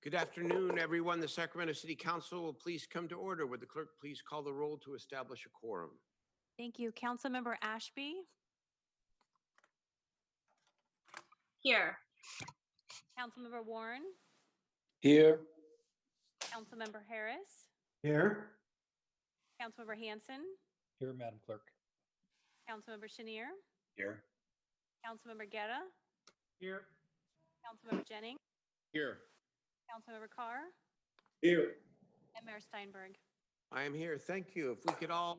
Good afternoon, everyone. The Sacramento City Council will please come to order. Would the clerk please call the roll to establish a quorum? Thank you. Councilmember Ashby, Here. Councilmember Warren, Here. Councilmember Harris, Here. Councilmember Hanson, Here, Madam Clerk. Councilmember Chenier, Here. Councilmember Guerra, Here. Councilmember Jennings, Here. Councilmember Carr, Here. and Mayor Steinberg. I am here. Thank you. If we could all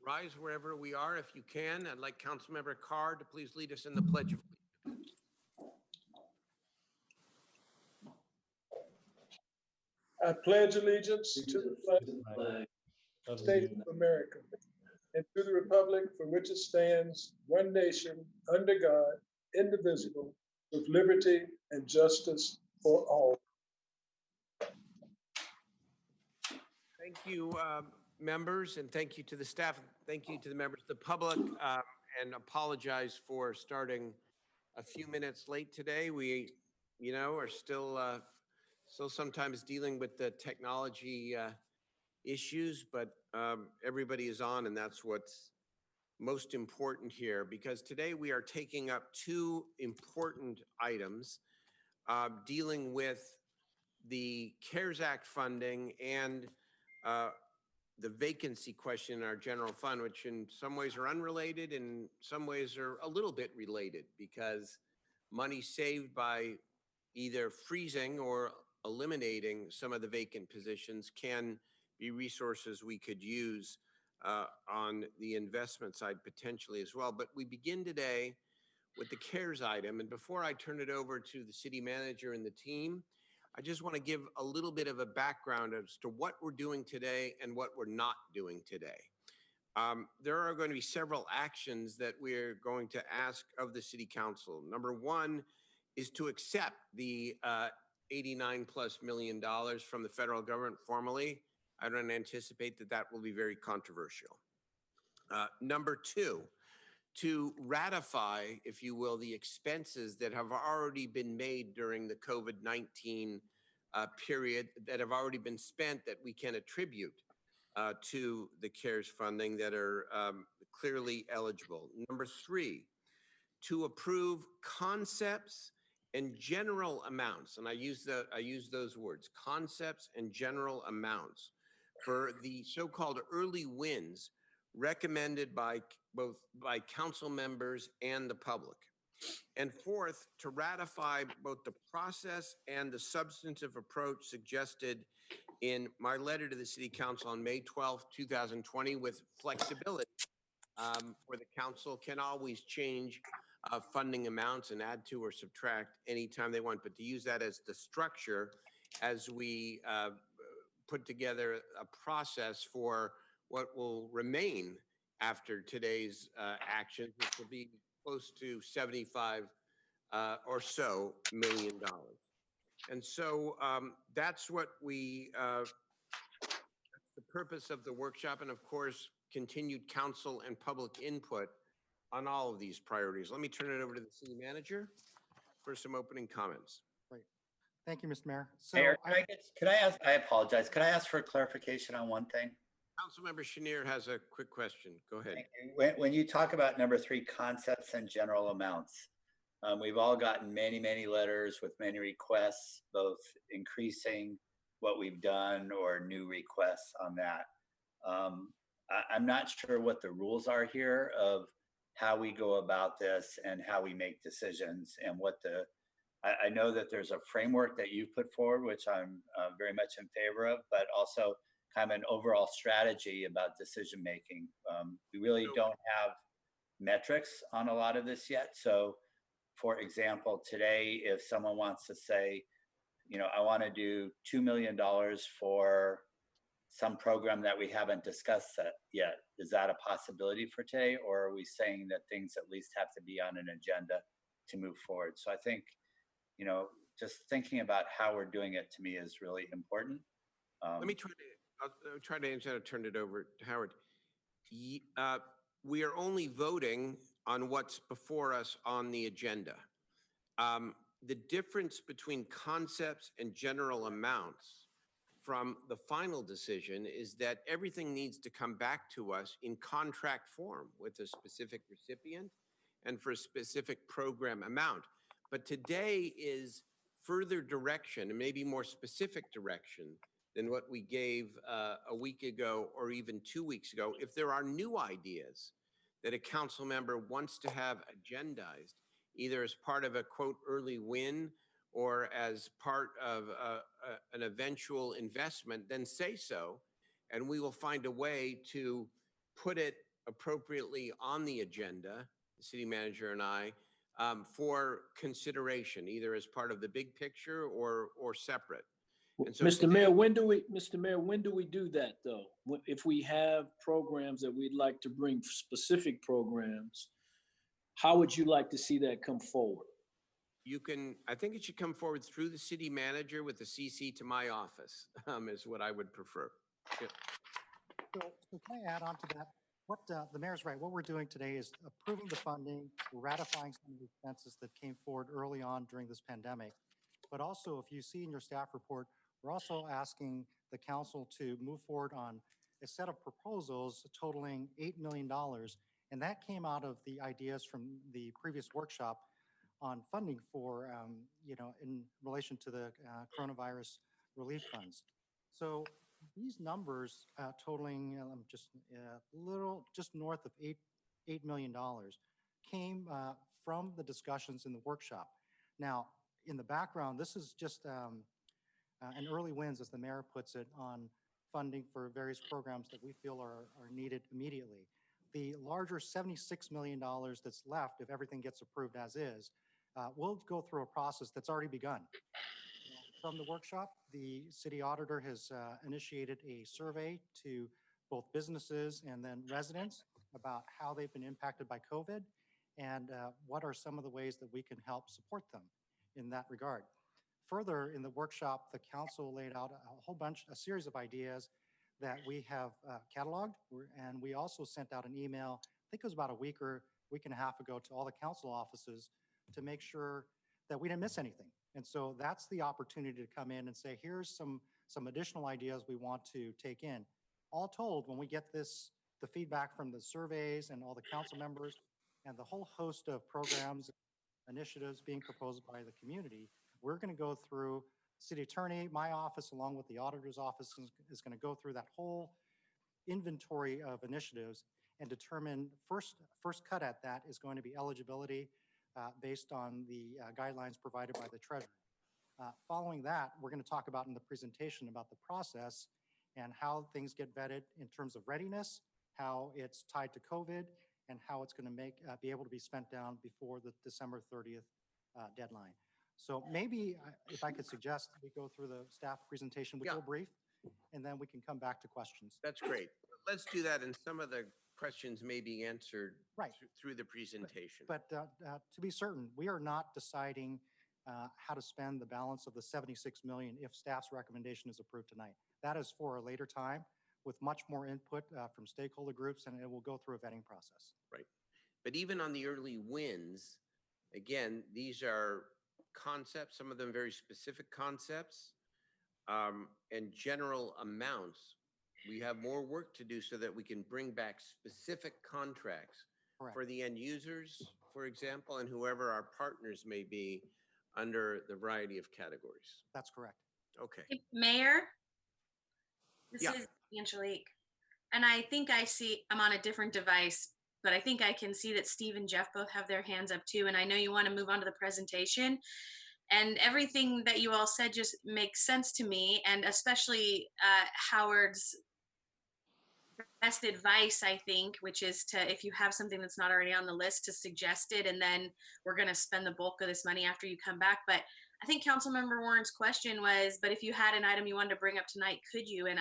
rise wherever we are, if you can. I'd like Councilmember Carr to please lead us in the Pledge of Allegiance. I pledge allegiance to the flag of the States of America and to the republic for which it stands, one nation, under God, indivisible, with liberty and justice for all. Thank you, members, and thank you to the staff. Thank you to the members of the public, and apologize for starting a few minutes late today. We, are still sometimes dealing with the technology issues, but everybody is on, and that's what's most important here, because today we are taking up two important items dealing with the CARES Act funding and the vacancy question in our general fund, which in some ways are unrelated, in some ways are a little bit related, because money saved by either freezing or eliminating some of the vacant positions can be resources we could use on the investment side potentially as well. But we begin today with the CARES item. And before I turn it over to the city manager and the team, I just want to give a little bit of a background as to what we're doing today and what we're not doing today. There are going to be several actions that we're going to ask of the city council. Number one is to accept the $89+ million from the federal government formally. I don't anticipate that that will be very controversial. Number two, to ratify, if you will, the expenses that have already been made during the COVID-19 period, that have already been spent, that we can attribute to the CARES funding, that are clearly eligible. Number three, to approve concepts and general amounts, and I use those words, concepts and general amounts, for the so-called early wins recommended by council members and the public. And fourth, to ratify both the process and the substantive approach suggested in my letter to the city council on May 12th, 2020, with flexibility, where the council can always change funding amounts and add to or subtract anytime they want, but to use that as the structure as we put together a process for what will remain after today's actions, which will be close to $75 or so million. And so that's what that's the purpose of the workshop, and of course, continued council and public input on all of these priorities. Let me turn it over to the city manager for some opening comments. Great. Thank you, Mr. Mayor. So Mayor, could I ask, I apologize, could I ask for clarification on one thing? Councilmember Chenier has a quick question. Go ahead. When you talk about number three, concepts and general amounts, we've all gotten many, many letters with many requests, both increasing what we've done or new requests on that. I'm not sure what the rules are here of how we go about this and how we make decisions, and what I know that there's a framework that you put forward, which I'm very much in favor of, but also kind of an overall strategy about decision making. We really don't have metrics on a lot of this yet. So for example, today, if someone wants to say, I want to do $2 million for some program that we haven't discussed yet, is that a possibility for today? Or are we saying that things at least have to be on an agenda to move forward? So I think, just thinking about how we're doing it, to me, is really important. Let me I'll try to answer and turn it over to Howard. We are only voting on what's before us on the agenda. the difference between concepts and general amounts from the final decision is that everything needs to come back to us in contract form with a specific recipient and for a specific program amount. But today is further direction and maybe more specific direction than what we gave a week ago or even 2 weeks ago. If there are new ideas that a council member wants to have agendized, either as part of a quote early win or as part of an eventual investment, then say so, and we will find a way to put it appropriately on the agenda, the city manager and I, for consideration, either as part of the big picture or separate. And so Mr. today- Mayor, when do we do that though? If we have programs that we'd like to bring, specific programs, how would you like to see that come forward? You can, I think it should come forward through the city manager with the CC to my office, is what I would prefer. Yeah. So can I add on to that? What the mayor's right. What we're doing today is approving the funding, ratifying some of the expenses that came forward early on during this pandemic. But also, if you see in your staff report, we're also asking the council to move forward on a set of proposals totaling $8 million. And that came out of the ideas from the previous workshop on funding for, in relation to the coronavirus relief funds. So these numbers totaling just north of $8 million came from the discussions in the workshop. Now, in the background, this is just an early wins, as the mayor puts it, on funding for various programs that we feel are needed immediately. The larger $76 million that's left, if everything gets approved as is, we'll go through a process that's already begun. From the workshop, the city auditor has initiated a survey to both businesses and then residents about how they've been impacted by COVID and what are some of the ways that we can help support them in that regard. Further, in the workshop, the council laid out a series of ideas that we have cataloged, and we also sent out an email, I think it was about a week and a half ago, to all the council offices to make sure that we didn't miss anything. And so that's the opportunity to come in and say, here's some additional ideas we want to take in. All told, when we get the feedback from the surveys and all the council members and the whole host of programs, initiatives being proposed by the community, we're going to go through city attorney, my office, along with the auditor's office is going to go through that whole inventory of initiatives and determine first cut at that is going to be eligibility based on the guidelines provided by the treasurer. Following that, we're going to talk about in the presentation about the process and how things get vetted in terms of readiness, how it's tied to COVID, and how it's going to be able to be spent down before the December 30th deadline. So maybe if I could suggest we go through the staff presentation, which we'll brief, and then we can come back to questions. That's great. Let's do that, and some of the questions may be answered through the presentation. But to be certain, we are not deciding how to spend the balance of the $76 million if staff's recommendation is approved tonight. That is for a later time with much more input from stakeholder groups, and it will go through a vetting process. Right. But even on the early wins, again, these are concepts, some of them very specific concepts, and general amounts. We have more work to do so that we can bring back specific contracts for the end users, for example, and whoever our partners may be under the variety of categories. That's correct. Okay. Mayor, this Yeah. is Angelique. And I think I'm on a different device, but I think I can see that Steve and Jeff both have their hands up too. And I know you want to move on to the presentation. And everything that you all said just makes sense to me. And especially Howard's best advice, I think, which is to, if you have something that's not already on the list, to suggest it. And then we're going to spend the bulk of this money after you come back. But I think Councilmember Warren's question was, but if you had an item you wanted to bring up tonight, could you? And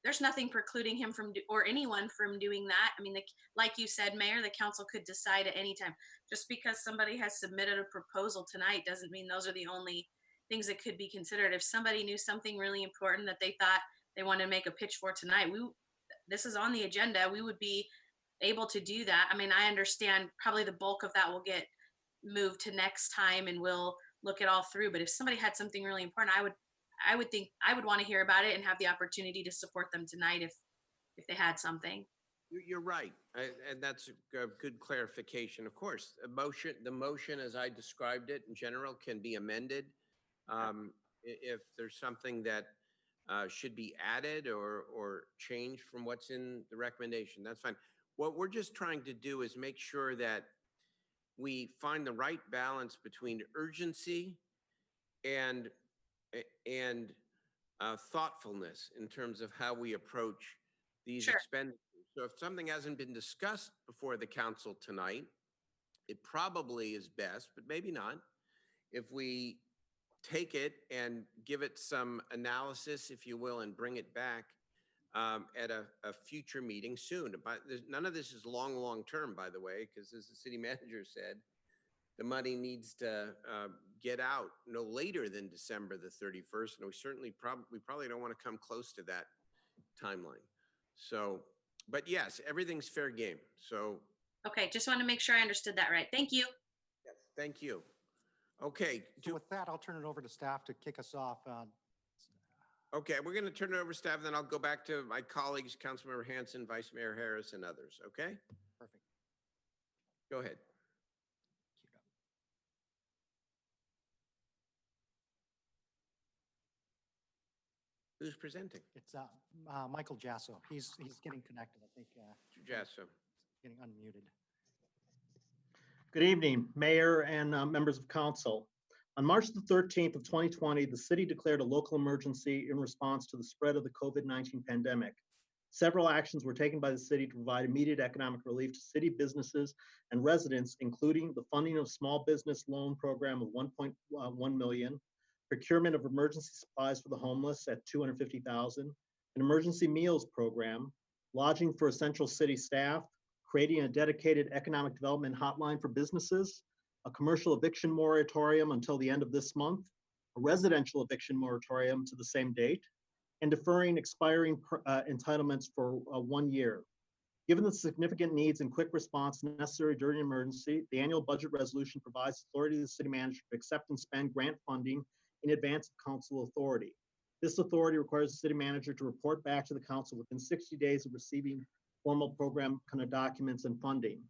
there's nothing precluding him from, or anyone from doing that. I mean, like you said, Mayor, the council could decide at any time. Just because somebody has submitted a proposal tonight doesn't mean those are the only things that could be considered. If somebody knew something really important that they thought they wanted to make a pitch for tonight, this is on the agenda. We would be able to do that. I mean, I understand probably the bulk of that will get moved to next time, and we'll look it all through. But if somebody had something really important, I would think I would want to hear about it and have the opportunity to support them tonight if they had something. You're right, and that's a good clarification. Of course, the motion as I described it in general can be amended if there's something that should be added or changed from what's in the recommendation. That's fine. What we're just trying to do is make sure that we find the right balance between urgency and and thoughtfulness in terms of how we approach these Sure. expenditures. So if something hasn't been discussed before the council tonight, it probably is best, but maybe not, if we take it and give it some analysis, if you will, and bring it back at a future meeting soon. But none of this is long term, by the way, because as the city manager said, the money needs to get out no later than December the 31st. And we probably don't want to come close to that timeline. So, but yes, everything's fair game. So. Okay, just want to make sure I understood that right. Thank you. Yes, thank you. Okay. So with that, I'll turn it over to staff to kick us off. Okay, we're going to turn it over to staff, then I'll go back to my colleagues, Councilmember Hanson, Vice Mayor Harris, and others. Okay? Perfect. Go ahead. Who's presenting? It's Michael Jasso. He's getting connected, I think. Jasso. Getting unmuted. Good evening, Mayor and members of council. On March the 13th of 2020, the city declared a local emergency in response to the spread of the COVID-19 pandemic. Several actions were taken by the city to provide immediate economic relief to city businesses and residents, including the funding of small business loan program of $1.1 million, procurement of emergency supplies for the homeless at $250,000, an emergency meals program, lodging for essential city staff, creating a dedicated economic development hotline for businesses, a commercial eviction moratorium until the end of this month, a residential eviction moratorium to the same date, and deferring expiring entitlements for 1 year. Given the significant needs and quick response necessary during an emergency, the annual budget resolution provides authority to the city manager to accept and spend grant funding in advance of council authority. This authority requires the city manager to report back to the council within 60 days of receiving formal program documents and funding.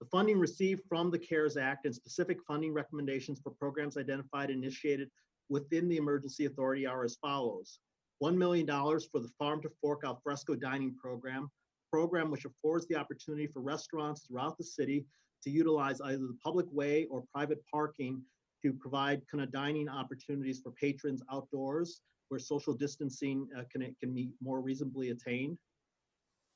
The funding received from the CARES Act and specific funding recommendations for programs identified and initiated within the emergency authority are as follows. $1 million for the Farm to Fork al fresco dining program which affords the opportunity for restaurants throughout the city to utilize either the public way or private parking to provide dining opportunities for patrons outdoors where social distancing can be more reasonably attained.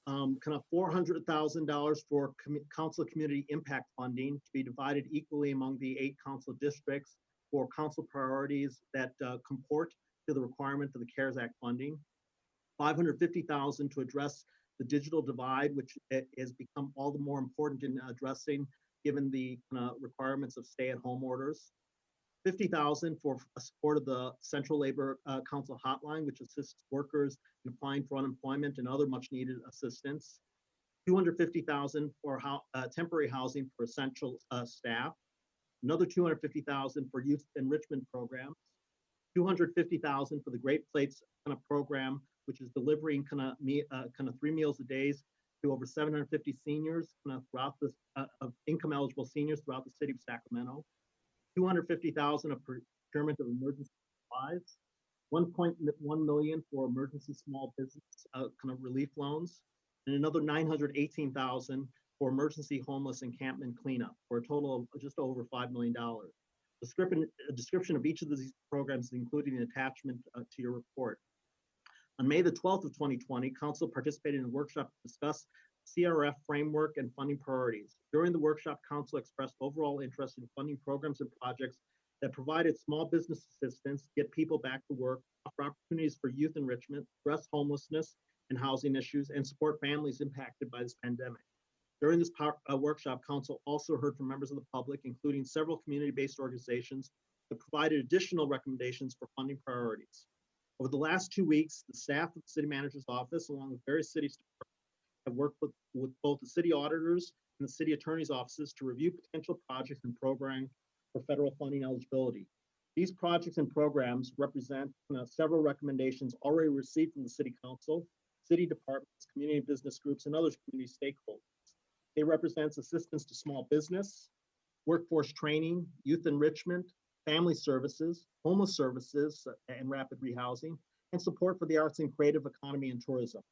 $400,000 for council community impact funding to be divided equally among the 8 council districts for council priorities that comport to the requirement of the CARES Act funding. $550,000 to address the digital divide, which has become all the more important in addressing given the requirements of stay-at-home orders. $50,000 for support of the Central Labor Council hotline, which assists workers in applying for unemployment and other much needed assistance. $250,000 for temporary housing for essential staff. Another $250,000 for youth enrichment programs. $250,000 for the Great Plates program, which is delivering 3 meals a day to over 750 seniors throughout the income eligible seniors throughout the city of Sacramento. $250,000 of procurement of emergency supplies, $1.1 million for emergency small business relief loans, and another $918,000 for emergency homeless encampment cleanup, for a total of just over $5 million. A description of each of these programs is included in the attachment to your report. On May the 12th of 2020, Council participated in a workshop to discuss CRF framework and funding priorities. During the workshop, Council expressed overall interest in funding programs and projects that provided small business assistance, get people back to work, offer opportunities for youth enrichment, address homelessness and housing issues, and support families impacted by this pandemic. During this workshop, Council also heard from members of the public, including several community-based organizations, that provided additional recommendations for funding priorities. Over the last 2 weeks, the staff of the City Manager's Office, along with various city departments, have worked with both the city auditors and the city attorney's offices to review potential projects and programs for federal funding eligibility. These projects and programs represent several recommendations already received from the City Council, city departments, community business groups, and other community stakeholders. They represent assistance to small business, workforce training, youth enrichment, family services, homeless services, and rapid rehousing, and support for the arts and creative economy and tourism.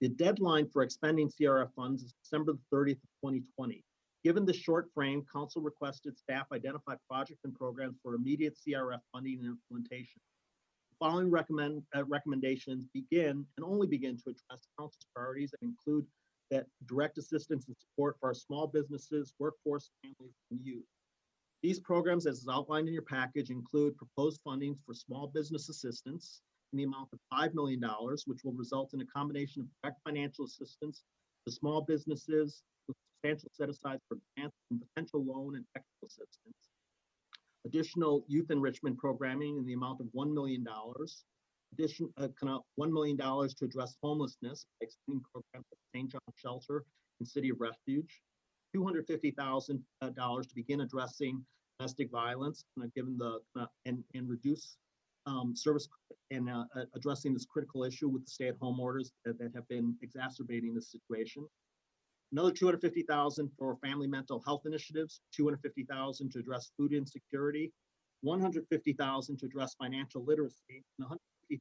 The deadline for expending CRF funds is December 30th, 2020. Given the short frame, Council requested staff identify projects and programs for immediate CRF funding and implementation. The following recommendations begin and only begin to address Council's priorities and include that direct assistance and support for our small businesses, workforce, families, and youth. These programs, as is outlined in your package, include proposed funding for small business assistance in the amount of $5 million, which will result in a combination of direct financial assistance to small businesses with substantial set-asides for grants and potential loan and technical assistance. Additional youth enrichment programming in the amount of $1 million. $1 million to address homelessness by extending programs at St. John Shelter and City of Refuge. $250,000 to begin addressing domestic violence, given the and reduce service and addressing this critical issue with the stay-at-home orders that have been exacerbating this situation. Another $250,000 for family mental health initiatives, $250,000 to address food insecurity, $150,000 to address financial literacy, and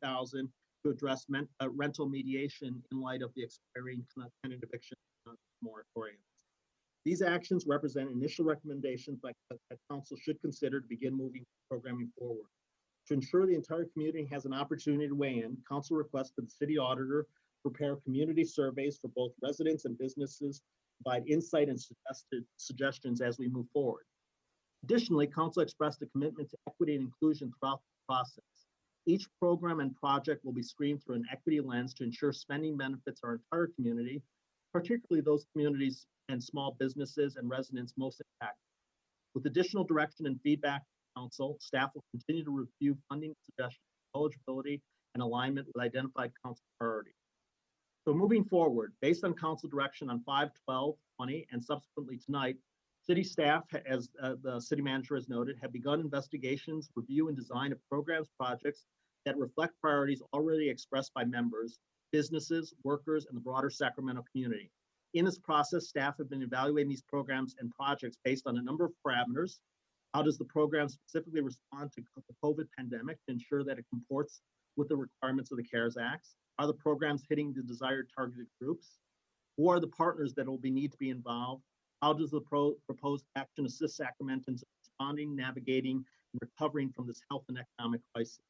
$150,000 to address rental mediation in light of the expiring tenant eviction moratorium. These actions represent initial recommendations that Council should consider to begin moving programming forward. To ensure the entire community has an opportunity to weigh in, Council requested the City Auditor prepare community surveys for both residents and businesses, provide insight and suggestions as we move forward. Additionally, Council expressed a commitment to equity and inclusion throughout the process. Each program and project will be screened through an equity lens to ensure spending benefits our entire community, particularly those communities and small businesses and residents most impacted. With additional direction and feedback from Council, staff will continue to review funding suggestions, eligibility, and alignment with identified Council priorities. So moving forward, based on Council direction on 5/12/20 and subsequently tonight, City staff, as the City Manager has noted, have begun investigations, review, and design of programs, projects that reflect priorities already expressed by members, businesses, workers, and the broader Sacramento community. In this process, staff have been evaluating these programs and projects based on a number of parameters. How does the program specifically respond to the COVID pandemic to ensure that it comports with the requirements of the CARES Act? Are the programs hitting the desired targeted groups? Who are the partners that will need to be involved? How does the proposed action assist Sacramentans responding, navigating, and recovering from this health and economic crisis?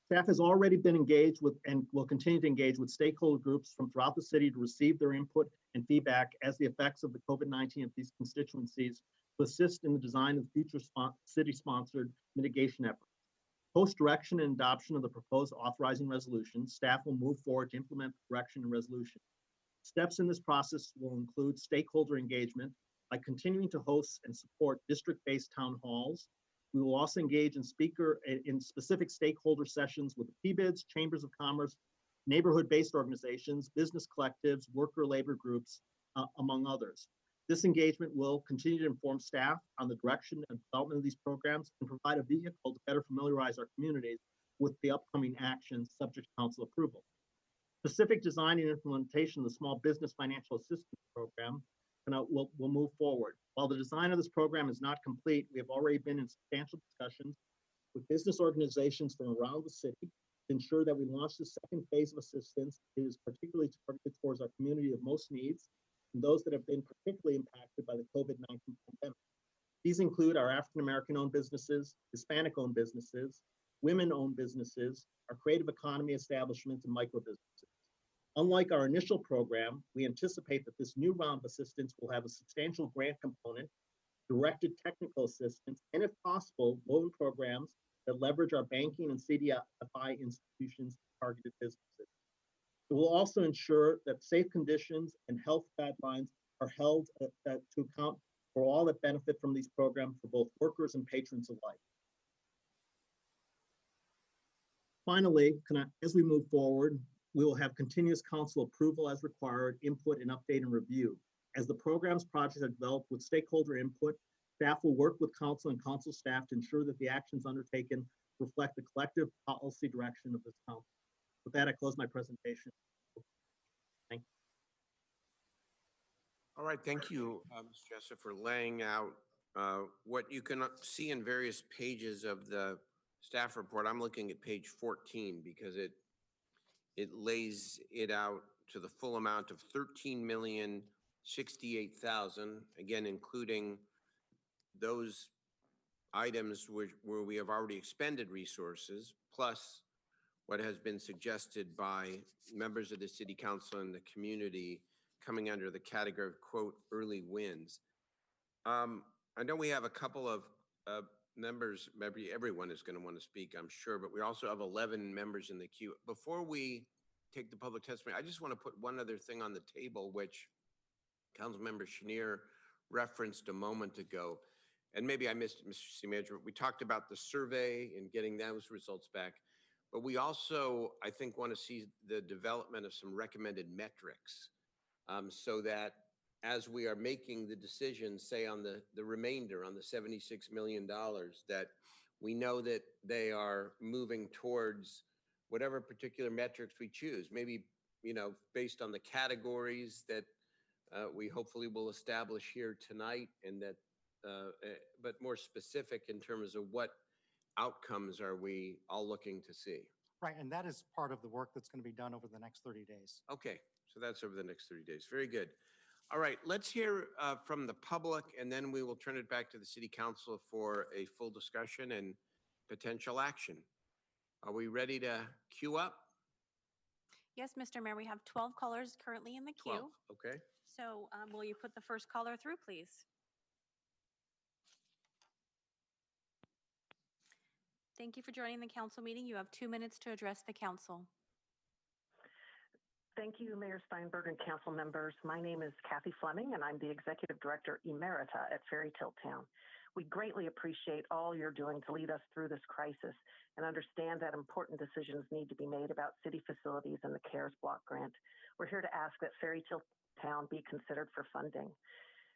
Staff has already been engaged with and will continue to engage with stakeholder groups from throughout the city to receive their input and feedback as the effects of the COVID-19 of these constituencies to assist in the design of future city-sponsored mitigation efforts. Post-direction and adoption of the proposed authorizing resolution, staff will move forward to implement the direction and resolution. Steps in this process will include stakeholder engagement by continuing to host and support district-based town halls. We will also engage in specific stakeholder sessions with the PBIDs, chambers of commerce, neighborhood-based organizations, business collectives, worker labor groups, among others. This engagement will continue to inform staff on the direction and development of these programs and provide a vehicle to better familiarize our communities with the upcoming actions subject to Council approval. Specific design and implementation of the Small Business Financial Assistance Program will move forward. While the design of this program is not complete, we have already been in substantial discussions with business organizations from around the city to ensure that we launch the second phase of assistance. It is particularly targeted towards our community of most needs and those that have been particularly impacted by the COVID-19 pandemic. These include our African-American owned businesses, Hispanic owned businesses, women owned businesses, our creative economy establishments, and micro businesses. Unlike our initial program, we anticipate that this new round of assistance will have a substantial grant component, directed technical assistance, and if possible, loan programs that leverage our banking and CDFI institutions targeted businesses. It will also ensure that safe conditions and health guidelines are held to account for all that benefit from these programs for both workers and patrons alike. Finally, as we move forward, we will have continuous Council approval as required, input and update and review. As the programs projects are developed with stakeholder input Staff will work with council and council staff to ensure that the actions undertaken reflect the collective policy direction of this council. With that, I close my presentation. Thank you. All right, thank you, Ms. Jessup, for laying out what you can see in various pages of the staff report. I'm looking at page 14 because it lays it out to the full amount of $13,068,000, again, including those items where we have already expended resources, plus what has been suggested by members of the city council and the community coming under the category of, quote, early wins. I know we have a couple of members, maybe everyone is going to want to speak, I'm sure, but we also have 11 members in the queue. Before we take the public testimony, I just want to put one other thing on the table, which Councilmember Chenier referenced a moment ago. And maybe I missed it, Mr. City Manager, but we talked about the survey and getting those results back. But we also, I think, want to see the development of some recommended metrics so that as we are making the decisions, say on the remainder, on the $76 million, that we know that they are moving towards whatever particular metrics we choose, maybe, based on the categories that we hopefully will establish here tonight, and that, but more specific in terms of what outcomes are we all looking to see? Right, and that is part of the work that's going to be done over the next 30 days. Okay, so that's over the next 30 days. Very good. All right, let's hear from the public, and then we will turn it back to the City Council for a full discussion and potential action. Are we ready to queue up? Yes, Mr. Mayor, we have 12 callers currently in the queue. 12, okay. So will you put the first caller through, please? Thank you for joining the council meeting. You have 2 minutes to address the council. Thank you, Mayor Steinberg and council members. My name is Kathy Fleming, and I'm the Executive Director Emerita at Fairy Tale Town. We greatly appreciate all you're doing to lead us through this crisis and understand that important decisions need to be made about city facilities and the CARES Block Grant. We're here to ask that Fairy Tale Town be considered for funding.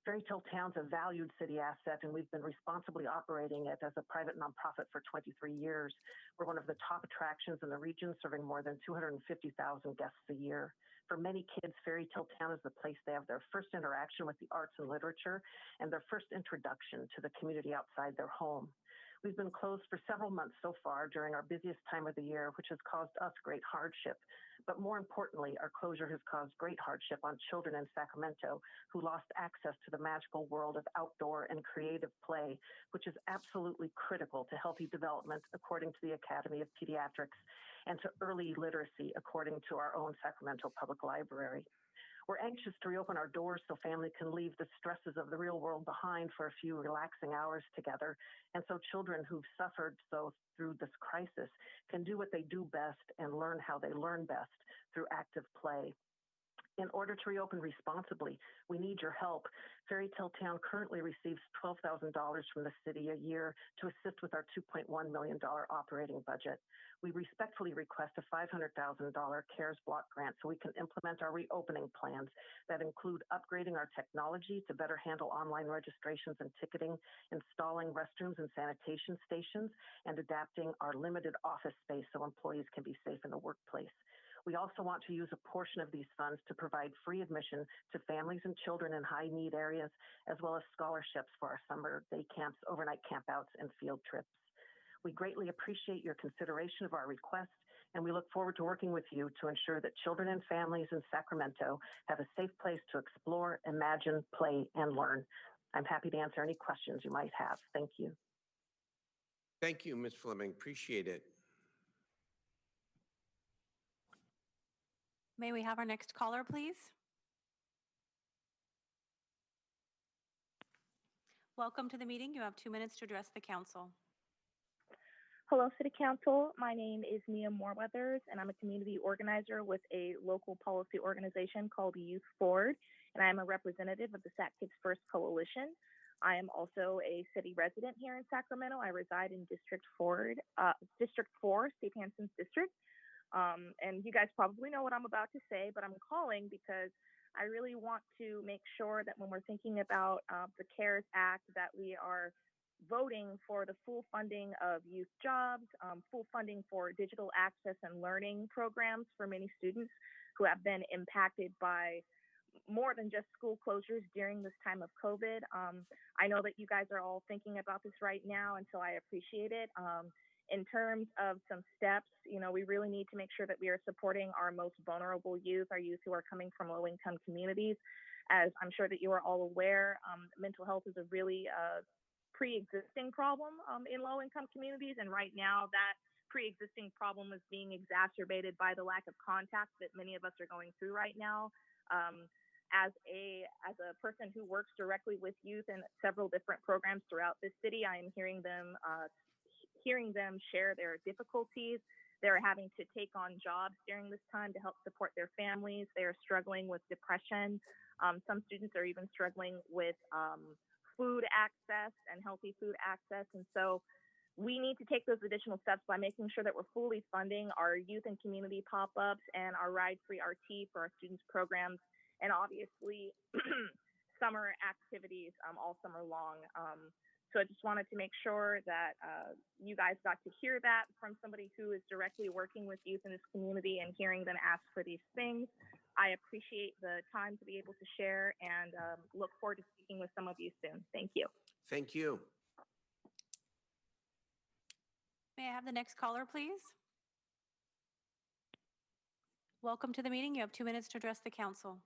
Fairy Tale Town's a valued city asset, and we've been responsibly operating it as a private nonprofit for 23 years. We're one of the top attractions in the region, serving more than 250,000 guests a year. For many kids, Fairy Tale Town is the place they have their first interaction with the arts and literature and their first introduction to the community outside their home. We've been closed for several months so far during our busiest time of the year, which has caused us great hardship. But more importantly, our closure has caused great hardship on children in Sacramento who lost access to the magical world of outdoor and creative play, which is absolutely critical to healthy development, according to the Academy of Pediatrics, and to early literacy, according to our own Sacramento Public Library. We're anxious to reopen our doors so family can leave the stresses of the real world behind for a few relaxing hours together, and so children who've suffered through this crisis can do what they do best and learn how they learn best through active play. In order to reopen responsibly, we need your help. Fairy Tale Town currently receives $12,000 from the city a year to assist with our $2.1 million operating budget. We respectfully request a $500,000 CARES Block grant so we can implement our reopening plans that include upgrading our technology to better handle online registrations and ticketing, installing restrooms and sanitation stations, and adapting our limited office space so employees can be safe in the workplace. We also want to use a portion of these funds to provide free admission to families and children in high need areas, as well as scholarships for our summer day camps, overnight campouts, and field trips. We greatly appreciate your consideration of our request, and we look forward to working with you to ensure that children and families in Sacramento have a safe place to explore, imagine, play, and learn. I'm happy to answer any questions you might have. Thank you. Thank you, Ms. Fleming. Appreciate it. May we have our next caller, please? Welcome to the meeting. You have 2 minutes to address the council. Hello, City Council. My name is Mia Moreweathers, and I'm a community organizer with a local policy organization called Youth Forward, and I'm a representative of the Sac Kids First Coalition. I am also a city resident here in Sacramento. I reside in District 4, Steve Hanson's district. And you guys probably know what I'm about to say, but I'm calling because I really want to make sure that when we're thinking about the CARES Act, that we are voting for the full funding of youth jobs, full funding for digital access and learning programs for many students who have been impacted by more than just school closures during this time of COVID. I know that you guys are all thinking about this right now, and so I appreciate it. In terms of some steps, we really need to make sure that we are supporting our most vulnerable youth, our youth who are coming from low-income communities. As I'm sure that you are all aware, mental health is a really pre-existing problem in low-income communities, and right now that pre-existing problem is being exacerbated by the lack of contact that many of us are going through right now. As a person who works directly with youth in several different programs throughout this city, I am hearing them share their difficulties. They're having to take on jobs during this time to help support their families. They are struggling with depression. Some students are even struggling with food access and healthy food access. And so we need to take those additional steps by making sure that we're fully funding our youth and community pop-ups and our ride-free RT for our students' programs, and obviously summer activities all summer long. So I just wanted to make sure that you guys got to hear that from somebody who is directly working with youth in this community and hearing them ask for these things. I appreciate the time to be able to share, and look forward to speaking with some of you soon. Thank you. Thank you. May I have the next caller, please? Welcome to the meeting. You have 2 minutes to address the council.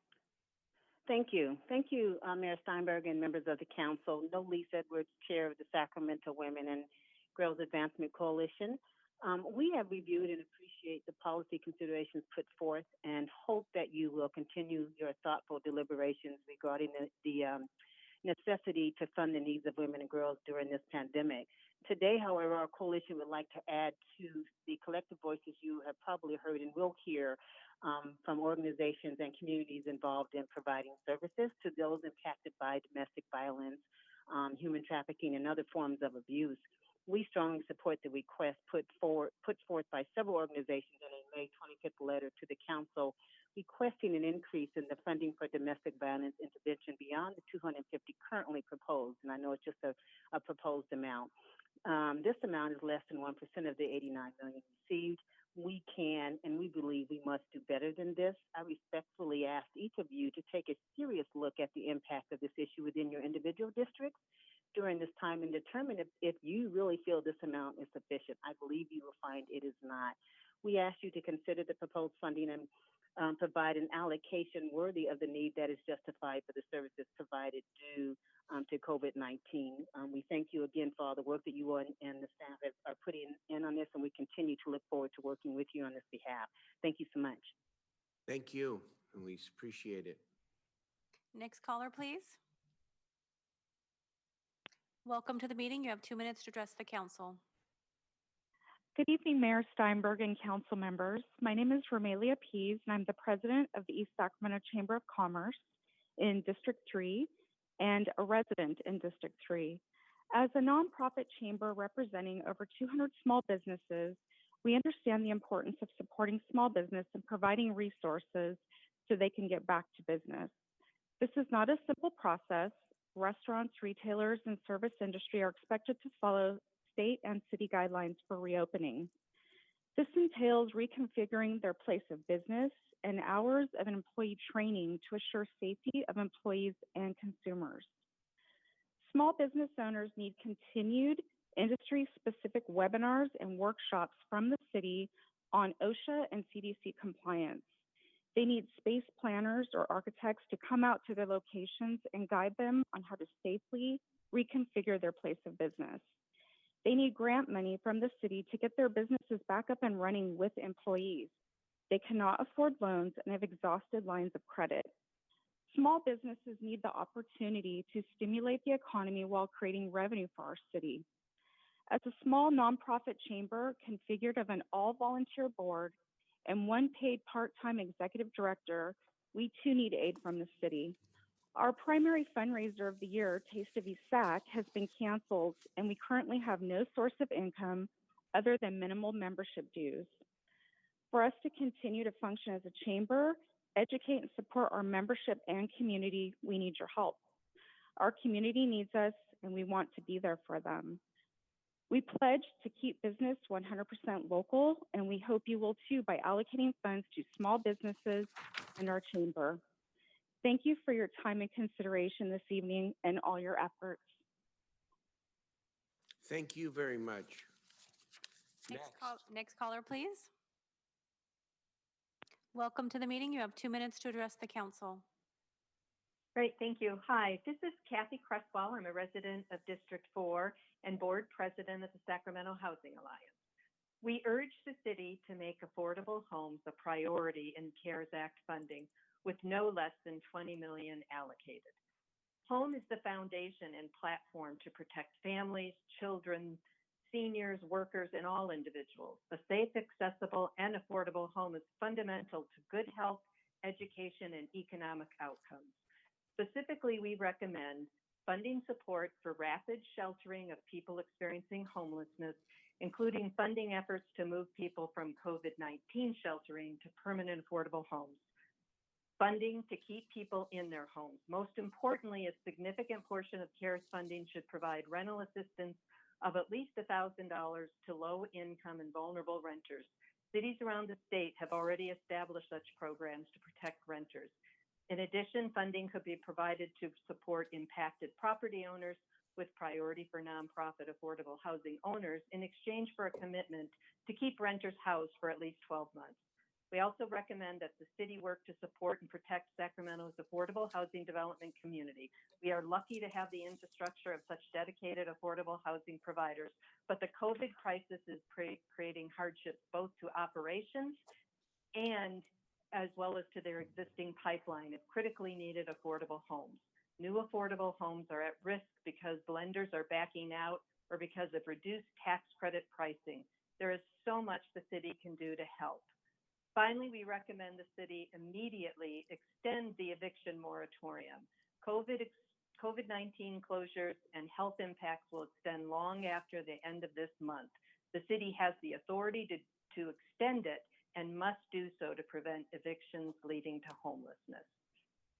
Thank you. Thank you, Mayor Steinberg and members of the council. Nolise Edwards, Chair of the Sacramento Women and Girls Advancement Coalition. We have reviewed and appreciate the policy considerations put forth and hope that you will continue your thoughtful deliberations regarding the necessity to fund the needs of women and girls during this pandemic. Today, however, our coalition would like to add to the collective voices you have probably heard and will hear from organizations and communities involved in providing services to those impacted by domestic violence, human trafficking, and other forms of abuse. We strongly support the request put forth by several organizations in a May 25th letter to the council requesting an increase in the funding for domestic violence intervention beyond the $250 currently proposed. And I know it's just a proposed amount. This amount is less than 1% of the $89 million received. We can and we believe we must do better than this. I respectfully ask each of you to take a serious look at the impact of this issue within your individual districts during this time and determine if you really feel this amount is sufficient. I believe you will find it is not. We ask you to consider the proposed funding and provide an allocation worthy of the need that is justified for the services provided due to COVID-19. We thank you again for all the work that you and the staff are putting in on this, and we continue to look forward to working with you on this behalf. Thank you so much. Thank you, and we appreciate it. Next caller, please. Welcome to the meeting. You have 2 minutes to address the council. Good evening, Mayor Steinberg and council members. My name is Romelia Pease, and I'm the president of the East Sacramento Chamber of Commerce in District 3 and a resident in District 3. As a nonprofit chamber representing over 200 small businesses, we understand the importance of supporting small business and providing resources so they can get back to business. This is not a simple process. Restaurants, retailers, and service industry are expected to follow state and city guidelines for reopening. This entails reconfiguring their place of business and hours of employee training to assure safety of employees and consumers. Small business owners need continued industry-specific webinars and workshops from the city on OSHA and CDC compliance. They need space planners or architects to come out to their locations and guide them on how to safely reconfigure their place of business. They need grant money from the city to get their businesses back up and running with employees. They cannot afford loans and have exhausted lines of credit. Small businesses need the opportunity to stimulate the economy while creating revenue for our city. As a small nonprofit chamber configured of an all-volunteer board and one paid part-time executive director, we too need aid from the city. Our primary fundraiser of the year, Taste of East Sac, has been canceled, and we currently have no source of income other than minimal membership dues. For us to continue to function as a chamber, educate and support our membership and community, we need your help. Our community needs us, and we want to be there for them. We pledge to keep business 100% local, and we hope you will too by allocating funds to small businesses and our chamber. Thank you for your time and consideration this evening and all your efforts. Thank you very much. Next caller, please. Welcome to the meeting. You have 2 minutes to address the council. Great, thank you. Hi, this is Kathy Cresswell. I'm a resident of District 4 and board president of the Sacramento Housing Alliance. We urge the city to make affordable homes a priority in CARES Act funding with no less than $20 million allocated. Home is the foundation and platform to protect families, children, seniors, workers, and all individuals. A safe, accessible, and affordable home is fundamental to good health, education, and economic outcomes. Specifically, we recommend funding support for rapid sheltering of people experiencing homelessness, including funding efforts to move people from COVID-19 sheltering to permanent affordable homes. Funding to keep people in their homes. Most importantly, a significant portion of CARES funding should provide rental assistance of at least $1,000 to low-income and vulnerable renters. Cities around the state have already established such programs to protect renters. In addition, funding could be provided to support impacted property owners with priority for nonprofit affordable housing owners in exchange for a commitment to keep renters housed for at least 12 months. We also recommend that the city work to support and protect Sacramento's affordable housing development community. We are lucky to have the infrastructure of such dedicated affordable housing providers, but the COVID crisis is creating hardships both to operations and as well as to their existing pipeline of critically needed affordable homes. New affordable homes are at risk because lenders are backing out or because of reduced tax credit pricing. There is so much the city can do to help. Finally, we recommend the city immediately extend the eviction moratorium. COVID-19 closures and health impacts will extend long after the end of this month. The city has the authority to extend it and must do so to prevent evictions leading to homelessness.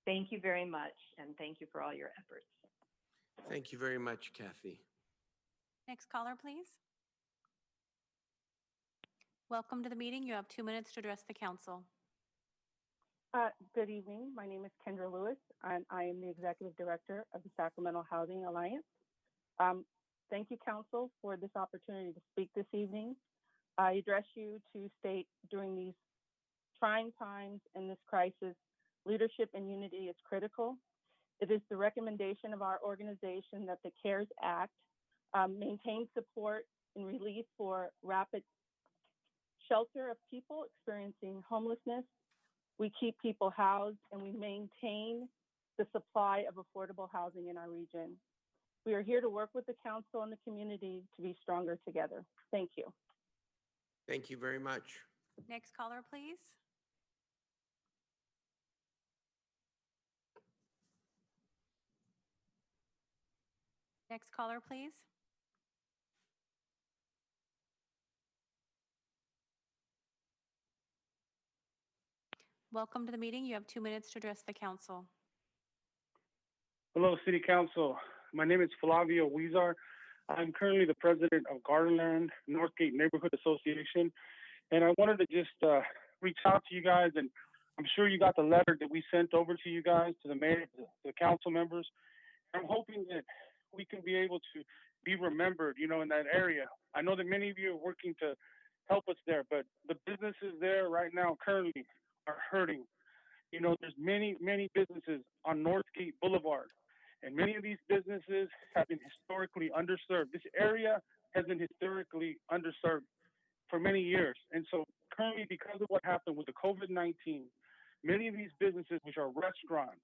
Thank you very much, and thank you for all your efforts. Thank you very much, Kathy. Next caller, please. Welcome to the meeting. You have 2 minutes to address the council. Good evening. My name is Kendra Lewis, and I am the Executive Director of the Sacramento Housing Alliance. Thank you, Council, for this opportunity to speak this evening. I address you to state during these trying times in this crisis, leadership and unity is critical. It is the recommendation of our organization that the CARES Act maintain support and relief for rapid shelter of people experiencing homelessness. We keep people housed and we maintain the supply of affordable housing in our region. We are here to work with the council and the community to be stronger together. Thank you. Thank you very much. Next caller, please. Next caller, please. Welcome to the meeting. You have 2 minutes to address the council. Hello, City Council. My name is Flavio Huizar. I'm currently the president of Garland Northgate Neighborhood Association. And I wanted to just reach out to you guys, and I'm sure you got the letter that we sent over to you guys, to the mayor, to the council members. I'm hoping that we can be able to be remembered, you know, in that area. I know that many of you are working to help us there, but the businesses there right now currently are hurting. You know, there's many businesses on Northgate Boulevard, and many of these businesses have been historically underserved. This area has been historically underserved for many years. And so currently, because of what happened with the COVID-19, many of these businesses, which are restaurants,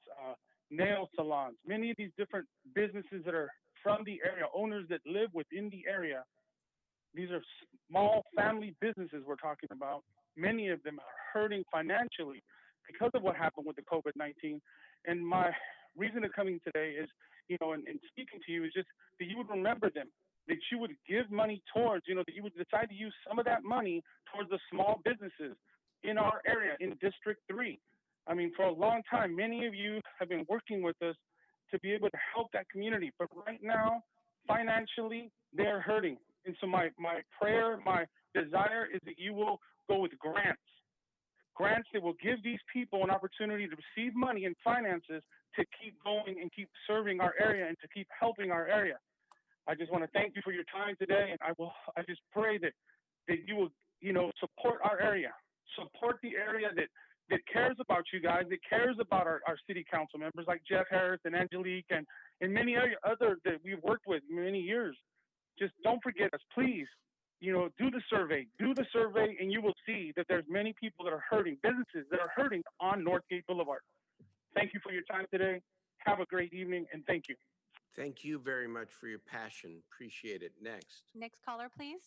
nail salons, many of these different businesses that are from the area, owners that live within the area, these are small family businesses we're talking about. Many of them are hurting financially because of what happened with the COVID-19. And my reason of coming today is, you know, and speaking to you is just that you would remember them, that you would give money towards, you know, that you would decide to use some of that money towards the small businesses in our area, in District 3. I mean, for a long time, many of you have been working with us to be able to help that community. But right now, financially, they're hurting. And so my prayer, my desire is that you will go with grants. Grants that will give these people an opportunity to receive money and finances to keep going and keep serving our area and to keep helping our area. I just want to thank you for your time today. And I just pray that you will, support our area, support the area that cares about you guys, that cares about our city council members like Jeff Harris and Angelique and many other that we've worked with many years. Just don't forget us, please. Do the survey, and you will see that there's many people that are hurting, businesses that are hurting on Northgate Boulevard. Thank you for your time today. Have a great evening, and thank you. Thank you very much for your passion. Appreciate it. Next. Next caller, please.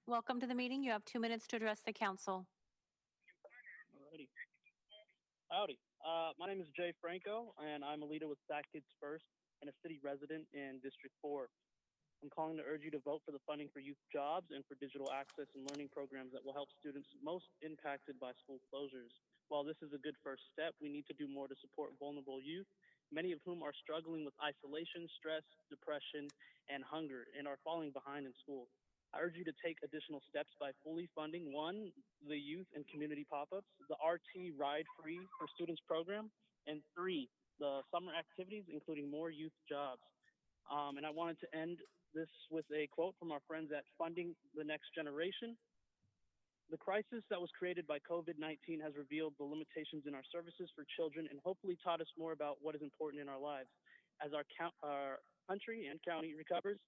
Welcome to the meeting. You have 2 minutes to address the council. Alrighty. Howdy. My name is Jay Franco, and I'm a leader with Sac Kids First and a city resident in District 4. I'm calling to urge you to vote for the funding for youth jobs and for digital access and learning programs that will help students most impacted by school closures. While this is a good first step, we need to do more to support vulnerable youth, many of whom are struggling with isolation, stress, depression, and hunger, and are falling behind in school. I urge you to take additional steps by fully funding, 1, the youth and community pop-ups, the RT Ride Free for Students program, and 3, the summer activities, including more youth jobs. And I wanted to end this with a quote from our friends at Funding the Next Generation. The crisis that was created by COVID-19 has revealed the limitations in our services for children and hopefully taught us more about what is important in our lives. As our country and county recovers,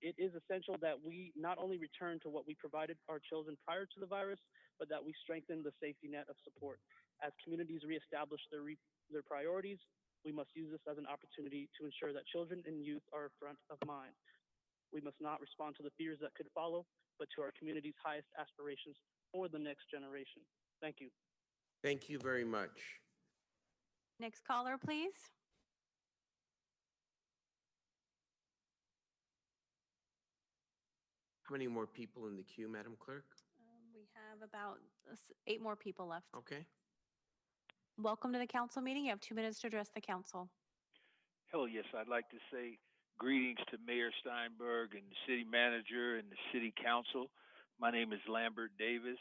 it is essential that we not only return to what we provided our children prior to the virus, but that we strengthen the safety net of support. As communities reestablish their priorities, we must use this as an opportunity to ensure that children and youth are front of mind. We must not respond to the fears that could follow, but to our community's highest aspirations for the next generation. Thank you. Thank you very much. Next caller, please. How many more people in the queue, Madam Clerk? We have about 8 more people left. Okay. Welcome to the council meeting. You have 2 minutes to address the council. Hello, yes, I'd like to say greetings to Mayor Steinberg and the city manager and the city council. My name is Lambert Davis.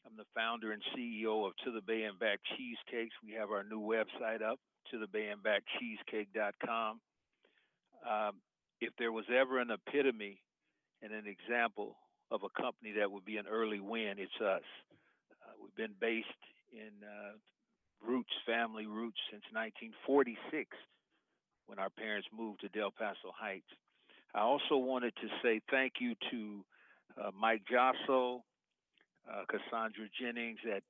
I'm the founder and CEO of To the Bay and Back Cheesecakes. We have our new website up, tothebayandbackcheesecake.com. If there was ever an epitome and an example of a company that would be an early win, it's us. We've been based in family roots since 1946 when our parents moved to Del Paso Heights. I also wanted to say thank you to Mike Josso, Cassandra Jennings at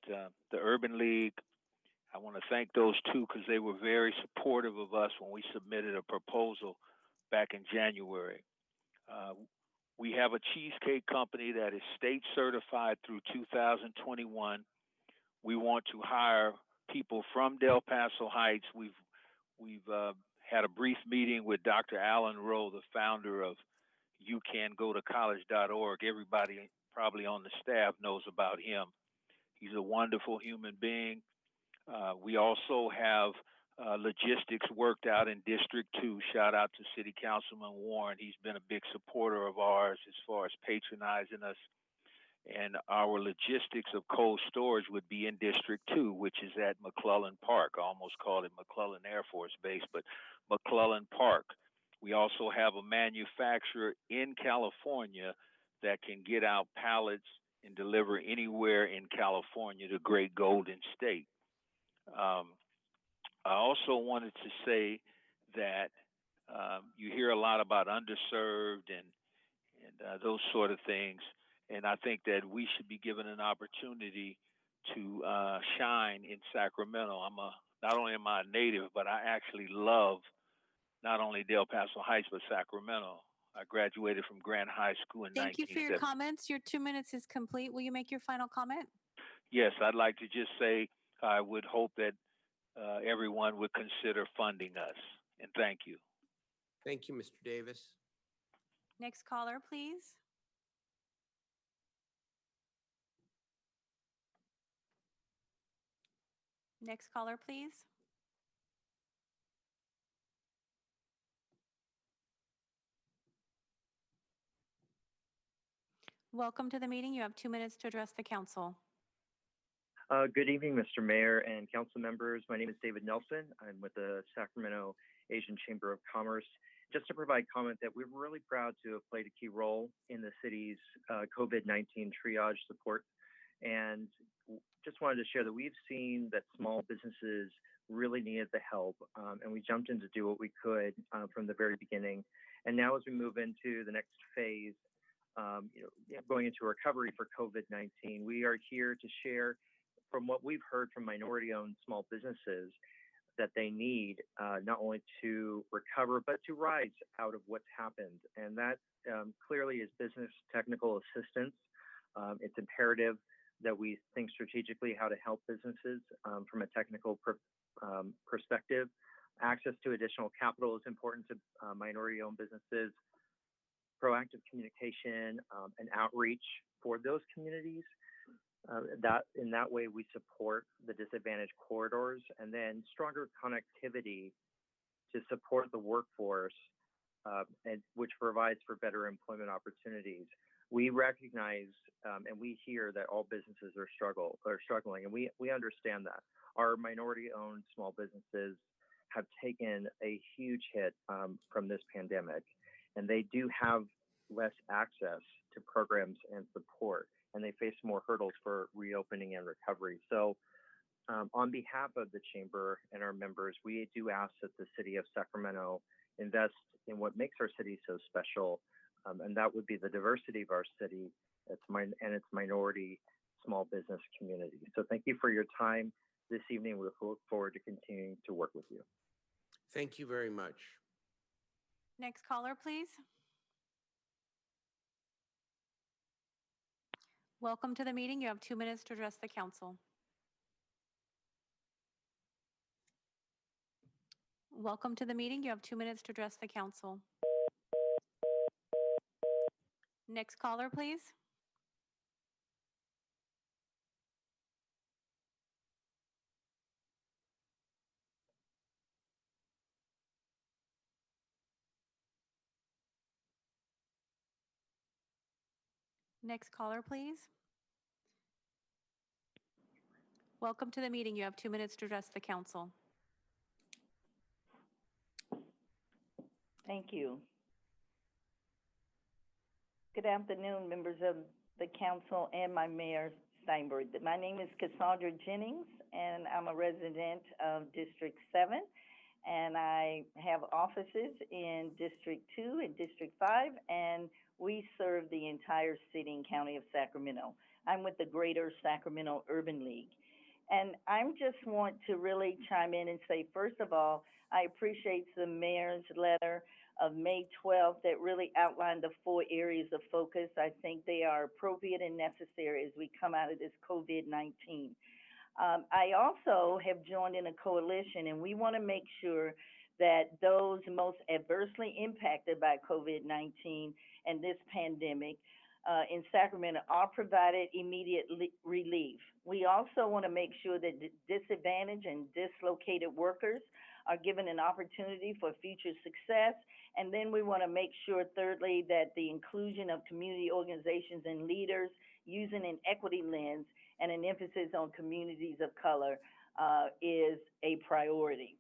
the Urban League. I want to thank those two because they were very supportive of us when we submitted a proposal back in January. We have a cheesecake company that is state certified through 2021. We want to hire people from Del Paso Heights. We've had a brief meeting with Dr. Alan Rowe, the founder of youcangotocollege.org. Everybody probably on the staff knows about him. He's a wonderful human being. We also have logistics worked out in District 2. Shout out to City Councilman Warren. He's been a big supporter of ours as far as patronizing us. And our logistics of cold storage would be in District 2, which is at McClellan Park. I almost called it McClellan Air Force Base, but McClellan Park. We also have a manufacturer in California that can get out pallets and deliver anywhere in California, the great Golden State. I also wanted to say that you hear a lot about underserved and those sort of things. And I think that we should be given an opportunity to shine in Sacramento. Not only am I a native, but I actually love not only Del Paso Heights, but Sacramento. I graduated from Grant High School in 1970. Thank you for your comments. Your 2 minutes is complete. Will you make your final comment? Yes, I'd like to just say I would hope that everyone would consider funding us. And thank you. Thank you, Mr. Davis. Next caller, please. Next caller, please. Welcome to the meeting. You have 2 minutes to address the council. Good evening, Mr. Mayor and council members. My name is David Nelson. I'm with the Sacramento Asian Chamber of Commerce. Just to provide comment that we're really proud to have played a key role in the city's COVID-19 triage support. And just wanted to share that we've seen that small businesses really needed the help, and we jumped in to do what we could from the very beginning. And now as we move into the next phase, going into recovery for COVID-19, we are here to share from what we've heard from minority-owned small businesses that they need not only to recover, but to rise out of what's happened. And that clearly is business technical assistance. It's imperative that we think strategically how to help businesses from a technical perspective. Access to additional capital is important to minority-owned businesses. Proactive communication and outreach for those communities. That in that way we support the disadvantaged corridors, and then stronger connectivity to support the workforce, and which provides for better employment opportunities. We recognize and we hear that all businesses are struggling, and we understand that. Our minority-owned small businesses have taken a huge hit from this pandemic, and they do have less access to programs and support, and they face more hurdles for reopening and recovery. So on behalf of the Chamber and our members, we do ask that the City of Sacramento invest in what makes our city so special, and that would be the diversity of our city and its minority small business community. So thank you for your time this evening. We look forward to continuing to work with you. Thank you very much. Next caller, please. Welcome to the meeting. You have 2 minutes to address the council. Welcome to the meeting. You have 2 minutes to address the council. Next caller, please. Next caller, please. Welcome to the meeting. You have 2 minutes to address the council. Thank you. Good afternoon, members of the council and my Mayor Steinberg. My name is Cassandra Jennings, and I'm a resident of District 7, and I have offices in District 2 and District 5, and we serve the entire city and county of Sacramento. I'm with the Greater Sacramento Urban League. And I just want to really chime in and say, first of all, I appreciate the mayor's letter of May 12th that really outlined the 4 areas of focus. I think they are appropriate and necessary as we come out of this COVID-19. I also have joined in a coalition, and we want to make sure that those most adversely impacted by COVID-19 and this pandemic in Sacramento are provided immediate relief. We also want to make sure that disadvantaged and dislocated workers are given an opportunity for future success. And then we want to make sure, thirdly, that the inclusion of community organizations and leaders using an equity lens and an emphasis on communities of color is a priority.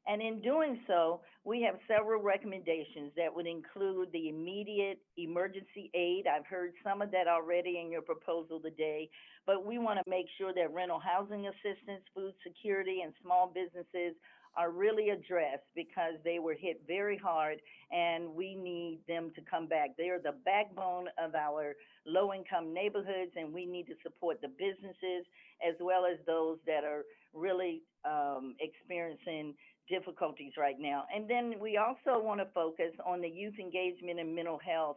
And in doing so, we have several recommendations that would include the immediate emergency aid. I've heard some of that already in your proposal today, but we want to make sure that rental housing assistance, food security, and small businesses are really addressed because they were hit very hard and we need them to come back. They are the backbone of our low-income neighborhoods, and we need to support the businesses as well as those that are really experiencing difficulties right now. And then we also want to focus on the youth engagement and mental health.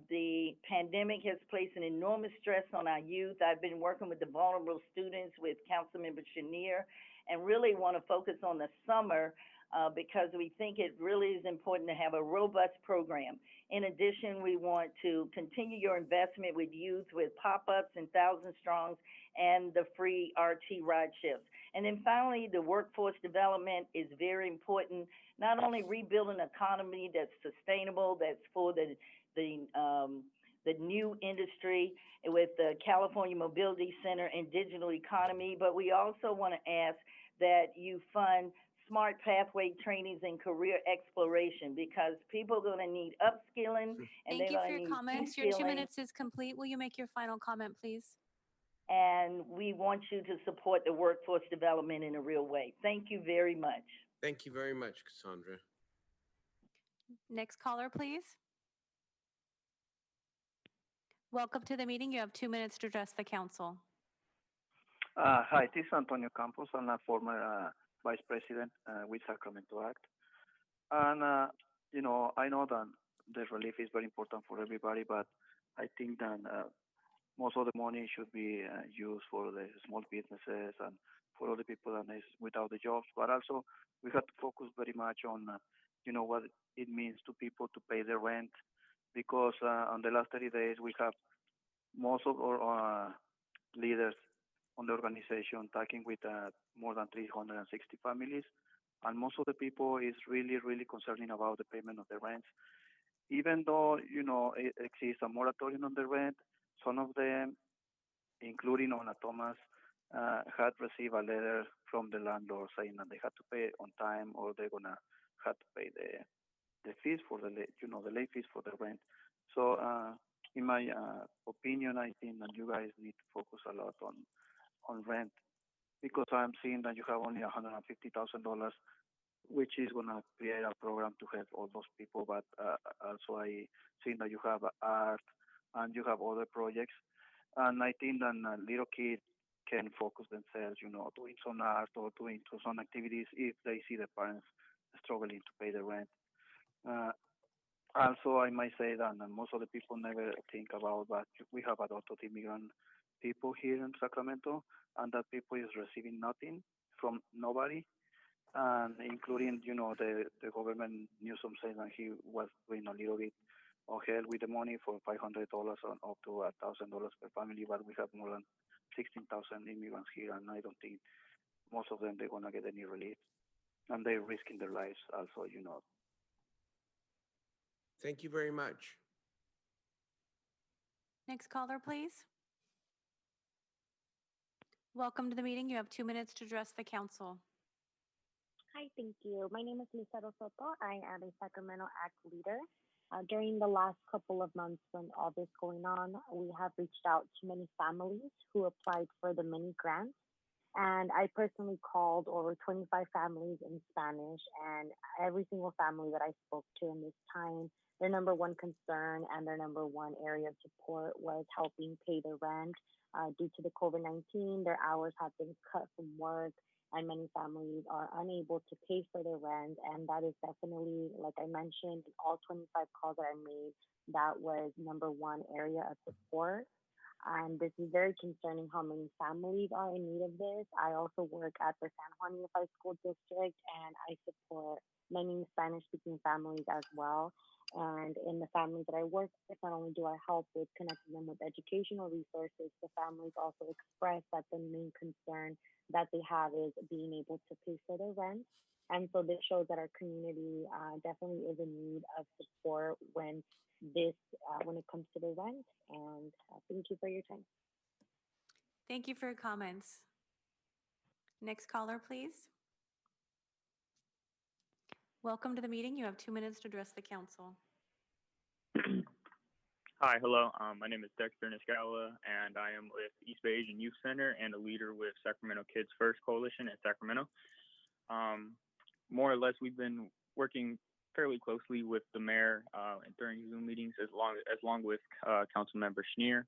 The pandemic has placed an enormous stress on our youth. I've been working with the vulnerable students with Councilmember Chenier, and really want to focus on the summer because we think it really is important to have a robust program. In addition, we want to continue your investment with youth with pop-ups and Thousand Strongs and the free RT ride shifts. And then finally, the workforce development is very important. Not only rebuilding an economy that's sustainable, that's for the new industry with the California Mobility Center and digital economy, but we also want to ask that you fund smart pathway trainings and career exploration, because people are going to need upskilling and Thank they're you for going to your need comments. Your 2 reskilling. minutes is complete. Will you make your final comment, please? And we want you to support the workforce development in a real way. Thank you very much. Thank you very much, Cassandra. Next caller, please. Welcome to the meeting. You have 2 minutes to address the council. Hi, this is Antonio Campos. I'm a former vice president with Sacramento Act. And, I know that the relief is very important for everybody, but I think that most of the money should be used for the small businesses and for all the people that is without the jobs. But also, we have to focus very much on, what it means to people to pay their rent, because on the last 30 days, we have most of our leaders on the organization talking with more than 360 families. And most of the people is really, really concerning about the payment of the rents. Even though, it exists a moratorium on the rent, some of them, including Ona Thomas, had received a letter from the landlord saying that they had to pay on time, or they're gonna have to pay the fees for the late fees for the rent. So in my opinion, I think that you guys need to focus a lot on rent, because I'm seeing that you have only $150,000, which is gonna create a program to help all those people. But also I think that you have art and you have other projects, and I think that little kids can focus themselves, doing some art or doing some activities if they see the parents struggling to pay the rent. Also, I might say that most of the people never think about that we have adopted immigrant people here in Sacramento, and that people is receiving nothing from nobody, and including, the government Newsom said that he was doing a little bit of help with the money for $500 and up to $1,000 per family, but we have more than 16,000 immigrants here, and I don't think most of them they're gonna get any relief, and they're risking their lives also, Thank you very much. Next caller, please. Welcome to the meeting. You have 2 minutes to address the council. Hi, thank you. My name is Lucero Soto. I am a Sacramento Act leader. During the last couple of months when all this going on, we have reached out to many families who applied for the mini grants. And I personally called over 25 families in Spanish, and every single family that I spoke to in this time, their number one concern and their number one area of support was helping pay their rent. Due to the COVID-19, their hours have been cut from work, and many families are unable to pay for their rent. And that is definitely, like I mentioned, in all 25 calls that I made, that was number one area of support. And this is very concerning how many families are in need of this. I also work at the San Juan Unified School District, and I support many Spanish-speaking families as well. And in the families that I work with, not only do I help with connecting them with educational resources, the families also express that the main concern that they have is being able to pay for their rent. And so this shows that our community definitely is in need of support when it comes to the rent. And thank you for your time. Thank you for your comments. Next caller, please. Welcome to the meeting. You have 2 minutes to address the council. Hi, hello. My name is Dexter Niscala, and I am with East Bay Asian Youth Center and a leader with Sacramento Kids First Coalition at Sacramento. More or less, we've been working fairly closely with the mayor during Zoom meetings, along with Councilmember Schneer.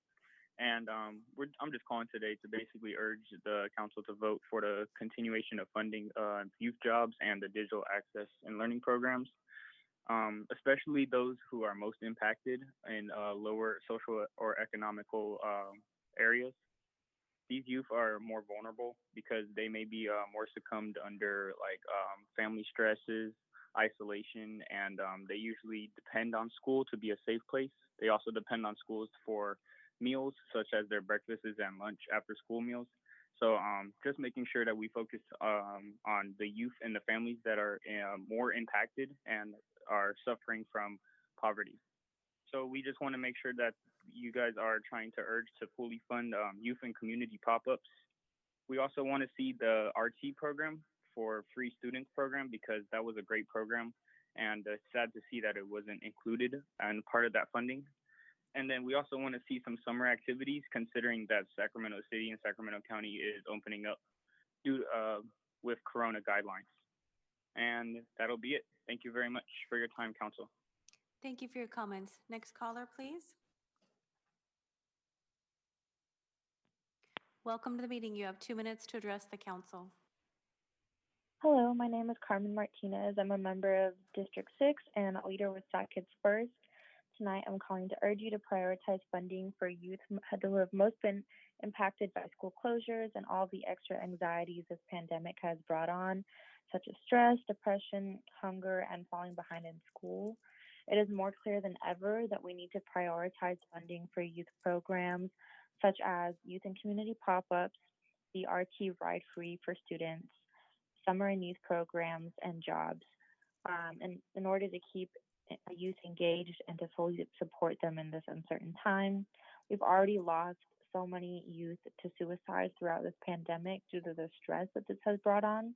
And I'm just calling today to basically urge the council to vote for the continuation of funding youth jobs and the digital access and learning programs, especially those who are most impacted in lower social or economical areas. these youth are more vulnerable because they may be more succumbed under like family stresses, isolation, and they usually depend on school to be a safe place. They also depend on schools for meals, such as their breakfasts and lunch after school meals. So just making sure that we focus on the youth and the families that are more impacted and are suffering from poverty. So we just want to make sure that you guys are trying to urge to fully fund youth and community pop-ups. We also want to see the RT program for free students program because that was a great program, and it's sad to see that it wasn't included and part of that funding. And then we also want to see some summer activities, considering that Sacramento City and Sacramento County is opening up due with Corona guidelines. And that'll be it. Thank you very much for your time, Council. Thank you for your comments. Next caller, please. Welcome to the meeting. You have 2 minutes to address the council. Hello, my name is Carmen Martinez. I'm a member of District 6 and a leader with Sac Kids First. Tonight, I'm calling to urge you to prioritize funding for youth who have most been impacted by school closures and all the extra anxieties this pandemic has brought on, such as stress, depression, hunger, and falling behind in school. It is more clear than ever that we need to prioritize funding for youth programs such as youth and community pop-ups, the RT ride free for students, summer and youth programs, and jobs. And in order to keep youth engaged and to fully support them in this uncertain time. We've already lost so many youth to suicide throughout this pandemic due to the stress that this has brought on.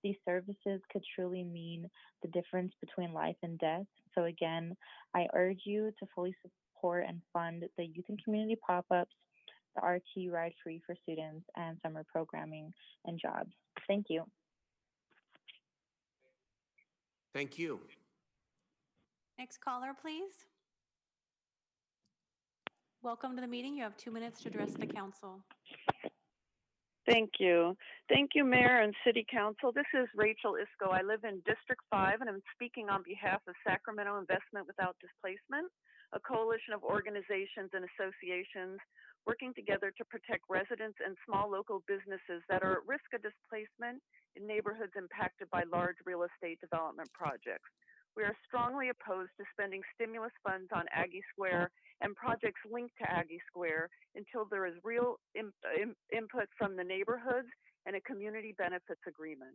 These services could truly mean the difference between life and death. So again, I urge you to fully support and fund the youth and community pop-ups, the RT ride free for students, and summer programming and jobs. Thank you. Thank you. Next caller, please. Welcome to the meeting. You have 2 minutes to address the council. Thank you. Thank you, Mayor and City Council. This is Rachel Isco. I live in District 5, and I'm speaking on behalf of Sacramento Investment Without Displacement, a coalition of organizations and associations working together to protect residents and small local businesses that are at risk of displacement in neighborhoods impacted by large real estate development projects. We are strongly opposed to spending stimulus funds on Aggie Square and projects linked to Aggie Square until there is real input from the neighborhoods and a community benefits agreement.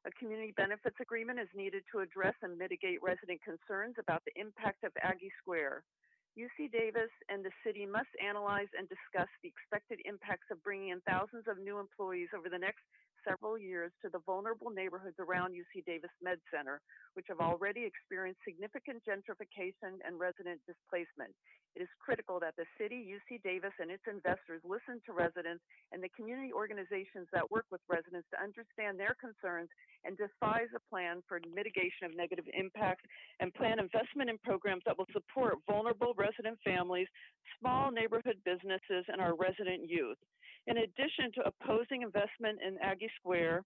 A community benefits agreement is needed to address and mitigate resident concerns about the impact of Aggie Square. UC Davis and the city must analyze and discuss the expected impacts of bringing in thousands of new employees over the next several years to the vulnerable neighborhoods around UC Davis Med Center, which have already experienced significant gentrification and resident displacement. It is critical that the city, UC Davis, and its investors listen to residents and the community organizations that work with residents to understand their concerns and devise a plan for mitigation of negative impacts and plan investment in programs that will support vulnerable resident families, small neighborhood businesses, and our resident youth. In addition to opposing investment in Aggie Square,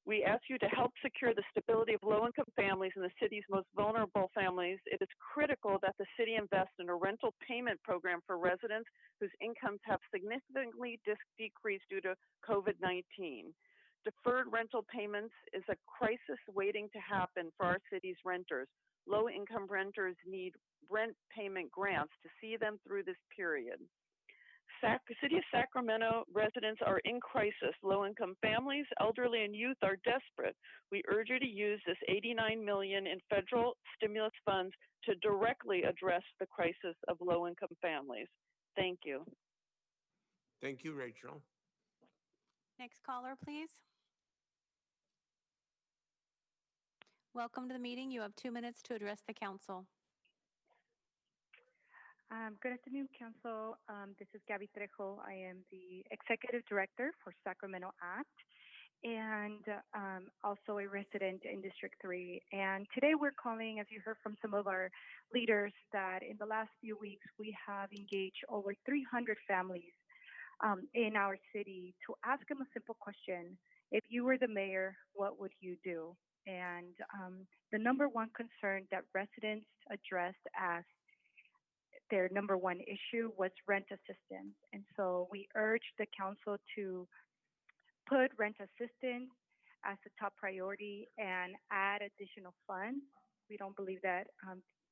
we ask you to help secure the stability of low-income families and the city's most vulnerable families. It is critical that the city invest in a rental payment program for residents whose incomes have significantly decreased due to COVID-19. Deferred rental payments is a crisis waiting to happen for our city's renters. Low-income renters need rent payment grants to see them through this period. The City of Sacramento residents are in crisis. Low-income families, elderly, and youth are desperate. We urge you to use this $89 million in federal stimulus funds to directly address the crisis of low-income families. Thank you. Thank you, Rachel. Next caller, please. Welcome to the meeting. You have 2 minutes to address the council. Good afternoon, Council. This is Gabby Trejo. I am the Executive Director for Sacramento Act and also a resident in District 3. And today we're calling, as you heard from some of our leaders, that in the last few weeks we have engaged over 300 families in our city to ask them a simple question. If you were the mayor, what would you do? And the number one concern that residents addressed as their number one issue was rent assistance. And so we urged the council to put rent assistance as a top priority and add additional funds. We don't believe that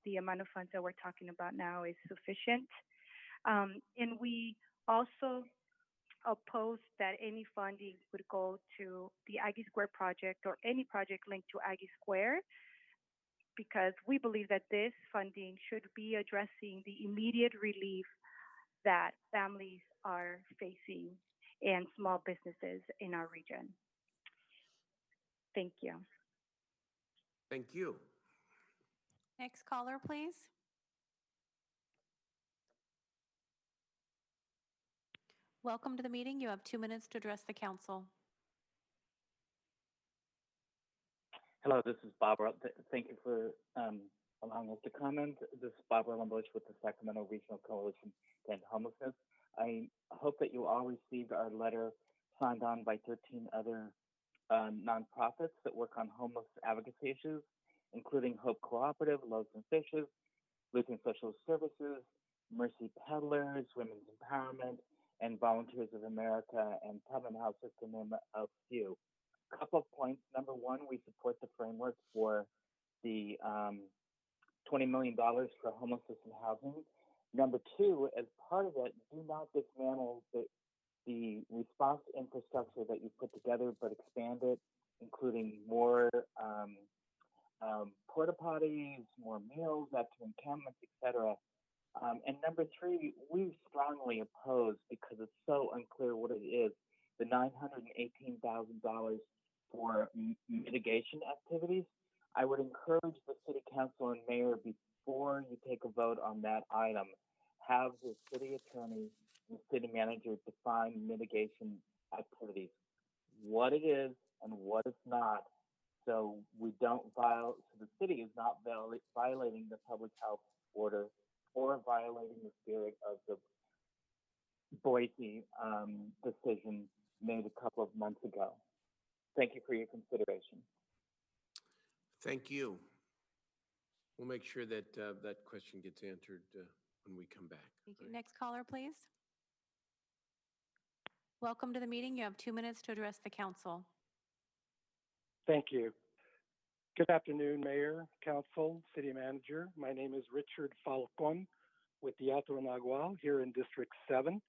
the amount of funds that we're talking about now is sufficient. And we also oppose that any funding would go to the Aggie Square project or any project linked to Aggie Square, because we believe that this funding should be addressing the immediate relief that families are facing and small businesses in our region. Thank you. Thank you. Next caller, please. Welcome to the meeting. You have 2 minutes to address the council. Hello, this is Barbara. Thank you for allowing us to comment. This is Barbara Lambush with the Sacramento Regional Coalition to End Homelessness. I hope that you all received our letter signed on by 13 other nonprofits that work on homeless advocacy issues, including Hope Cooperative, Loaves and Fishes, Lutheran Social Services, Mercy Peddlers, Women's Empowerment, and Volunteers of America, and Tubman House, just to name a few. A couple of points. Number one, we support the framework for the $20 million for homelessness and housing. Number two, as part of it, do not dismantle the response infrastructure that you put together, but expand it, including more porta potties, more meals, after encampments, etc. And number three, we strongly oppose, because it's so unclear what it is, the $918,000 for mitigation activities. I would encourage the city council and mayor, before you take a vote on that item, have the city attorney and city manager define mitigation activities, what it is and what it's not, so we don't violate, so the city is not violating the public health order or violating the spirit of the Boise decision made a couple of months ago. Thank you for your consideration. Thank you. We'll make sure that that question gets answered when we come back. Thank you. Next caller, please. Welcome to the meeting. You have 2 minutes to address the council. Thank you. Good afternoon, Mayor, Council, City Manager. My name is Richard Falcon with Teatro Nagual here in District 7,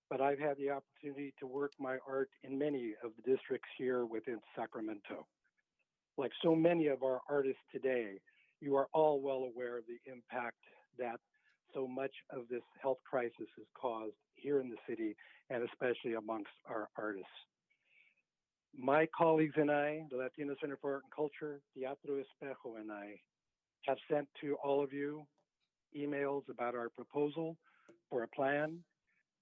but I've had the opportunity to work my art in many of the districts here within Sacramento. Like so many of our artists today, you are all well aware of the impact that so much of this health crisis has caused here in the city, and especially amongst our artists. My colleagues and I, the Latino Center for Art and Culture, Teatro Espejo, and I have sent to all of you emails about our proposal for a plan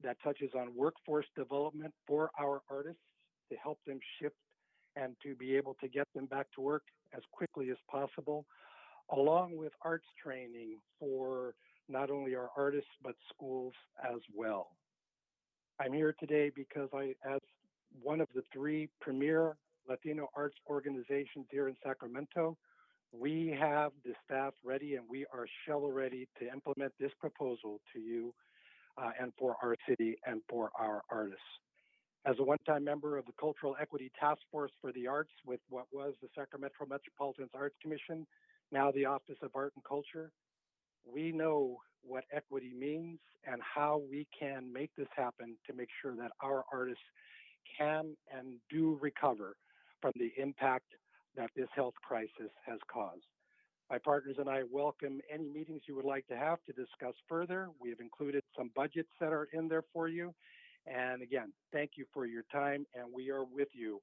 that touches on workforce development for our artists to help them shift and to be able to get them back to work as quickly as possible, along with arts training for not only our artists, but schools as well. I'm here today because as one of the 3 premier Latino arts organizations here in Sacramento, we have the staff ready and we are shovel ready to implement this proposal to you and for our city and for our artists. As a one-time member of the Cultural Equity Task Force for the Arts with what was the Sacramento Metropolitan Arts Commission, now the Office of Art and Culture, we know what equity means and how we can make this happen to make sure that our artists can and do recover from the impact that this health crisis has caused. My partners and I welcome any meetings you would like to have to discuss further. We have included some budgets that are in there for you. And again, thank you for your time, and we are with you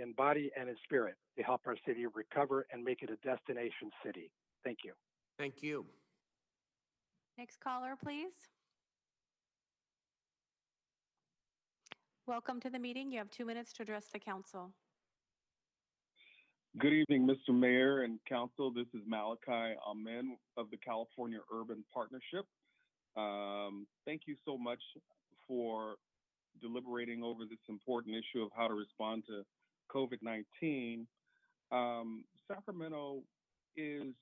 in body and in spirit to help our city recover and make it a destination city. Thank you. Thank you. Next caller, please. Welcome to the meeting. You have 2 minutes to address the council. Good evening, Mr. Mayor and Council. This is Malachi Amen of the California Urban Partnership. Thank you so much for deliberating over this important issue of how to respond to COVID-19. Sacramento is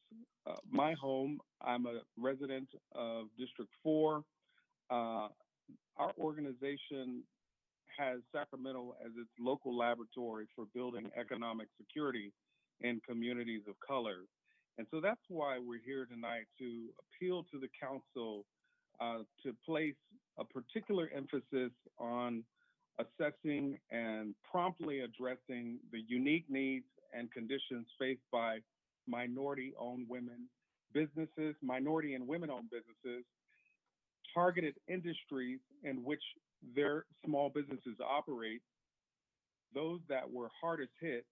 my home. I'm a resident of District 4. Our organization has Sacramento as its local laboratory for building economic security in communities of color. And so that's why we're here tonight, to appeal to the council to place a particular emphasis on assessing and promptly addressing the unique needs and conditions faced by minority-owned women businesses, minority and women-owned businesses, targeted industries in which their small businesses operate, those that were hardest hit,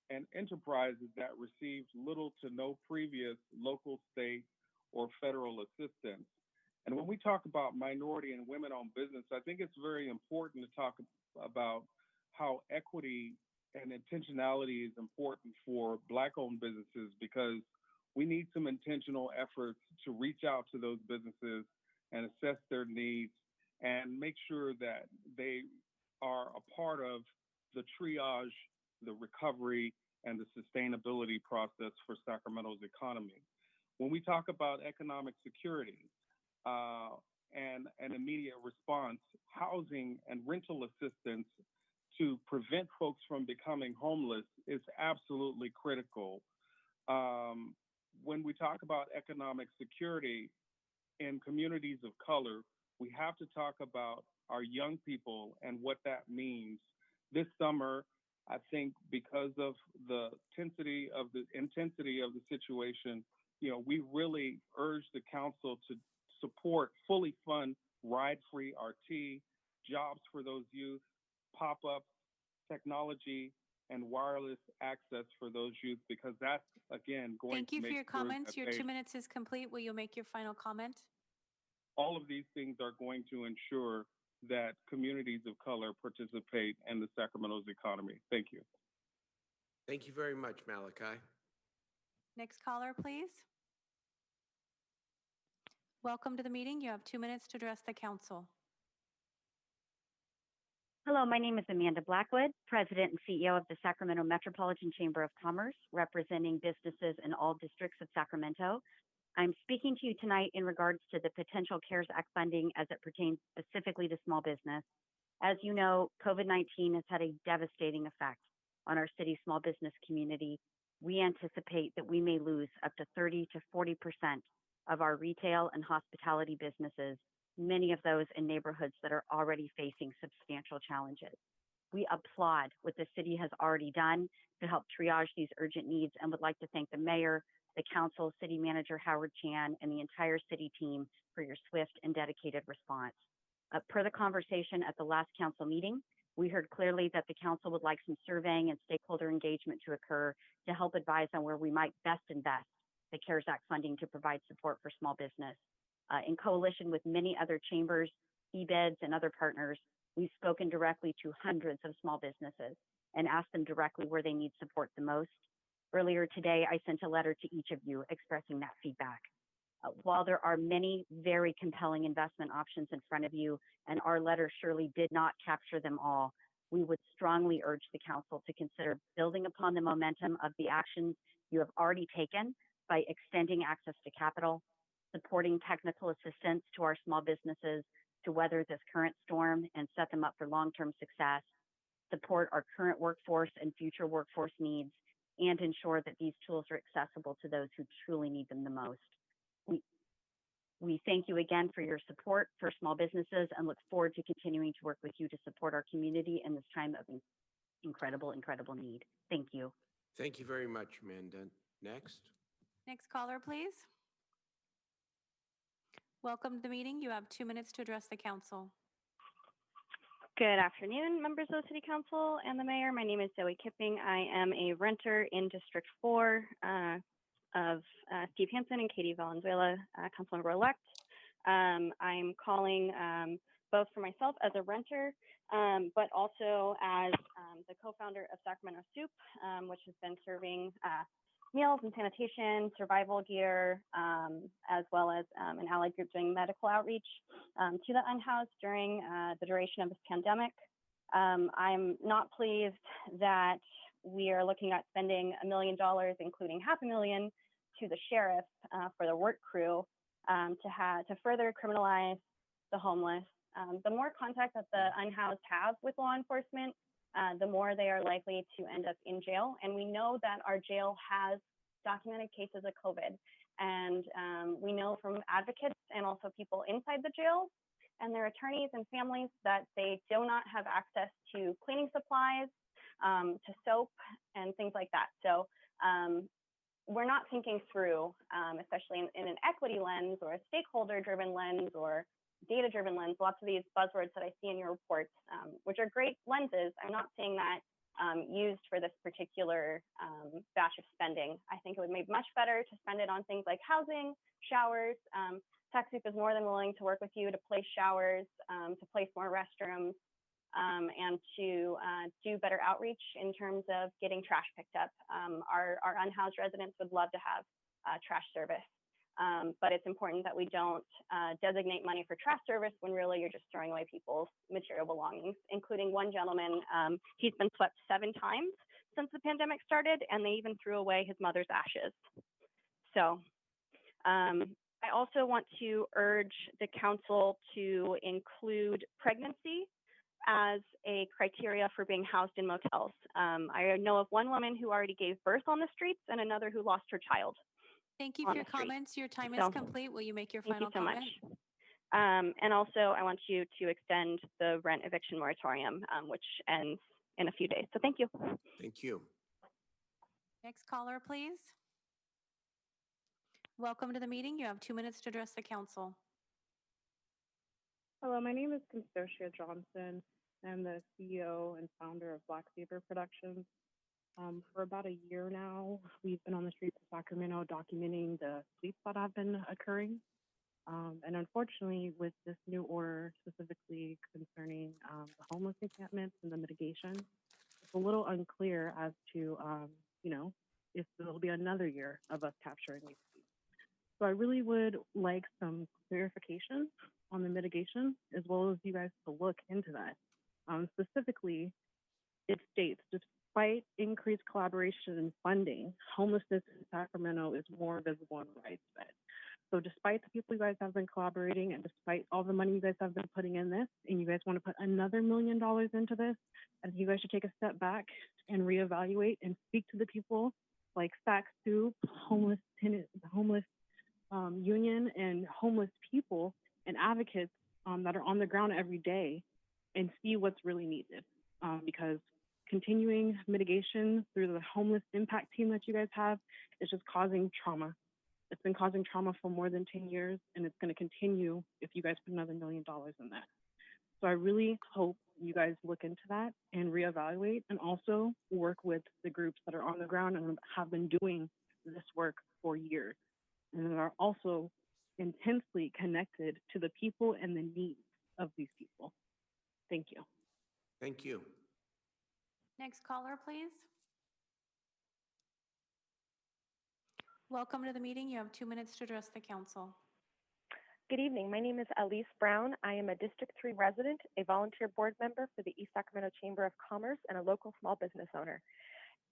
and enterprises that received little to no previous local, state, or federal assistance. And when we talk about minority and women-owned business, I think it's very important to talk about how equity and intentionality is important for Black-owned businesses, because we need some intentional efforts to reach out to those businesses and assess their needs and make sure that they are a part of the triage, the recovery, and the sustainability process for Sacramento's economy. When we talk about economic security and an immediate response, housing and rental assistance to prevent folks from becoming homeless is absolutely critical. When we talk about economic security in communities of color, we have to talk about our young people and what that means. This summer, I think because of the intensity of the situation, we really urge the council to support, fully fund ride-free RT, jobs for those youth, pop-ups, technology, and wireless access for those youth, because that's, again, going Thank to you make for your sure comments. that Your 2 minutes is complete. Will you make your final comment? all of these things are going to ensure that communities of color participate in the Sacramento's economy. Thank you. Thank you very much, Malachi. Next caller, please. Welcome to the meeting. You have 2 minutes to address the council. Hello, my name is Amanda Blackwood, President and CEO of the Sacramento Metropolitan Chamber of Commerce, representing businesses in all districts of Sacramento. I'm speaking to you tonight in regards to the potential CARES Act funding as it pertains specifically to small business. As you know, COVID-19 has had a devastating effect on our city's small business community. We anticipate that we may lose up to 30 to 40% of our retail and hospitality businesses, many of those in neighborhoods that are already facing substantial challenges. We applaud what the city has already done to help triage these urgent needs and would like to thank the mayor, the council, city manager Howard Chan, and the entire city team for your swift and dedicated response. Per the conversation at the last council meeting, we heard clearly that the council would like some surveying and stakeholder engagement to occur to help advise on where we might best invest the CARES Act funding to provide support for small business. In coalition with many other chambers, eBids, and other partners, we've spoken directly to hundreds of small businesses and asked them directly where they need support the most. Earlier today, I sent a letter to each of you expressing that feedback. While there are many very compelling investment options in front of you, and our letter surely did not capture them all, we would strongly urge the council to consider building upon the momentum of the actions you have already taken by extending access to capital, supporting technical assistance to our small businesses to weather this current storm and set them up for long-term success, support our current workforce and future workforce needs, and ensure that these tools are accessible to those who truly need them the most. We thank you again for your support for small businesses and look forward to continuing to work with you to support our community in this time of incredible need. Thank you. Thank you very much, Amanda. Next. Next caller, please. Welcome to the meeting. You have 2 minutes to address the council. Good afternoon, members of the City Council and the Mayor. My name is Zoe Kipping. I am a renter in District 4 of Steve Hansen and Katie Valenzuela, Councilmember-elect. I'm calling both for myself as a renter, but also as the co-founder of Sacramento Soup, which has been serving meals and sanitation, survival gear, as well as an allied group doing medical outreach to the unhoused during the duration of this pandemic. I'm not pleased that we are looking at spending $1 million, including $500,000 to the sheriff for the work crew to further criminalize the homeless. The more contact that the unhoused have with law enforcement, the more they are likely to end up in jail. And we know that our jail has documented cases of COVID. And we know from advocates and also people inside the jail and their attorneys and families that they do not have access to cleaning supplies, to soap and things like that. So we're not thinking through, especially in an equity lens or a stakeholder-driven lens or data-driven lens, lots of these buzzwords that I see in your reports, which are great lenses. I'm not saying that used for this particular batch of spending. I think it would be much better to spend it on things like housing, showers. TechSoup is more than willing to work with you to place showers, to place more restrooms, and to do better outreach in terms of getting trash picked up. Our unhoused residents would love to have trash service, but it's important that we don't designate money for trash service when really you're just throwing away people's material belongings, including one gentleman. He's been swept 7 times since the pandemic started, and they even threw away his mother's ashes. So I also want to urge the council to include pregnancy as a criteria for being housed in motels. I know of one woman who already gave birth on the streets and another who lost her child. Thank you for your comments. Your time is complete. Will you make your final Thank you so comment? much. And also, I want you to extend the rent eviction moratorium, which ends in a few days. So thank you. Thank you. Next caller, please. Welcome to the meeting. You have 2 minutes to address the council. Hello, my name is Consortia Johnson. I'm the CEO and founder of Black Saber Productions. For about a year now, we've been on the streets of Sacramento documenting the sweeps that have been occurring. And unfortunately, with this new order, specifically concerning the homeless encampments and the mitigation, it's a little unclear as to, if there'll be another year of us capturing these sweeps. So I really would like some clarification on the mitigation, as well as you guys to look into that. Specifically, it states, despite increased collaboration and funding, homelessness in Sacramento is more visible and widespread. So despite the people you guys have been collaborating and despite all the money you guys have been putting in this, and you guys want to put another $1 million into this, I think you guys should take a step back and reevaluate and speak to the people like SACSoup, homeless union, and homeless people and advocates that are on the ground every day and see what's really needed. Because continuing mitigation through the homeless impact team that you guys have is just causing trauma. It's been causing trauma for more than 10 years, and it's going to continue if you guys put another $1 million in that. So I really hope you guys look into that and reevaluate, and also work with the groups that are on the ground and have been doing this work for years, and that are also intensely connected to the people and the needs of these people. Thank you. Thank you. Next caller, please. Welcome to the meeting. You have 2 minutes to address the council. Good evening. My name is Elise Brown. I am a District 3 resident, a volunteer board member for the East Sacramento Chamber of Commerce, and a local small business owner.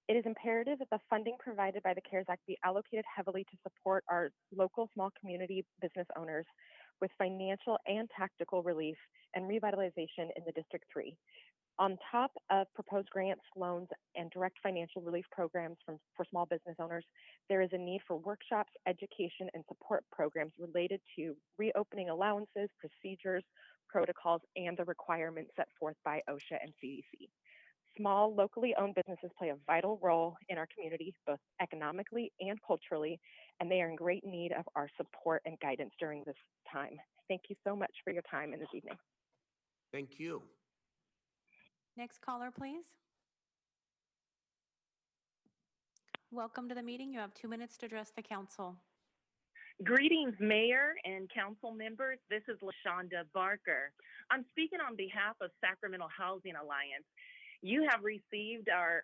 It is imperative that the funding provided by the CARES Act be allocated heavily to support our local small community business owners with financial and tactical relief and revitalization in the District 3. On top of proposed grants, loans, and direct financial relief programs for small business owners, there is a need for workshops, education, and support programs related to reopening allowances, procedures, protocols, and the requirements set forth by OSHA and CDC. Small, locally owned businesses play a vital role in our community, both economically and culturally, and they are in great need of our support and guidance during this time. Thank you so much for your time in this evening. Thank you. Next caller, please. Welcome to the meeting. You have 2 minutes to address the council. Greetings, Mayor and council members. This is LaShonda Barker. I'm speaking on behalf of Sacramento Housing Alliance. You have received our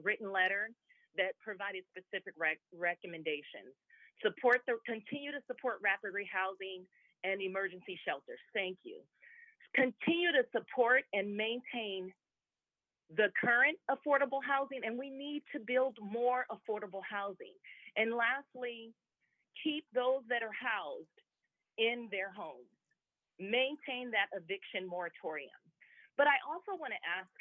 written letter that provided specific recommendations. Continue to support rapid rehousing and emergency shelters. Thank you. Continue to support and maintain the current affordable housing, and we need to build more affordable housing. And lastly, keep those that are housed in their homes. Maintain that eviction moratorium. But I also want to ask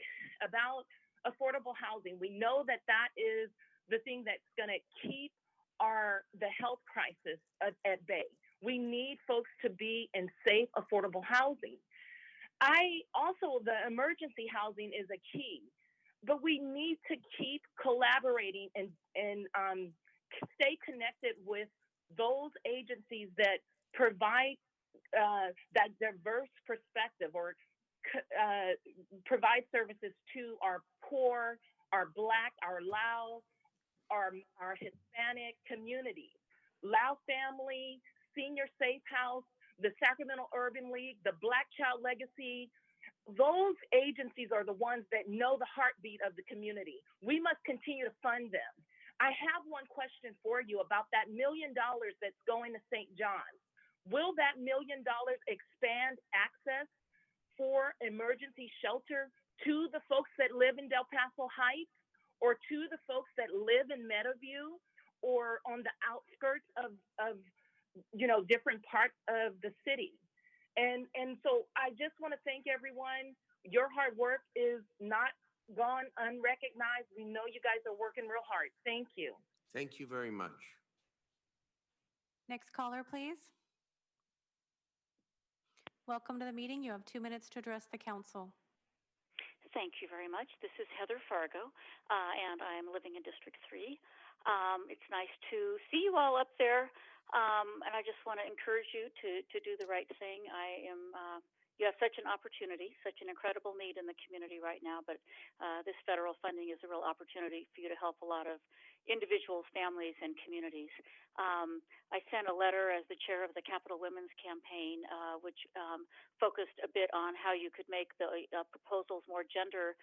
about affordable housing. We know that that is the thing that's going to keep the health crisis at bay. We need folks to be in safe, affordable housing. The emergency housing is a key, but we need to keep collaborating and stay connected with those agencies that provide that diverse perspective or provide services to our poor, our Black, our Lao, our Hispanic communities. Lao Family, Senior Safe House, the Sacramento Urban League, the Black Child Legacy, those agencies are the ones that know the heartbeat of the community. We must continue to fund them. I have one question for you about that $1 million that's going to St. John's. Will that $1 million expand access for emergency shelter to the folks that live in Del Paso Heights or to the folks that live in Meadowview or on the outskirts of different parts of the city? And so I just want to thank everyone. Your hard work is not gone unrecognized. We know you guys are working real hard. Thank you. Thank you very much. Next caller, please. Welcome to the meeting. You have 2 minutes to address the council. Thank you very much. This is Heather Fargo, and I am living in District 3. It's nice to see you all up there, and I just want to encourage you to do the right thing. You have such an opportunity, such an incredible need in the community right now, but this federal funding is a real opportunity for you to help a lot of individuals, families, and communities. I sent a letter as the chair of the Capital Women's Campaign, which focused a bit on how you could make the proposals more gender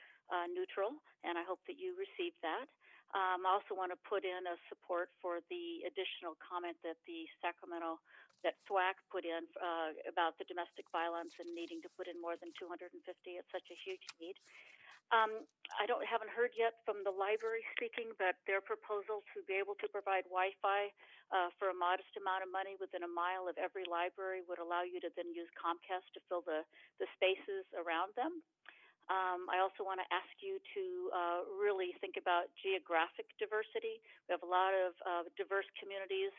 neutral, and I hope that you received that. I also want to put in a support for the additional comment that that SWAC put in about the domestic violence and needing to put in more than 250. It's such a huge need. I haven't heard yet from the library speaking, but their proposal to be able to provide Wi-Fi for a modest amount of money within a mile of every library would allow you to then use Comcast to fill the spaces around them. I also want to ask you to really think about geographic diversity. We have a lot of diverse communities,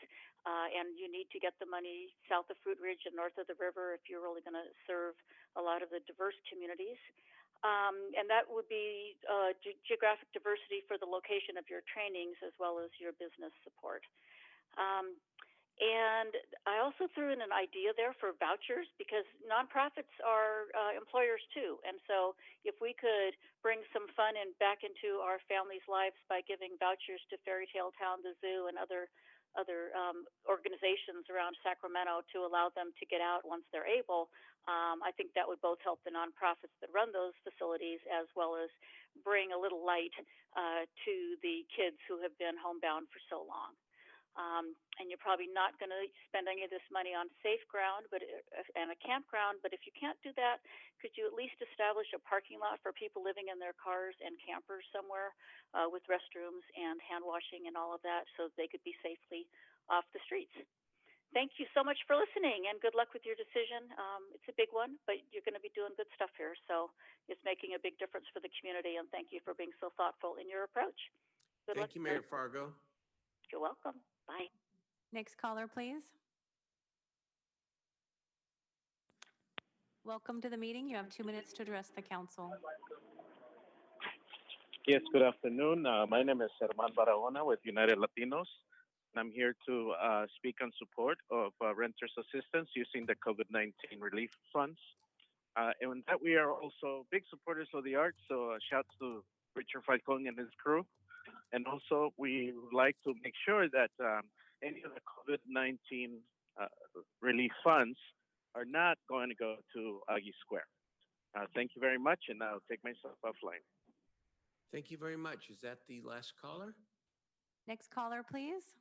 and you need to get the money south of Fruit Ridge and north of the river if you're really going to serve a lot of the diverse communities. And that would be geographic diversity for the location of your trainings as well as your business support. And I also threw in an idea there for vouchers because nonprofits are employers too. And so if we could bring some fun back into our families' lives by giving vouchers to Fairy Tale Town, the zoo, and other organizations around Sacramento to allow them to get out once they're able, I think that would both help the nonprofits that run those facilities as well as bring a little light to the kids who have been homebound for so long. And you're probably not going to spend any of this money on safe ground and a campground, but if you can't do that, could you at least establish a parking lot for people living in their cars and campers somewhere with restrooms and hand washing and all of that so they could be safely off the streets? Thank you so much for listening, and good luck with your decision. It's a big one, but you're going to be doing good stuff here, so it's making a big difference for the community, and thank you for being so thoughtful in your approach. Good luck. Thank you, Mayor Fargo. You're welcome. Bye. Next caller, please. Welcome to the meeting. You have 2 minutes to address the council. Yes, good afternoon. My name is Herman Barahona with United Latinos. I'm here to speak on support of renters assistance using the COVID-19 relief funds. And that we are also big supporters of the arts, so shouts to Richard Falcone and his crew. And also, we would like to make sure that any of the COVID-19 relief funds are not going to go to Aggie Square. Thank you very much, and I'll take myself offline. Thank you very much. Is that the last caller? Next caller, please.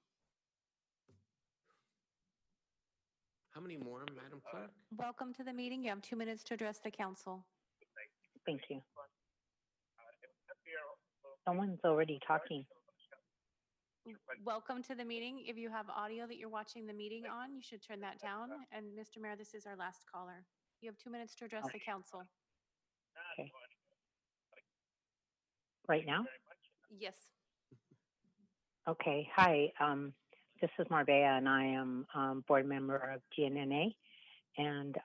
How many more, Madam Clerk? Welcome to the meeting. You have 2 minutes to address the council. Thank you. Someone's already talking. welcome to the meeting. If you have audio that you're watching the meeting on, you should turn that down. And Mr. Mayor, this is our last caller. You have 2 minutes to address the council. Okay. Right now? Yes. Okay. Hi. This is Marbella, and I am board member of GNNA. And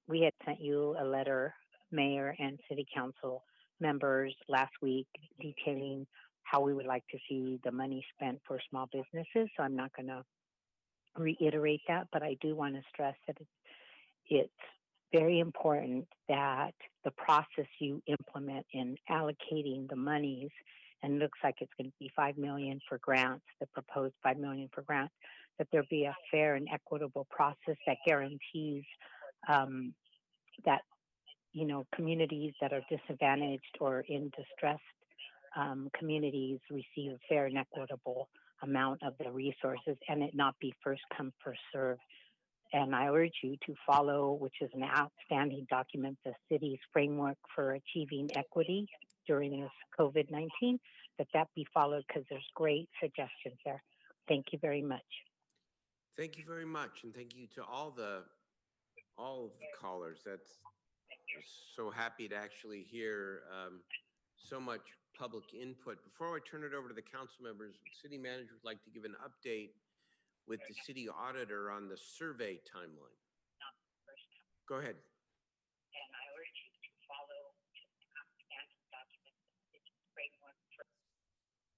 we had sent you a letter, mayor and city council members, last week detailing how we would like to see the money spent for small businesses. So I'm not going to reiterate that, but I do want to stress that it's very important that the process you implement in allocating the monies, and it looks like it's going to be $5 million for grants, the proposed $5 million for grants, that there be a fair and equitable process that guarantees that, you know, communities that are disadvantaged or in distressed communities receive a fair and equitable amount of the resources, and it not be first come, first serve. And I urge you to follow, which is an outstanding document, the city's framework for achieving equity during this COVID-19, that be followed, because there's great suggestions there. Thank you very much. Thank you very much, and thank you to all of the callers. That's so happy to actually hear so much public input. Before I turn it over to the council members, city manager would like to give an update with the city auditor on the survey timeline. Go ahead. And I urge you to follow the outstanding document, the city's framework for.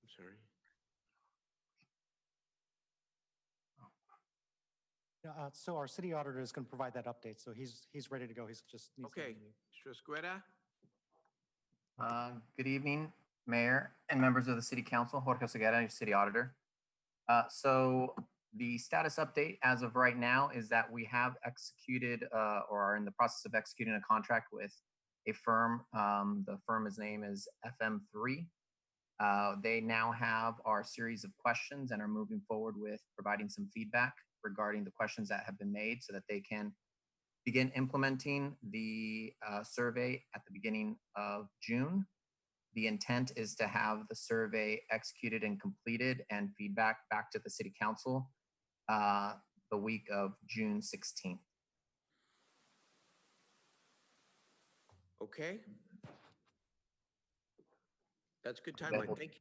I'm sorry. So our city auditor is going to provide that update. So he's ready to go. He's just needs Okay, Mr. Escueta. Good evening, Mayor and members of the City Council. Jorge Ceguera, your City Auditor. So the status update as of right now is that we have executed or are in the process of executing a contract with a firm. The firm's name is FM3. They now have our series of questions and are moving forward with providing some feedback regarding the questions that have been made so that they can begin implementing the survey at the beginning of June. The intent is to have the survey executed and completed and feedback back to the City Council the week of June 16th. Okay. That's good timeline. Thank you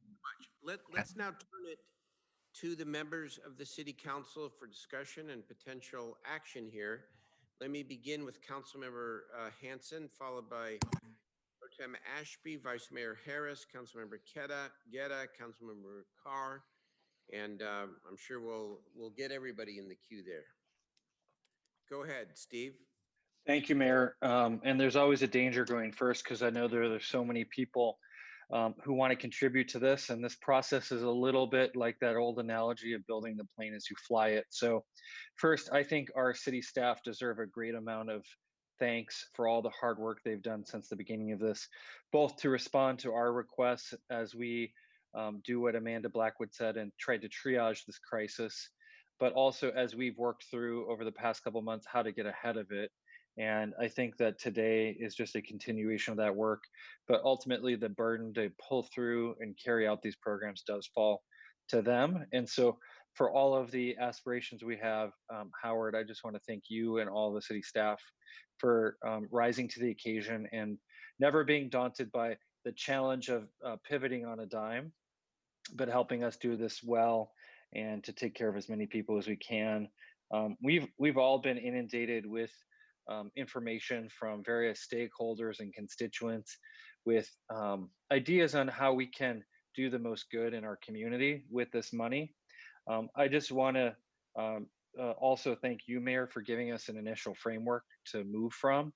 very much. Let's now turn it to the members of the City Council for discussion and potential action here. Let me begin with Councilmember Hanson, followed by Pro Tem Ashby, Vice Mayor Harris, Councilmember Guetta, Councilmember Carr, and I'm sure we'll get everybody in the queue there. Go ahead, Steve. Thank you, Mayor. And there's always a danger going first because I know there's so many people who want to contribute to this. And this process is a little bit like that old analogy of building the plane as you fly it. So first, I think our city staff deserve a great amount of thanks for all the hard work they've done since the beginning of this, both to respond to our requests as we do what Amanda Blackwood said and tried to triage this crisis, but also as we've worked through over the past couple months how to get ahead of it. And I think that today is just a continuation of that work, but ultimately the burden to pull through and carry out these programs does fall to them. And so for all of the aspirations we have, Howard, I just want to thank you and all the city staff for rising to the occasion and never being daunted by the challenge of pivoting on a dime, but helping us do this well and to take care of as many people as we can. We've all been inundated with information from various stakeholders and constituents with ideas on how we can do the most good in our community with this money. I just want to also thank you, Mayor, for giving us an initial framework to move from.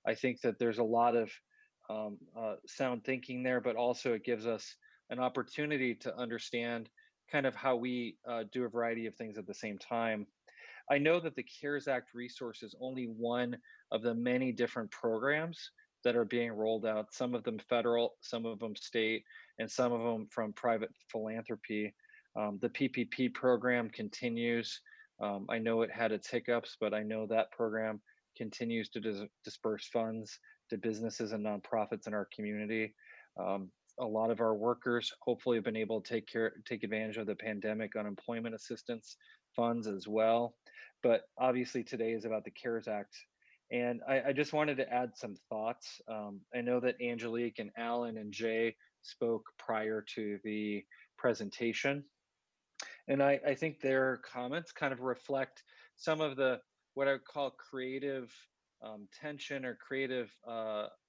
I think that there's a lot of sound thinking there, but also it gives us an opportunity to understand kind of how we do a variety of things at the same time. I know that the CARES Act resource is only one of the many different programs that are being rolled out, some of them federal, some of them state, and some of them from private philanthropy. The PPP program continues. I know it had its hiccups, but I know that program continues to disperse funds to businesses and nonprofits in our community. a lot of our workers hopefully have been able to take advantage of the pandemic unemployment assistance funds as well. But obviously today is about the CARES Act. And I just wanted to add some thoughts. I know that Angelique and Alan and Jay spoke prior to the presentation. And I think their comments kind of reflect some of the what I would call creative tension or creative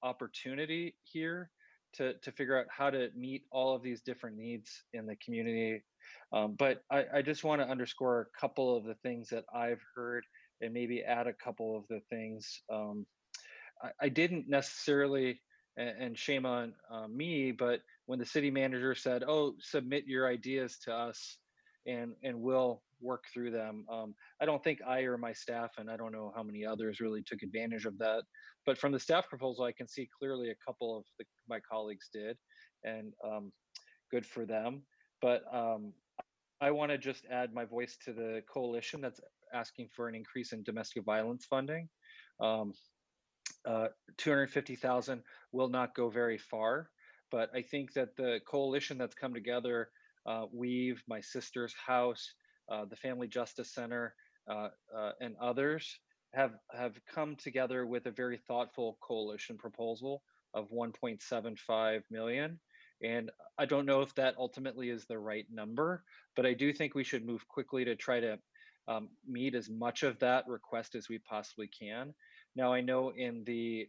opportunity here to figure out how to meet all of these different needs in the community. But I just want to underscore a couple of the things that I've heard and maybe add a couple of the things. I didn't necessarily, and shame on me, but when the city manager said, "Oh, submit your ideas to us, and we'll work through them," I don't think I or my staff, and I don't know how many others really took advantage of that. But from the staff proposal, I can see clearly a couple of my colleagues did, and good for them. But I want to just add my voice to the coalition that's asking for an increase in domestic violence funding. Um, 250,000 will not go very far, but I think that the coalition that's come together, Weave, My Sister's House, the Family Justice Center, and others have come together with a very thoughtful coalition proposal of 1.75 million. And I don't know if that ultimately is the right number, but I do think we should move quickly to try to meet as much of that request as we possibly can. Now, I know in the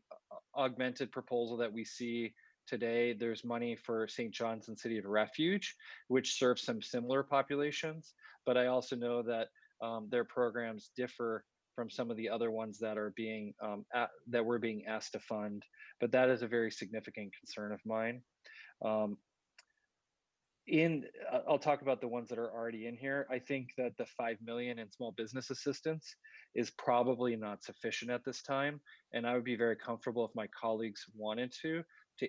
augmented proposal that we see today, there's money for St. John's and City of Refuge, which serves some similar populations. But I also know that their programs differ from some of the other ones that are being that we're being asked to fund. But that is a very significant concern of mine. Um, I'll talk about the ones that are already in here. I think that the 5 million in small business assistance is probably not sufficient at this time, and I would be very comfortable if my colleagues wanted to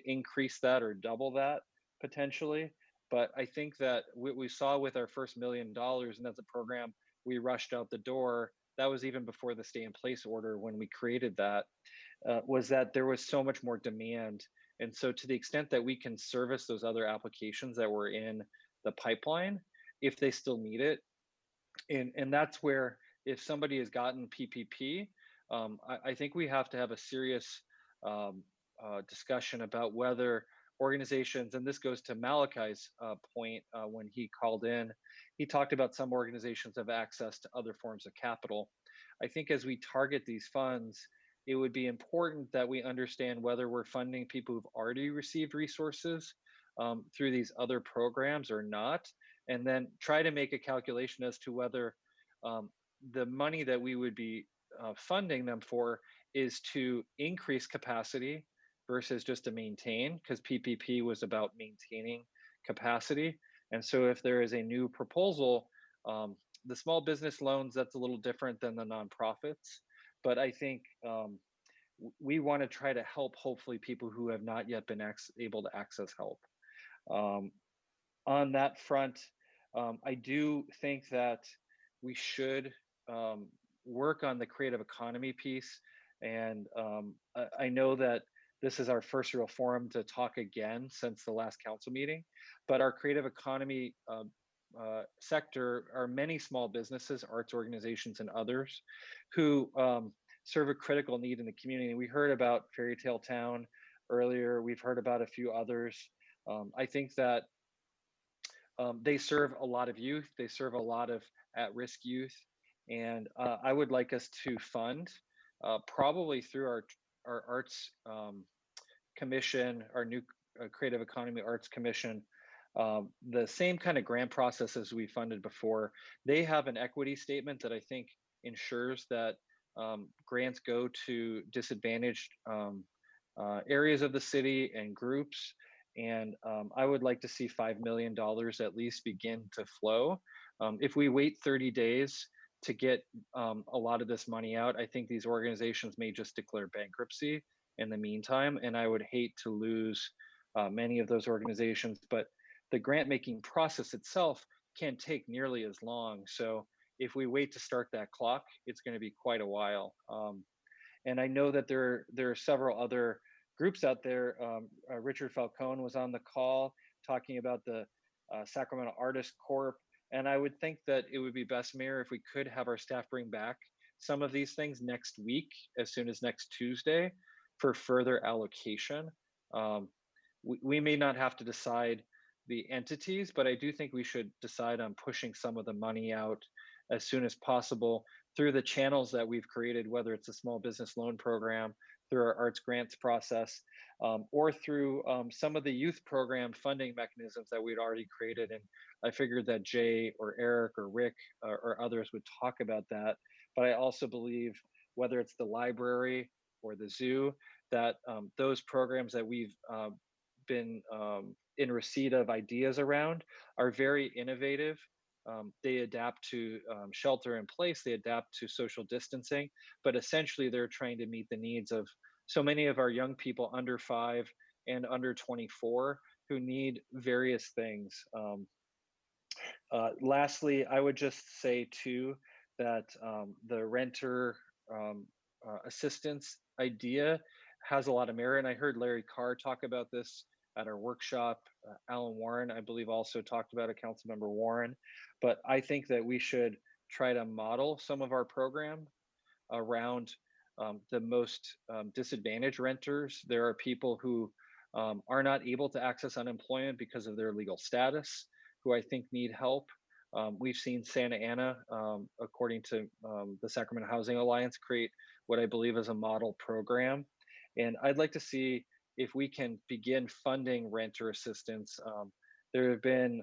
increase that or double that potentially. But I think that what we saw with our first $1 million, and that's a program we rushed out the door, that was even before the stay in place order when we created that, was that there was so much more demand. And so to the extent that we can service those other applications that were in the pipeline, if they still need it, and that's where if somebody has gotten PPP, I think we have to have a serious discussion about whether organizations, and this goes to Malachi's point when he called in, he talked about some organizations have access to other forms of capital. I think as we target these funds, it would be important that we understand whether we're funding people who've already received resources through these other programs or not, and then try to make a calculation as to whether the money that we would be funding them for is to increase capacity versus just to maintain, because PPP was about maintaining capacity. And so if there is a new proposal, the small business loans, that's a little different than the nonprofits. But I think we want to try to help, hopefully, people who have not yet been able to access help. On that front, I do think that we should work on the creative economy piece. And I know that this is our first real forum to talk again since the last council meeting, but our creative economy sector are many small businesses, arts organizations, and others who serve a critical need in the community. We heard about Fairytale Town earlier. We've heard about a few others. I think that they serve a lot of youth. They serve a lot of at-risk youth. And I would like us to fund, probably through our arts commission, our new Creative Economy Arts Commission, the same kind of grant process as we funded before. They have an equity statement that I think ensures that grants go to disadvantaged areas of the city and groups. And I would like to see $5 million at least begin to flow. If we wait 30 days to get a lot of this money out, I think these organizations may just declare bankruptcy in the meantime. And I would hate to lose many of those organizations, but the grant making process itself can't take nearly as long. So if we wait to start that clock, it's going to be quite a while. And I know that there are several other groups out there. Richard Falcone was on the call talking about the Sacramento Artist Corp. And I would think that it would be best, Mayor, if we could have our staff bring back some of these things next week, as soon as next Tuesday, for further allocation. We may not have to decide the entities, but I do think we should decide on pushing some of the money out as soon as possible through the channels that we've created, whether it's a small business loan program, through our arts grants process, or through some of the youth program funding mechanisms that we'd already created. And I figured that Jay or Eric or Rick or others would talk about that. But I also believe, whether it's the library or the zoo, that those programs that we've been in receipt of ideas around are very innovative. They adapt to shelter in place, they adapt to social distancing, but essentially they're trying to meet the needs of so many of our young people under 5 and under 24 who need various things. Lastly, I would just say too that the renter assistance idea has a lot of merit. And I heard Larry Carr talk about this at our workshop. Alan Warren, I believe, also talked about it, Councilmember Warren. But I think that we should try to model some of our program around the most disadvantaged renters. There are people who are not able to access unemployment because of their legal status, who I think need help. We've seen Santa Ana, according to the Sacramento Housing Alliance, create what I believe is a model program. And I'd like to see if we can begin funding renter assistance. There have been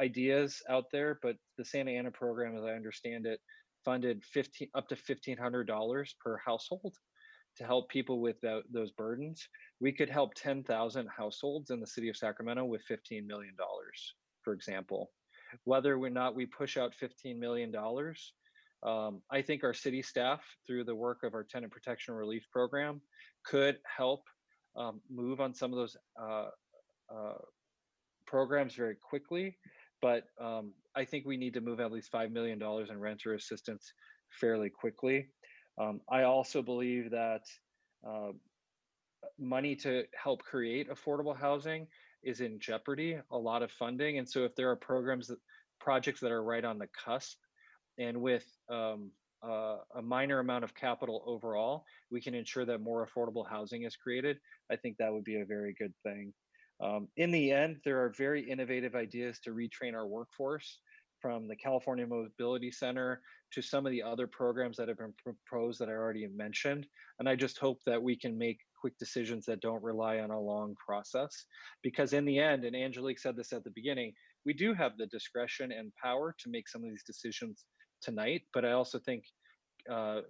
ideas out there, but the Santa Ana program, as I understand it, funded up to $1,500 per household to help people with those burdens. We could help 10,000 households in the city of Sacramento with $15 million, for example. Whether or not we push out $15 million, I think our city staff, through the work of our tenant protection relief program, could help move on some of those programs very quickly. But I think we need to move at least $5 million in renter assistance fairly quickly. I also believe that money to help create affordable housing is in jeopardy, a lot of funding. And so if there are projects that are right on the cusp, and with a minor amount of capital overall, we can ensure that more affordable housing is created, I think that would be a very good thing. In the end, there are very innovative ideas to retrain our workforce, from the California Mobility Center to some of the other programs that have been proposed that I already mentioned. And I just hope that we can make quick decisions that don't rely on a long process. Because in the end, and Angelique said this at the beginning, we do have the discretion and power to make some of these decisions tonight. But I also think,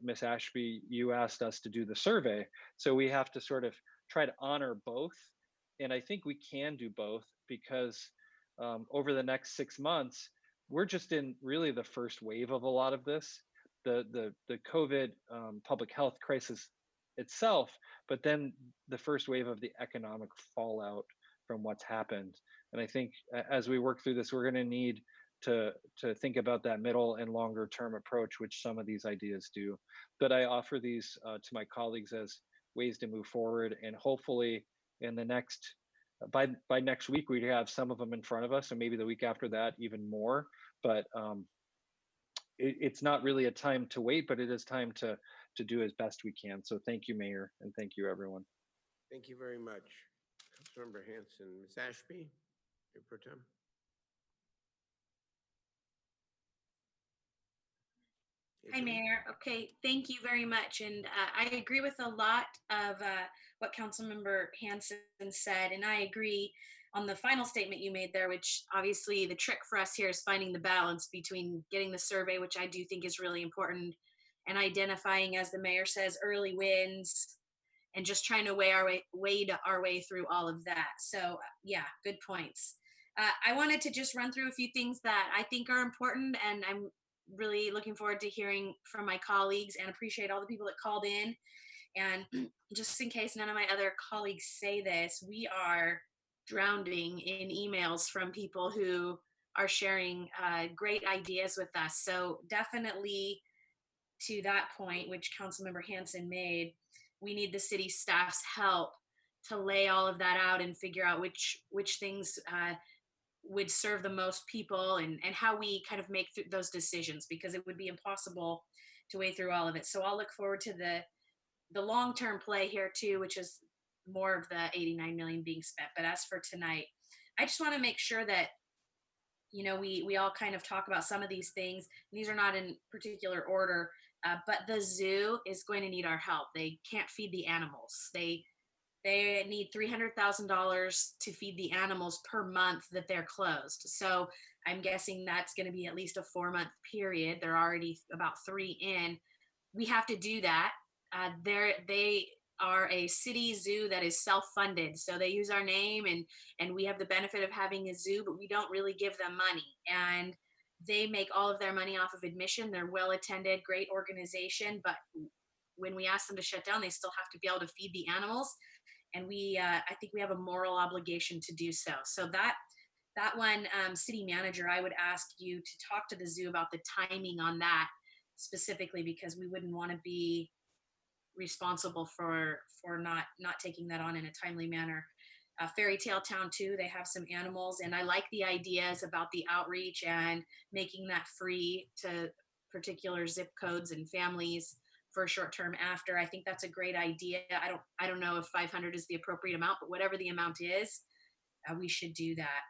Ms. Ashby, you asked us to do the survey. So we have to sort of try to honor both. And I think we can do both, because over the next 6 months, we're just in really the first wave of a lot of this, the COVID public health crisis itself, but then the first wave of the economic fallout from what's happened. And I think as we work through this, we're going to need to think about that middle and longer term approach, which some of these ideas do. But I offer these to my colleagues as ways to move forward, and hopefully in the next by next week we'd have some of them in front of us, and maybe the week after that even more. But it's not really a time to wait, but it is time to do as best we can. So thank you, Mayor, and thank you, everyone. Thank you very much. Councilmember Hanson. Ms. Ashby, Mayor Pro Tem. Hi, Mayor. Okay, thank you very much. And I agree with a lot of what Councilmember Hanson said. And I agree on the final statement you made there, which obviously the trick for us here is finding the balance between getting the survey, which I do think is really important, and identifying, as the mayor says, early wins, and just trying to wade our way through all of that. So yeah, good points. I wanted to just run through a few things that I think are important, and I'm really looking forward to hearing from my colleagues, and appreciate all the people that called in. And just in case none of my other colleagues say this, we are drowning in emails from people who are sharing great ideas with us. So definitely, to that point, which Councilmember Hanson made, we need the city staff's help lay all of that out and figure out which things would serve the most people, and how we kind of make those decisions, because it would be impossible to wade through all of it. So I'll look forward to the long-term play here too, which is more of the 89 million being spent. But as for tonight, I just want to make sure that, you know, we all kind of talk about some of these things. These are not in particular order, but the zoo is going to need our help. They can't feed the animals. They need $300,000 to feed the animals per month that they're closed. So I'm guessing that's going to be at least a 4-month period. They're already about 3 in. We have to do that. They are a city zoo that is self-funded, so they use our name, and we have the benefit of having a zoo, but we don't really give them money. And they make all of their money off of admission. They're well attended, great organization, but when we ask them to shut down, they still have to be able to feed the animals. And I think we have a moral obligation to do so. So that one, city manager, I would ask you to talk to the zoo about the timing on that specifically, because we wouldn't want to be responsible for not taking that on in a timely manner. Fairy Tale Town too, they have some animals, and I like the ideas about the outreach and making that free to particular zip codes and families for short term after. I think that's a great idea. I don't know if 500 is the appropriate amount, but whatever the amount is, we should do that.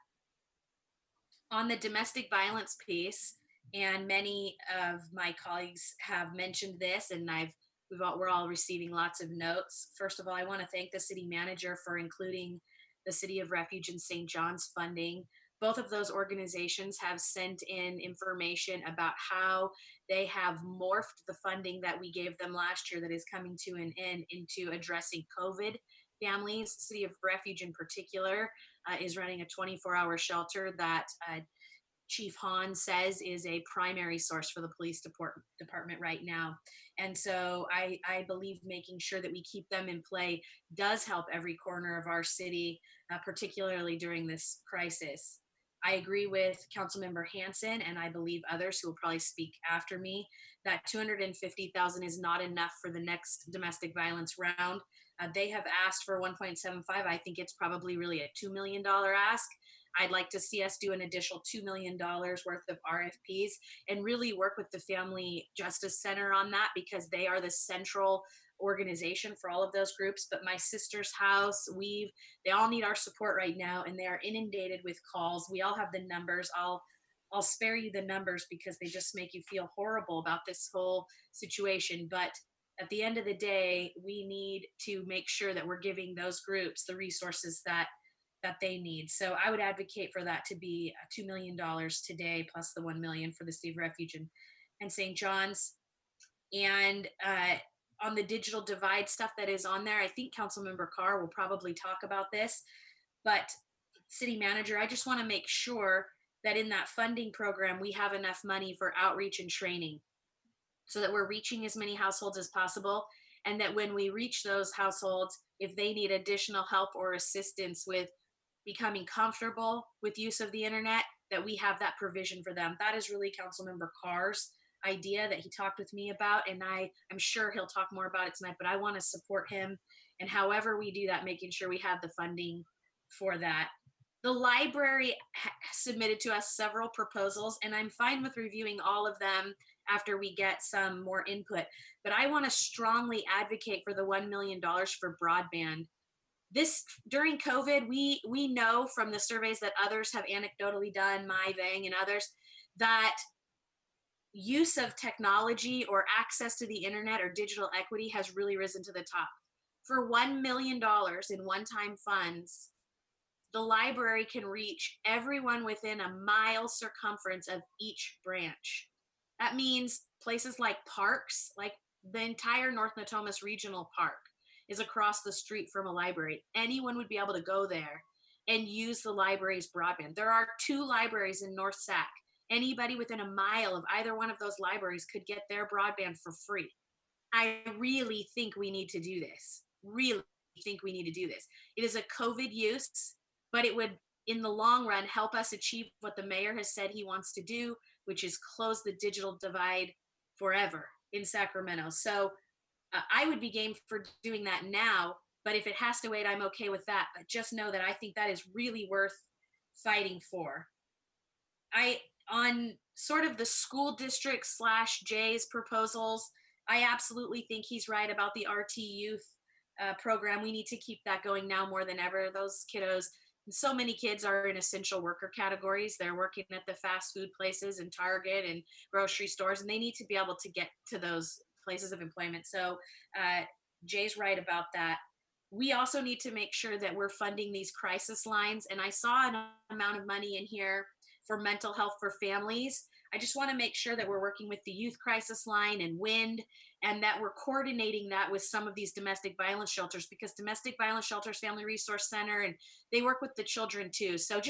On the domestic violence piece, and many of my colleagues have mentioned this, and we're all receiving lots of notes. First of all, I want to thank the city manager for including the City of Refuge and St. John's funding. Both of those organizations have sent in information about how they have morphed the funding that we gave them last year that is coming to an end into addressing COVID families. City of Refuge in particular is running a 24-hour shelter that Chief Hahn says is a primary source for the police department right now. And so I believe making sure that we keep them in play does help every corner of our city, particularly during this crisis. I agree with Councilmember Hansen, and I believe others who will probably speak after me, that $250,000 is not enough for the next domestic violence round. They have asked for 1.75. I think it's probably really a $2 million ask. I'd like to see us do an additional $2 million worth of RFPs and really work with the Family Justice Center on that, because they are the central organization for all of those groups. But my sister's house, they all need our support right now, and they are inundated with calls. We all have the numbers. I'll spare you the numbers because they just make you feel horrible about this whole situation. But at the end of the day, we need to make sure that we're giving those groups the resources that they need. So I would advocate for that to be $2 million today, plus the $1 million for the City of Refuge and St. John's. And on the digital divide stuff that is on there, I think Councilmember Carr will probably talk about this, but City Manager, I just want to make sure that in that funding program, we have enough money for outreach and training so that we're reaching as many households as possible. And that when we reach those households, if they need additional help or assistance with becoming comfortable with use of the internet, that we have that provision for them. That is really Councilmember Carr's idea that he talked with me about, and I'm sure he'll talk more about it tonight, but I want to support him, and however we do that, making sure we have the funding for that. The library submitted to us several proposals, and I'm fine with reviewing all of them after we get some more input, but I want to strongly advocate for the $1 million for broadband. This during COVID, we know from the surveys that others have anecdotally done, MyVang and others, that use of technology or access to the internet or digital equity has really risen to the top. For $1 million in one-time funds, the library can reach everyone within a mile circumference of each branch. That means places like parks, like the entire North Natomas Regional Park is across the street from a library. Anyone would be able to go there and use the library's broadband. There are 2 libraries in North Sac. Anybody within a mile of either one of those libraries could get their broadband for free. I really think we need to do this. Really think we need to do this. It is a COVID use, but it would, in the long run, help us achieve what the mayor has said he wants to do, which is close the digital divide forever in Sacramento. So I would be game for doing that now, But if it has to wait, I'm okay with that. But just know that I think that is really worth fighting for. On sort of the school district / Jay's proposals, I absolutely think he's right about the RT youth program. We need to keep that going now more than ever. Those kiddos, so many kids are in essential worker categories. They're working at the fast food places and Target and grocery stores, and they need to be able to get to those places of employment. So Jay's right about that. We also need to make sure that we're funding these crisis lines. And I saw an amount of money in here for mental health for families. I just want to make sure that we're working with the youth crisis line and WIND, and that we're coordinating that with some of these domestic violence shelters, because domestic violence shelters, Family Resource Center, and they work with the children too. So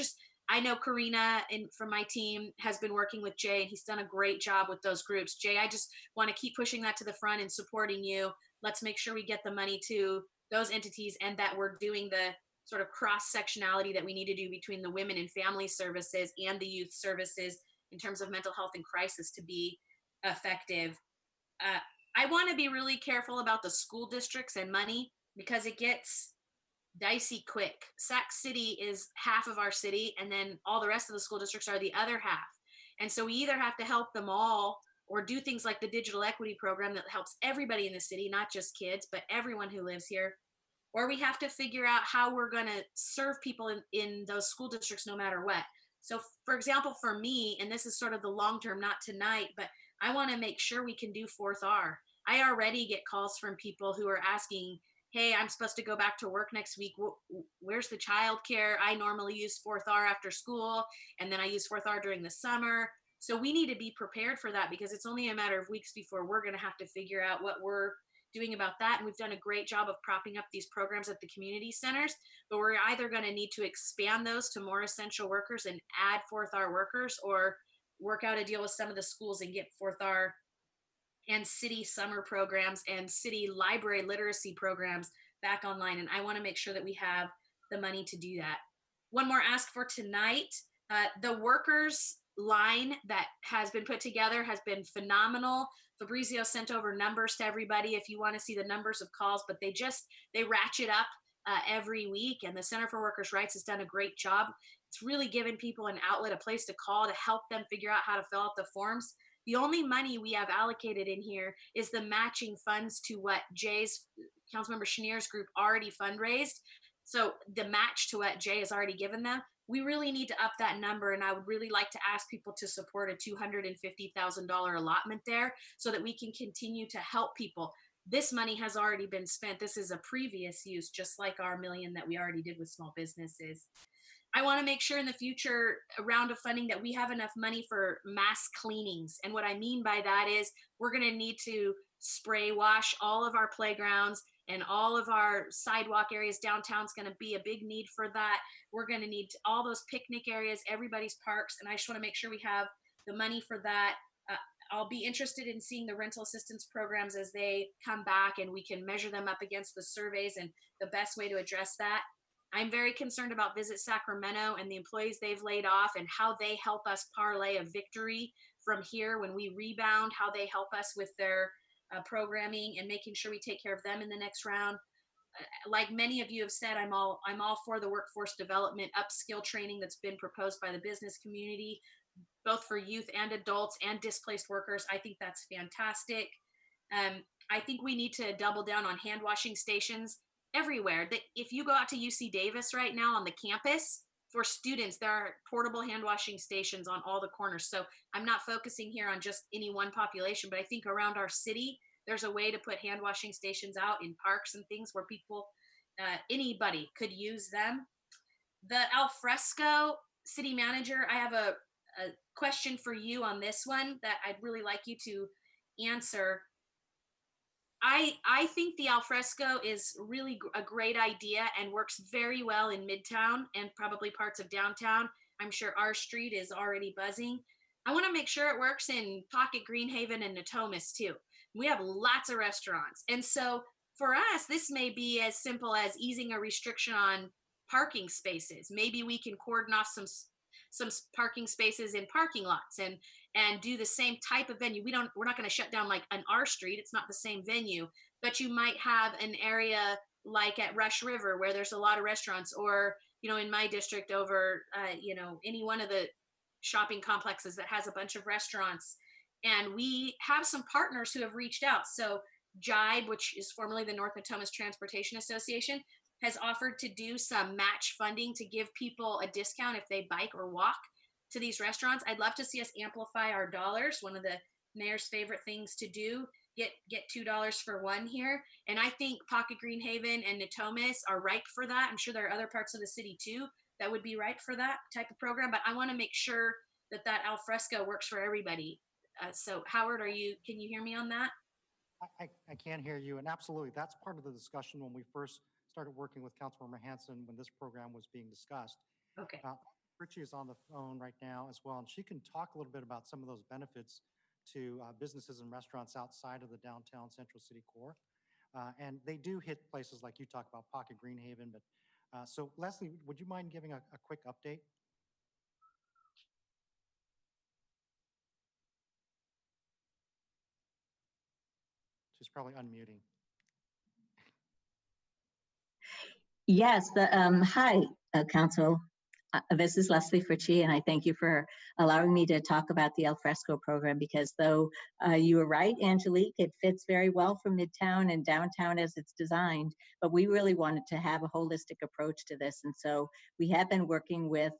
I know Karina from my team has been working with Jay, and he's done a great job with those groups. Jay, I just want to keep pushing that to the front and supporting you. Let's make sure we get the money to those entities, and that we're doing the sort of cross sectionality that we need to do between the women and family services and the youth services in terms of mental health and crisis to be effective. I want to be really careful about the school districts and money, because it gets dicey quick. Sac City is half of our city, and then all the rest of the school districts are the other half. And so we either have to help them all, or do things like the digital equity program that helps everybody in the city, not just kids, but everyone who lives here. Or we have to figure out how we're going to serve people in those school districts no matter what. So, for example, for me, and this is sort of the long term, not tonight, but I want to make sure we can do 4th R. I already get calls from people who are asking, hey, I'm supposed to go back to work next week. Where's the childcare? I normally use 4th R after school, and then I use 4th R during the summer. So we need to be prepared for that, because it's only a matter of weeks before we're going to have to figure out what we're doing about that. And we've done a great job of propping up these programs at the community centers, but we're either going to need to expand those to more essential workers and add 4th R workers, or work out a deal with some of the schools and get 4th R and city summer programs and city library literacy programs back online. And I want to make sure that we have the money to do that. One more ask for tonight. The workers line that has been put together has been phenomenal. Fabrizio sent over numbers to everybody if you want to see the numbers of calls, but they ratchet up every week. And the Center for Workers' Rights has done a great job. It's really given people an outlet, a place to call to help them figure out how to fill out the forms. The only money we have allocated in here is the matching funds to what Jay's, Councilmember Chenier's group already fundraised. So the match to what Jay has already given them. We really need to up that number, and I would really like to ask people to support a $250,000 allotment there so that we can continue to help people. This money has already been spent. This is a previous use, just like our $1 million that we already did with small businesses. I want to make sure in the future round of funding that we have enough money for mass cleanings. And what I mean by that is we're going to need to spray wash all of our playgrounds and all of our sidewalk areas. Downtown's going to be a big need for that. We're going to need all those picnic areas, everybody's parks. And I just want to make sure we have the money for that. I'll be interested in seeing the rental assistance programs as they come back, and we can measure them up against the surveys and the best way to address that. I'm very concerned about Visit Sacramento and the employees they've laid off, and how they help us parlay a victory from here when we rebound, how they help us with their programming and making sure we take care of them in the next round. Like many of you have said, I'm all for the workforce development upskill training that's been proposed by the business community, both for youth and adults and displaced workers. I think that's fantastic. I think we need to double down on hand washing stations everywhere. That if you go out to UC Davis right now on the campus, for students, there are portable hand washing stations on all the corners. So I'm not focusing here on just any one population, but I think around our city, there's a way to put hand washing stations out in parks and things where people, anybody could use them. The alfresco city manager, I have a question for you on this one that I'd really like you to answer. I think the alfresco is really a great idea and works very well in Midtown and probably parts of downtown. I'm sure our street is already buzzing. I want to make sure it works in Pocket, Greenhaven, and Natomas too. We have lots of restaurants. And so for us, this may be as simple as easing a restriction on parking spaces. Maybe we can cordon off some parking spaces in parking lots and do the same type of venue. We're not going to shut down like an R Street. It's not the same venue, but you might have an area like at Rush River, where there's a lot of restaurants, or, you know, in my district over, you know, any one of the shopping complexes that has a bunch of restaurants. And we have some partners who have reached out. So Jibe, which is formerly the North Natomas Transportation Association, has offered to do some match funding to give people a discount if they bike or walk to these restaurants. I'd love to see us amplify our dollars. One of the mayor's favorite things to do, get $2 for one here. And I think Pocket Greenhaven and Natomas are ripe for that. I'm sure there are other parts of the city too that would be ripe for that type of program, but I want to make sure that that al fresco works for everybody. So Howard, can you hear me on that? I can hear you, and absolutely, that's part of the discussion when we first started working with Councilmember Hanson when this program was being discussed. Okay. Richie is on the phone right now as well, and she can talk a little bit about some of those benefits to businesses and restaurants outside of the downtown Central City core. And they do hit places like you talk about Pocket Greenhaven, but so Leslie, would you mind giving a quick update? She's probably unmuting. Yes, hi, Council. This is Leslie Fritchie, and I thank you for allowing me to talk about the Al Fresco program, because though you were right, Angelique, it fits very well from Midtown and downtown as it's designed, but we really wanted to have a holistic approach to this. And so we have been working with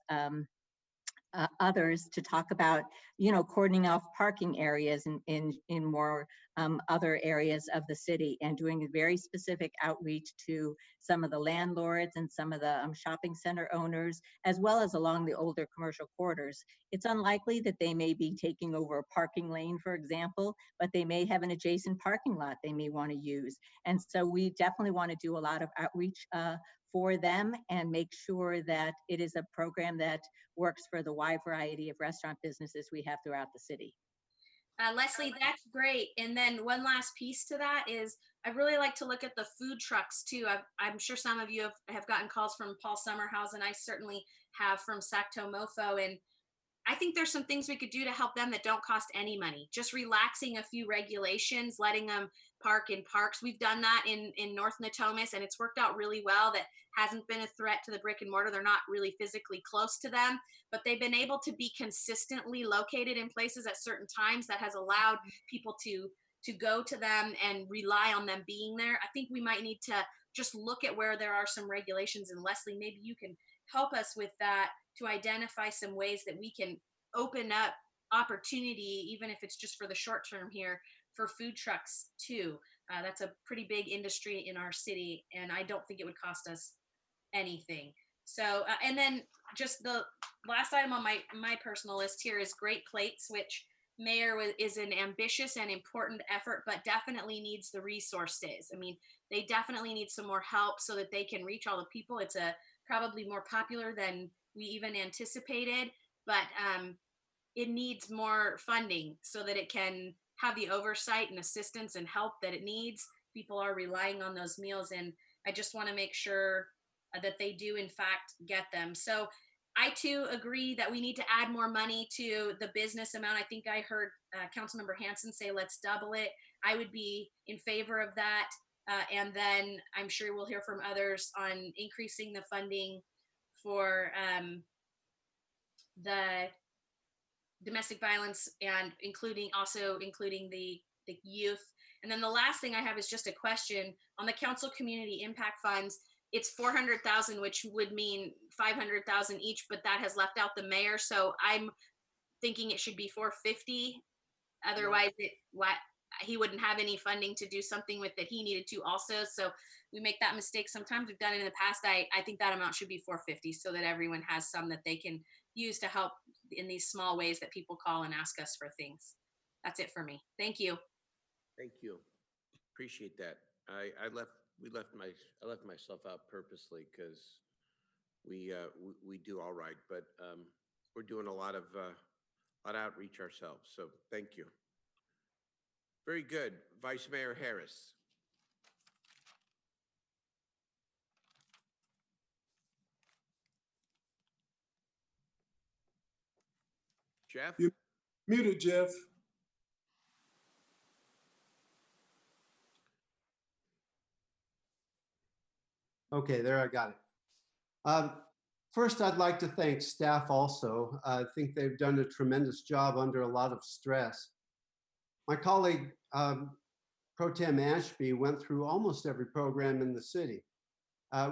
others to talk about, you know, cordoning off parking areas in more other areas of the city, and doing a very specific outreach to some of the landlords and some of the shopping center owners, as well as along the older commercial corridors. It's unlikely that they may be taking over a parking lane, for example, but they may have an adjacent parking lot they may want to use. And so we definitely want to do a lot of outreach for them and make sure that it is a program that works for the wide variety of restaurant businesses we have throughout the city. Leslie, that's great. And then one last piece to that is I really like to look at the food trucks too. I'm sure some of you have gotten calls from Paul Summerhouse, and I certainly have from Sacto Mofo. And I think there's some things we could do to help them that don't cost any money. Just relaxing a few regulations, letting them park in parks. We've done that in North Natomas, and it's worked out really well. That hasn't been a threat to the brick and mortar. They're not really physically close to them, but they've been able to be consistently located in places at certain times that has allowed people to go to them and rely on them being there. I think we might need to just look at where there are some regulations, and Leslie, maybe you can help us with that, to identify some ways that we can open up opportunity, even if it's just for the short term here, for food trucks too. That's a pretty big industry in our city, and I don't think it would cost us anything. So, and then just the last item on my personal list here is Great Plates, which Mayor is an ambitious and important effort, but definitely needs the resources. I mean, they definitely need some more help so that they can reach all the people. It's probably more popular than we even anticipated, but it needs more funding so that it can have the oversight and assistance and help that it needs. People are relying on those meals, and I just want to make sure that they do in fact get them. So I too agree that we need to add more money to the business amount. I think I heard Councilmember Hanson say, let's double it. I would be in favor of that. And then I'm sure we'll hear from others on increasing the funding for the domestic violence, and including the youth. And then the last thing I have is just a question on the council community impact funds. It's 400,000, which would mean 500,000 each, but that has left out the mayor. So I'm thinking it should be 450. Otherwise, he wouldn't have any funding to do something with that he needed to also. So we make that mistake sometimes. We've done it in the past. I think that amount should be 450 so that everyone has some that they can use to help in these small ways that people call and ask us for things. That's it for me. Thank you. Thank you. Appreciate that. I left myself out purposely because we do all right, but we're doing a lot of outreach ourselves. So thank you. Very good. Vice Mayor Harris. Jeff? You muted, Jeff. Okay, there, I got it. Um, First, I'd like to thank staff also. I think they've done a tremendous job under a lot of stress. My colleague, Pro Tem Ashby, went through almost every program in the city,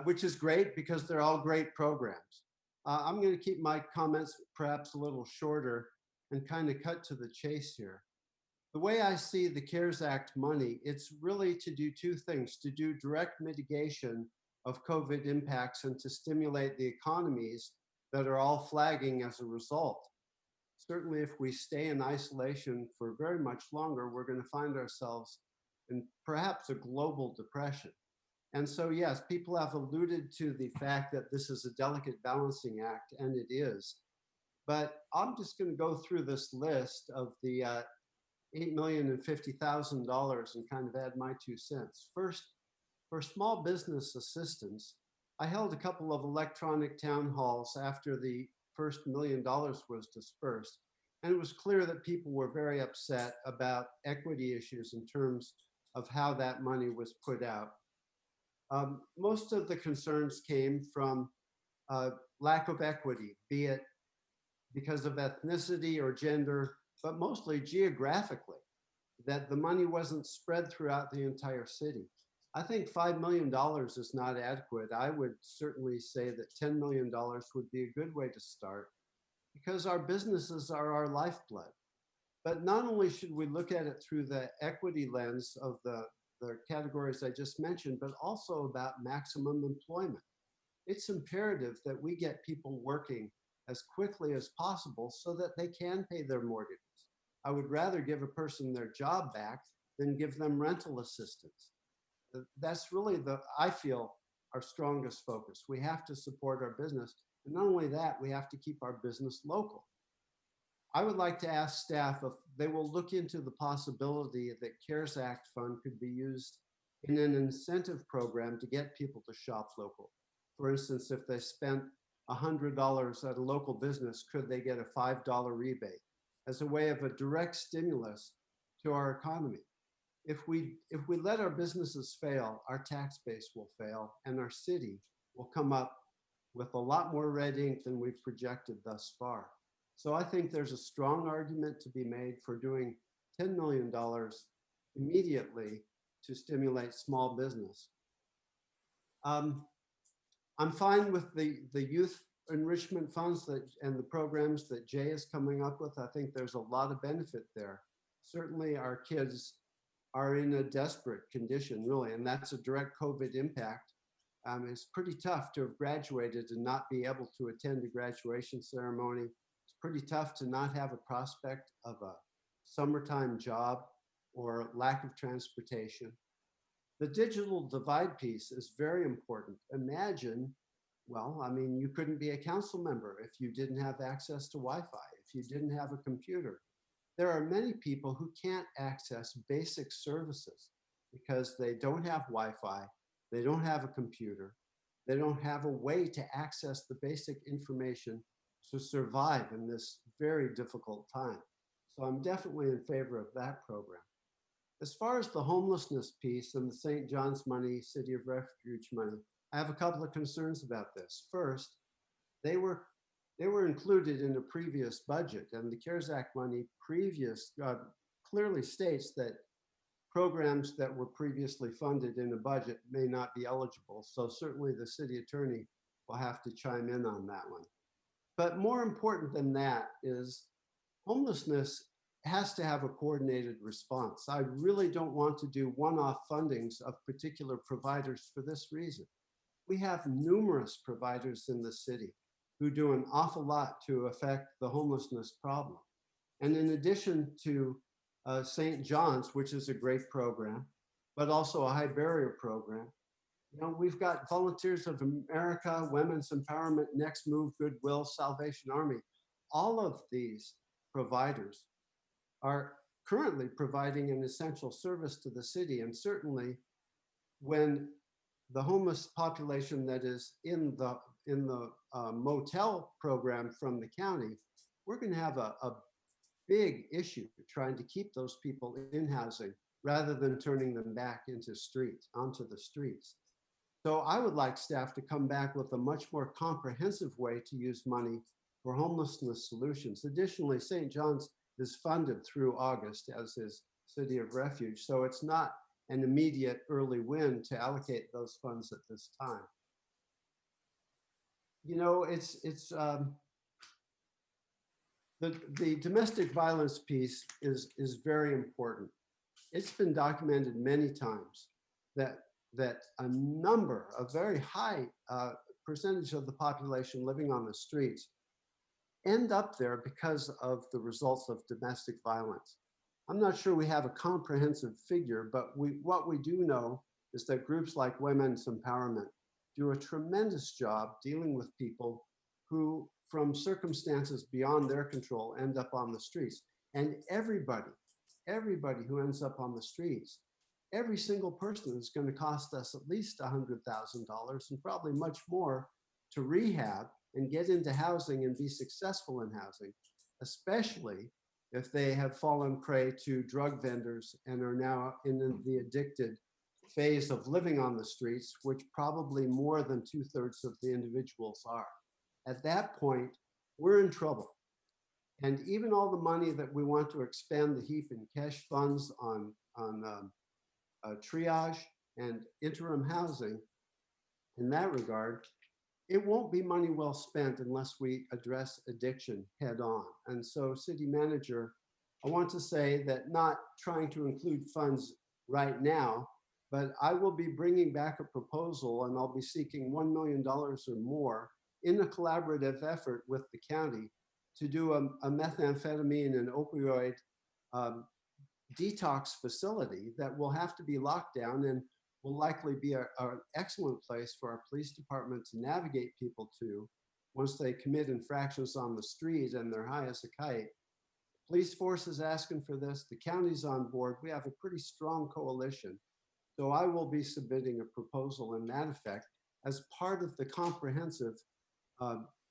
which is great because they're all great programs. I'm going to keep my comments perhaps a little shorter and kind of cut to the chase here. The way I see the CARES Act money, it's really to do two things: to do direct mitigation of COVID impacts and to stimulate the economies that are all flagging as a result. Certainly, if we stay in isolation for very much longer, we're going to find ourselves in perhaps a global depression. And so, yes, people have alluded to the fact that this is a delicate balancing act, and it is. But I'm just going to go through this list of the $8,050,000 and kind of add my 2 cents. First, for small business assistance, I held a couple of electronic town halls after the first $1 million was dispersed. And it was clear that people were very upset about equity issues in terms of how that money was put out. Most of the concerns came from lack of equity, be it because of ethnicity or gender, but mostly geographically, that the money wasn't spread throughout the entire city. I think $5 million is not adequate. I would certainly say that $10 million would be a good way to start because our businesses are our lifeblood. But not only should we look at it through the equity lens of the categories I just mentioned, but also about maximum employment. It's imperative that we get people working as quickly as possible so that they can pay their mortgages. I would rather give a person their job back than give them rental assistance. That's really I feel, our strongest focus. We have to support our business. And not only that, we have to keep our business local. I would like to ask staff if they will look into the possibility that CARES Act fund could be used in an incentive program to get people to shop local. For instance, if they spent $100 at a local business, could they get a $5 rebate as a way of a direct stimulus to our economy? If we let our businesses fail, our tax base will fail and our city will come up with a lot more red ink than we've projected thus far. So I think there's a strong argument to be made for doing $10 million immediately to stimulate small business. I'm fine with the youth enrichment funds and the programs that Jay is coming up with. I think there's a lot of benefit there. Certainly our kids are in a desperate condition, really, and that's a direct COVID impact. It's pretty tough to have graduated and not be able to attend a graduation ceremony. It's pretty tough to not have a prospect of a summertime job or lack of transportation. The digital divide piece is very important. Imagine, well, I mean, you couldn't be a council member if you didn't have access to Wi-Fi, if you didn't have a computer. There are many people who can't access basic services because they don't have Wi-Fi, they don't have a computer, they don't have a way to access the basic information to survive in this very difficult time. So I'm definitely in favor of that program. As far as the homelessness piece and the St. John's money, City of Refuge money, I have a couple of concerns about this. First, they were included in a previous budget, and the CARES Act money clearly states that programs that were previously funded in a budget may not be eligible. So certainly the city attorney will have to chime in on that one. But more important than that is homelessness has to have a coordinated response. I really don't want to do one-off fundings of particular providers for this reason. We have numerous providers in the city who do an awful lot to affect the homelessness problem. And in addition to St. John's, which is a great program, but also a high barrier program, you know, we've got Volunteers of America, Women's Empowerment, Next Move, Goodwill, Salvation Army. All of these providers are currently providing an essential service to the city. And certainly when the homeless population that is in the motel program from the county, we're going to have a big issue trying to keep those people in housing rather than turning them back onto the streets. So I would like staff to come back with a much more comprehensive way to use money for homelessness solutions. Additionally, St. John's is funded through August, as is City of Refuge. So it's not an immediate early win to allocate those funds at this time. You know, the domestic violence piece is very important. It's been documented many times that a number, a very high percentage of the population living on the streets end up there because of the results of domestic violence. I'm not sure we have a comprehensive figure, but what we do know is that groups like Women's Empowerment do a tremendous job dealing with people who, from circumstances beyond their control, end up on the streets. And everybody who ends up on the streets, every single person is going to cost us at least $100,000 and probably much more to rehab and get into housing and be successful in housing, especially if they have fallen prey to drug vendors and are now in the addicted phase of living on the streets, which probably more than 2/3 of the individuals are. At that point, we're in trouble. And even all the money that we want to expend the HEAP and cash funds on triage and interim housing, in that regard, it won't be money well spent unless we address addiction head on. And so, City Manager, I want to say that not trying to include funds right now, but I will be bringing back a proposal and I'll be seeking $1 million or more in a collaborative effort with the county to do a methamphetamine and opioid detox facility that will have to be locked down and will likely be an excellent place for our police department to navigate people to once they commit infractions on the street and they're high as a kite. Police force is asking for this. The county's on board. We have a pretty strong coalition. So I will be submitting a proposal in that effect as part of the comprehensive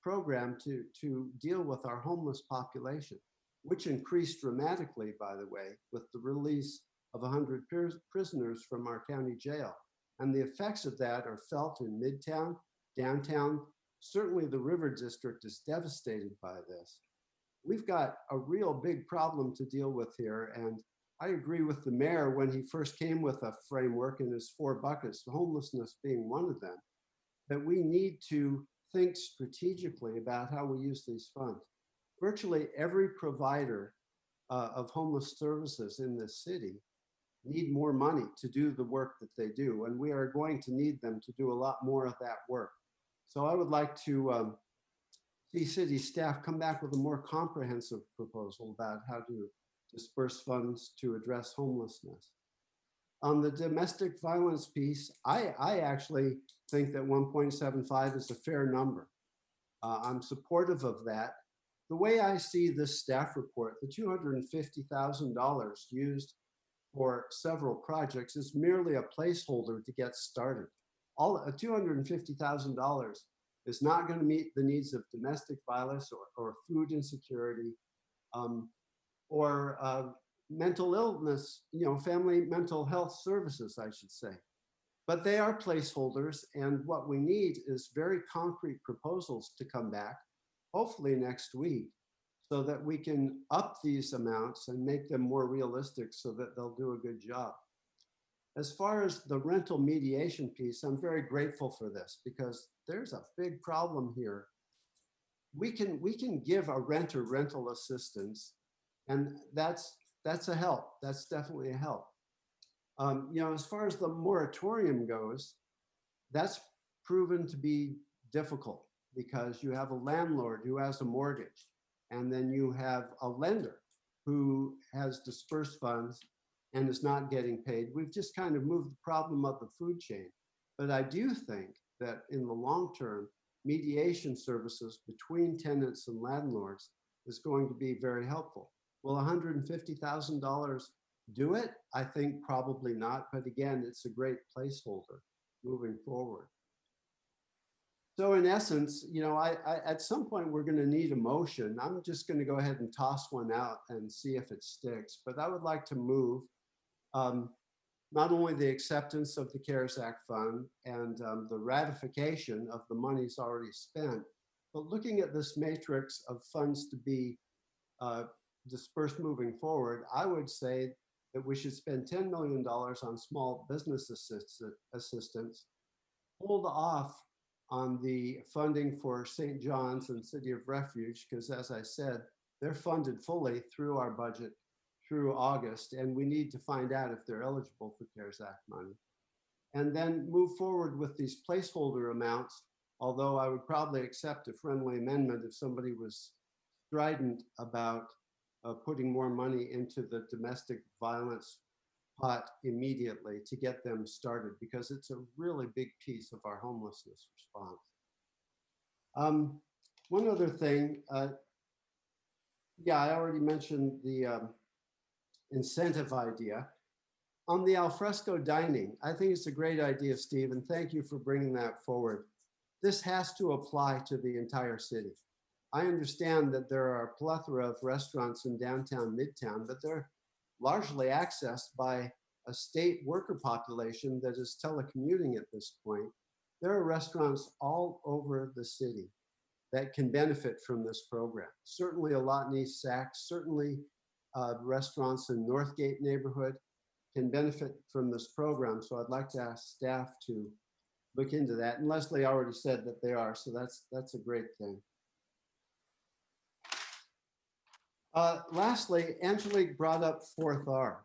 program to deal with our homeless population, which increased dramatically, by the way, with the release of 100 prisoners from our county jail. And the effects of that are felt in Midtown, downtown. Certainly the River District is devastated by this. We've got a real big problem to deal with here. And I agree with the mayor when he first came with a framework in his 4 buckets, homelessness being one of them, that we need to think strategically about how we use these funds. Virtually every provider of homeless services in this city need more money to do the work that they do, and we are going to need them to do a lot more of that work. So I would like to see city staff come back with a more comprehensive proposal about how to disperse funds to address homelessness. On the domestic violence piece, I actually think that 1.75 is a fair number. I'm supportive of that. The way I see this staff report, the $250,000 used for several projects is merely a placeholder to get started. $250,000 is not going to meet the needs of domestic violence or food insecurity or mental illness, family mental health services, I should say. But they are placeholders, and what we need is very concrete proposals to come back, hopefully next week, so that we can up these amounts and make them more realistic so that they'll do a good job. As far as the rental mediation piece, I'm very grateful for this because there's a big problem here. We can give a renter rental assistance, and that's a help. That's definitely a help. As far as the moratorium goes, that's proven to be difficult because you have a landlord who has a mortgage, and then you have a lender who has dispersed funds and is not getting paid. We've just kind of moved the problem up the food chain. But I do think that in the long term, mediation services between tenants and landlords is going to be very helpful. Will $150,000 do it? I think probably not. But again, it's a great placeholder moving forward. So in essence, at some point we're going to need a motion. I'm just going to go ahead and toss one out and see if it sticks. But I would like to move not only the acceptance of the CARES Act fund and the ratification of the monies already spent, but looking at this matrix of funds to be dispersed moving forward, I would say that we should spend $10 million on small business assistance, hold off on the funding for St. John's and City of Refuge, because as I said, they're funded fully through our budget through August, and we need to find out if they're eligible for CARES Act money. And then move forward with these placeholder amounts, although I would probably accept a friendly amendment if somebody was strident about putting more money into the domestic violence pot immediately to get them started, because it's a really big piece of our homelessness response. One other thing, yeah, I already mentioned the incentive idea. On the alfresco dining, I think it's a great idea, Steve, and thank you for bringing that forward. This has to apply to the entire city. I understand that there are a plethora of restaurants in downtown Midtown, but they're largely accessed by a state worker population that is telecommuting at this point. There are restaurants all over the city that can benefit from this program. Certainly a lot in East Sac, certainly restaurants in Northgate neighborhood can benefit from this program. So I'd like to ask staff to look into that. And Leslie already said that they are, so that's a great thing. Lastly, Angelique brought up 4th R.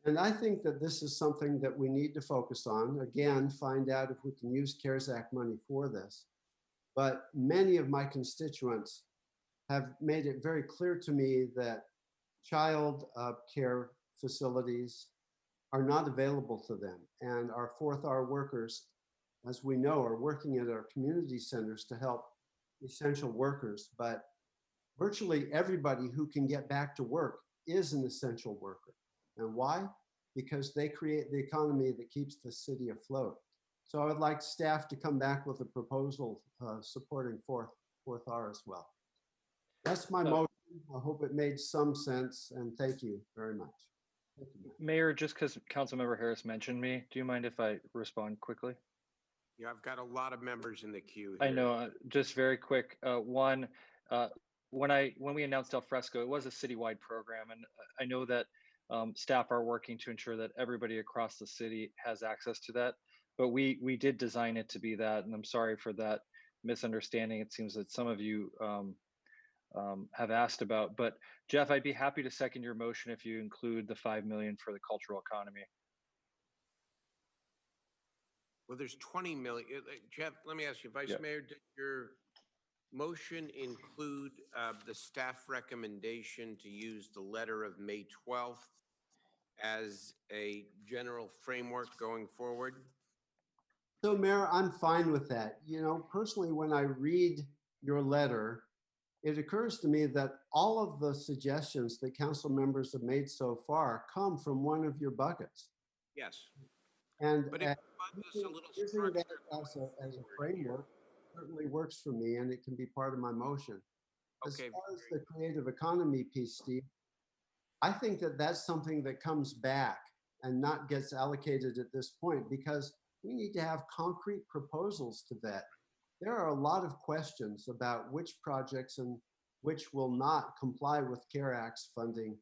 And I think that this is something that we need to focus on. Again, find out if we can use CARES Act money for this. But many of my constituents have made it very clear to me that child care facilities are not available to them. And our 4th R workers, as we know, are working at our community centers to help essential workers. But virtually everybody who can get back to work is an essential worker. And why? Because they create the economy that keeps the city afloat. So I would like staff to come back with a proposal supporting 4th R as well. That's my motion. I hope it made some sense, and thank you very much. Thank you, Mayor, just because Councilmember Harris mentioned me, do you mind if I respond quickly? Yeah, I've got a lot of members in the queue I here. know, just very quick. One, when we announced Al Fresco, it was a citywide program, and I know that staff are working to ensure that everybody across the city has access to that. But we did design it to be that, and I'm sorry for that misunderstanding. It seems that some of you have asked about. But Jeff, I'd be happy to second your motion if you include the $5 million for the cultural economy. Well, there's 20 million. Jeff, let me ask you, Vice Mayor, did your motion include the staff recommendation to use the letter of May 12th as a general framework going forward? So Mayor, I'm fine with that. You know, personally, when I read your letter, it occurs to me that all of the suggestions that council members have made so far come from one of your buckets. Yes. And But it was a little using that as a framework certainly works for me, and it can be part of my motion. As far as the creative economy piece, Steve, I think that that's something that comes back and not gets allocated at this point, because we need to have concrete proposals to vet. There are a lot of questions about which projects and which will not comply with CARE Act's funding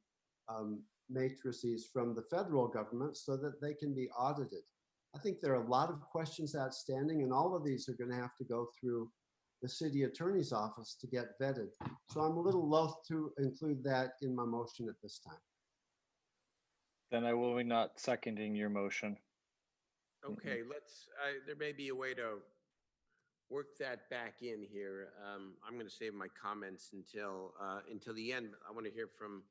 matrices from the federal government so that they can be audited. I think there are a lot of questions outstanding, and all of these are going to have to go through the city attorney's office to get vetted. So I'm a little loath to include that in my motion at this time. Then I will be not seconding your motion. Okay, there may be a way to work that back in here. I'm going to save my comments until the end. I want to hear from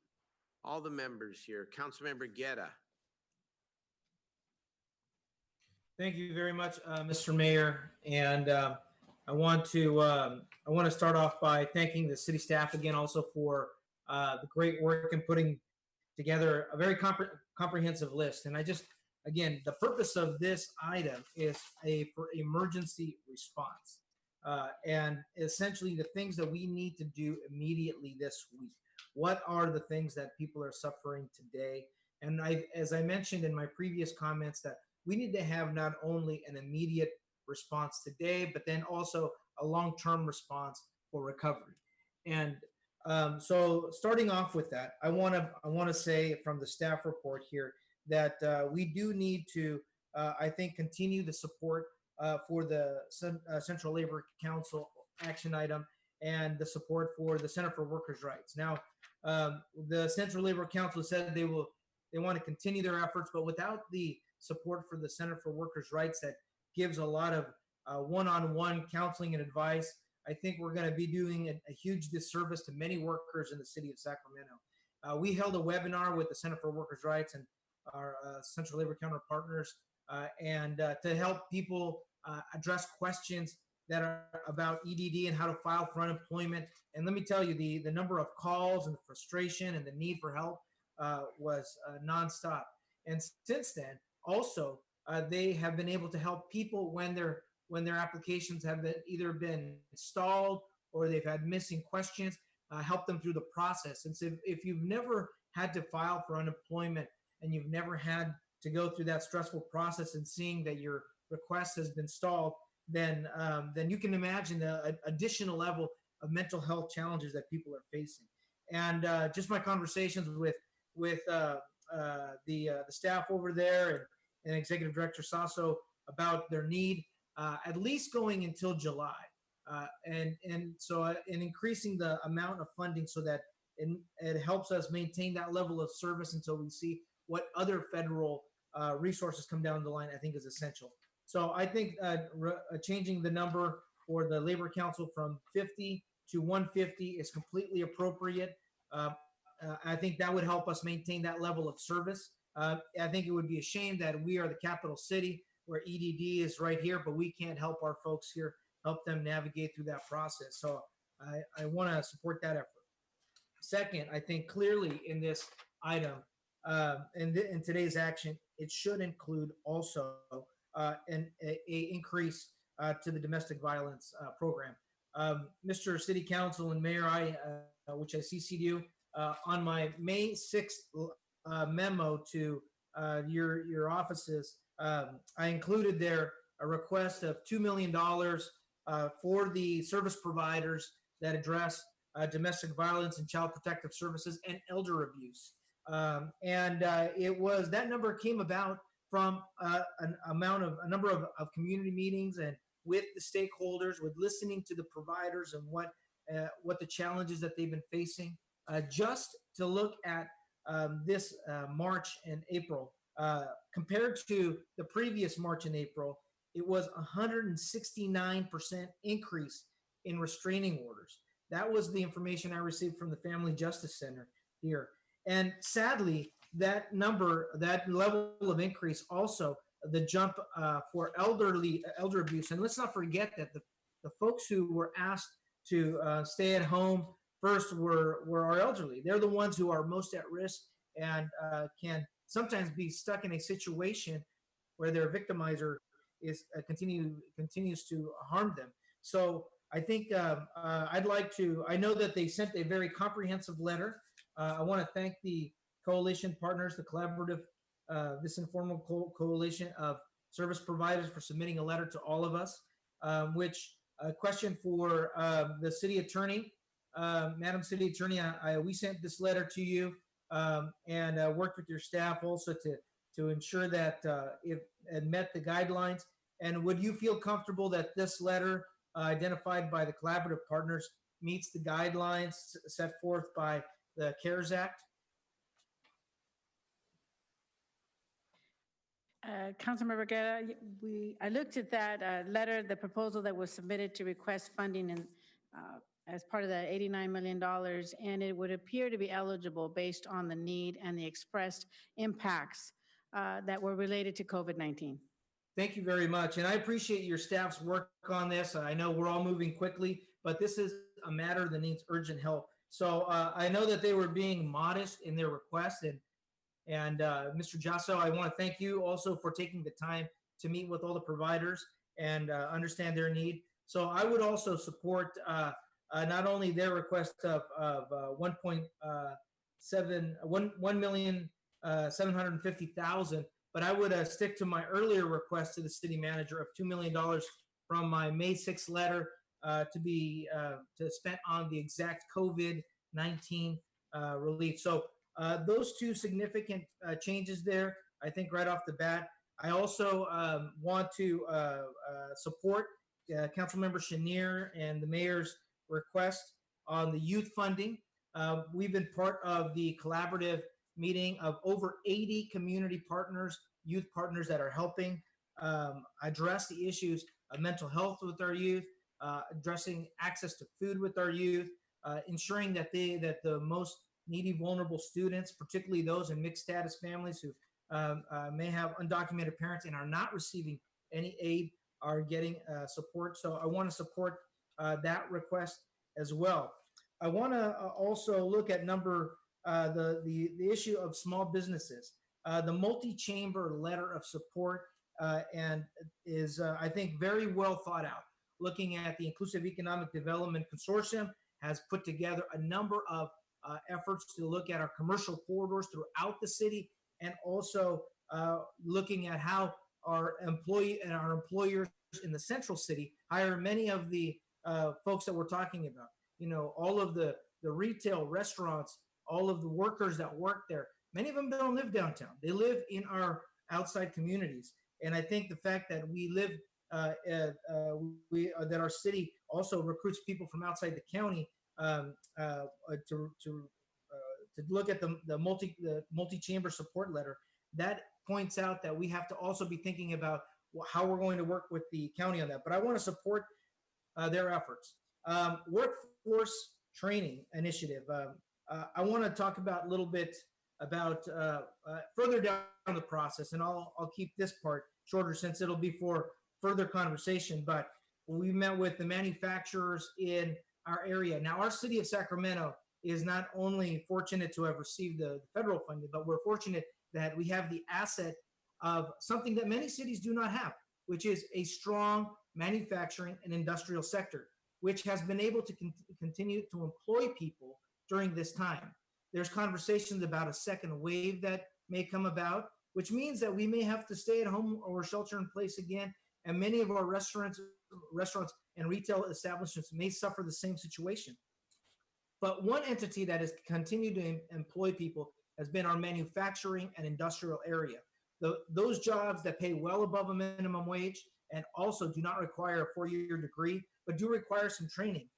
all the members here. Councilmember Guerra. Thank you very much, Mr. Mayor. And I want to start off by thanking the city staff again also for the great work in putting together a very comprehensive list. And again, the purpose of this item is for emergency response. And essentially the things that we need to do immediately this week. What are the things that people are suffering today? And as I mentioned in my previous comments, that we need to have not only an immediate response today, but then also a long-term response for recovery. And so starting off with that, I want to say from the staff report here that we do need to, I think, continue the support for the Central Labor Council action item and the support for the Center for Workers' Rights. Now, the Central Labor Council said they want to continue their efforts, but without the support for the Center for Workers' Rights that gives a lot of one-on-one counseling and advice, I think we're going to be doing a huge disservice to many workers in the city of Sacramento. We held a webinar with the Center for Workers' Rights and our Central Labor Counter partners, and to help people address questions that are about EDD and how to file for unemployment. And let me tell you, the number of calls and the frustration and the need for help was nonstop. And since then, also, they have been able to help people when their applications have either been stalled or they've had missing questions, help them through the process. And so if you've never had to file for unemployment and you've never had to go through that stressful process and seeing that your request has been stalled, then you can imagine the additional level of mental health challenges that people are facing. And just my conversations with the staff over there and Executive Director Sasso about their need, at least going until July, and increasing the amount of funding so that it helps us maintain that level of service until we see what other federal resources come down the line, I think is essential. So I think changing the number for the Labor Council from 50 to 150 is completely appropriate. I think that would help us maintain that level of service. I think it would be a shame that we are the capital city where EDD is right here, but we can't help our folks here, help them navigate through that process. So I want to support that effort. Second, I think clearly in this item, in today's action, it should include also an increase to the domestic violence program. Mr. City Council and Mayor, which I CC'd you on my May 6th memo to your offices, I included there a request of $2 million for the service providers that address domestic violence and child protective services and elder abuse. It was, that number came about from a number of community meetings and with the stakeholders, with listening to the providers and what the challenges that they've been facing. Just to look at this March and April, compared to the previous March and April, it was 169% increase in restraining orders. That was the information I received from the Family Justice Center here. And sadly, that number, that level of increase, also the jump for elder abuse. And let's not forget that the folks who were asked to stay at home first were our elderly. They're the ones who are most at risk and can sometimes be stuck in a situation where their victimizer is continues to harm them. So I think I'd like to, I know that they sent a very comprehensive letter. I want to thank the coalition partners, the collaborative, this informal coalition of service providers for submitting a letter to all of us, which a question for the city attorney. Madam City Attorney, we sent this letter to you and worked with your staff also to ensure that it met the guidelines. And would you feel comfortable that this letter identified by the collaborative partners meets the guidelines set forth by the CARES Act? Councilmember Guerra, I looked at that letter, the proposal that was submitted to request funding and as part of that $89 million, and it would appear to be eligible based on the need and the expressed impacts that were related to COVID-19. Thank you very much. And I appreciate your staff's work on this. I know we're all moving quickly, but this is a matter that needs urgent help. So I know that they were being modest in their request. And Mr. Jasso, I want to thank you also for taking the time to meet with all the providers and understand their need. So I would also support not only their request of 1 million $750,000. But I would stick to my earlier request to the city manager of $2 million from my May 6th letter to be spent on the exact COVID-19 relief. So those two significant changes there, I think right off the bat. I also want to support Councilmember Chenier and the mayor's request on the youth funding. We've been part of the collaborative meeting of over 80 community partners, youth partners that are helping address the issues of mental health with our youth, addressing access to food with our youth, ensuring that the most needy, vulnerable students, particularly those in mixed status families who may have undocumented parents and are not receiving any aid, are getting support. So I want to support that request as well. I want to also look at the issue of small businesses. The multi-chamber letter of support and is, I think, very well thought out. Looking at the Inclusive Economic Development Consortium has put together a number of efforts to look at our commercial corridors throughout the city, and also looking at how our employers in the central city hire many of the folks that we're talking about. You know, all of the retail restaurants, all of the workers that work there, many of them don't live downtown. They live in our outside communities. And I think the fact that we live, that our city also recruits people from outside the county to look at the multi-chamber support letter, that points out that we have to also be thinking about how we're going to work with the county on that. But I want to support their efforts. Workforce training initiative. I want to talk about a little bit about further down the process, and I'll keep this part shorter since it'll be for further conversation. But we met with the manufacturers in our area. Now, our city of Sacramento is not only fortunate to have received the federal funding, but we're fortunate that we have the asset of something that many cities do not have, which is a strong manufacturing and industrial sector, which has been able to continue to employ people during this time. There's conversations about a second wave that may come about, which means that we may have to stay at home or shelter in place again. And many of our restaurants and retail establishments may suffer the same situation. But one entity that has continued to employ people has been our manufacturing and industrial area. Those jobs that pay well above a minimum wage and also do not require a four-year degree, but do require some training.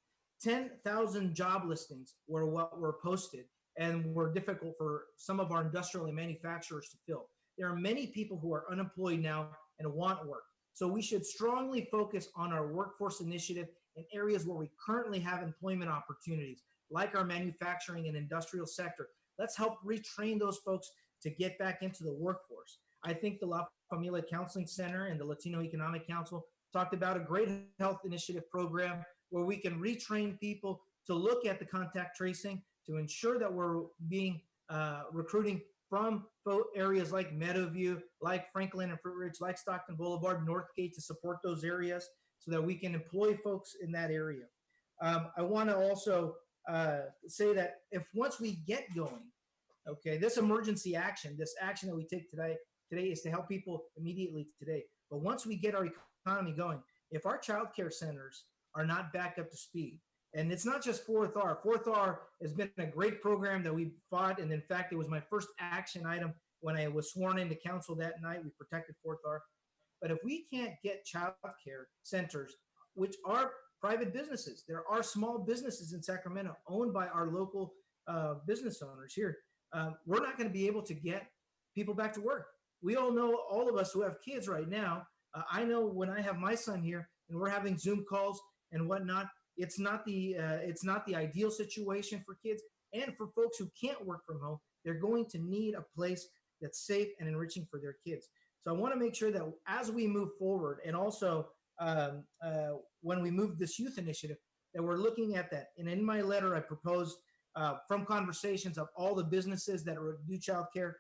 10,000 job listings were posted and were difficult for some of our industrial and manufacturers to fill. There are many people who are unemployed now and want work. So we should strongly focus on our workforce initiative in areas where we currently have employment opportunities, like our manufacturing and industrial sector. Let's help retrain those folks to get back into the workforce. I think the La Familia Counseling Center and the Latino Economic Council talked about a great health initiative program where we can retrain people to look at the contact tracing to ensure that we're being recruiting from areas like Meadowview, like Franklin and Fruit Ridge, like Stockton Boulevard, Northgate, to support those areas so that we can employ folks in that area. I want to also say that once we get going, okay, this emergency action, this action that we take today is to help people immediately today. But once we get our economy going, if our childcare centers are not back up to speed, and it's not just 4th R. 4th R has been a great program that we fought, and in fact, it was my first action item when I was sworn into council that night. We protected 4th R. But if we can't get childcare centers, which are private businesses, there are small businesses in Sacramento owned by our local business owners here, we're not going to be able to get people back to work. We all know, all of us who have kids right now, I know when I have my son here and we're having Zoom calls and whatnot, it's not the ideal situation for kids, and for folks who can't work from home, they're going to need a place that's safe and enriching for their kids. So I want to make sure that as we move forward, and also when we move this youth initiative, that we're looking at that. And in my letter, I proposed from conversations of all the businesses that do childcare,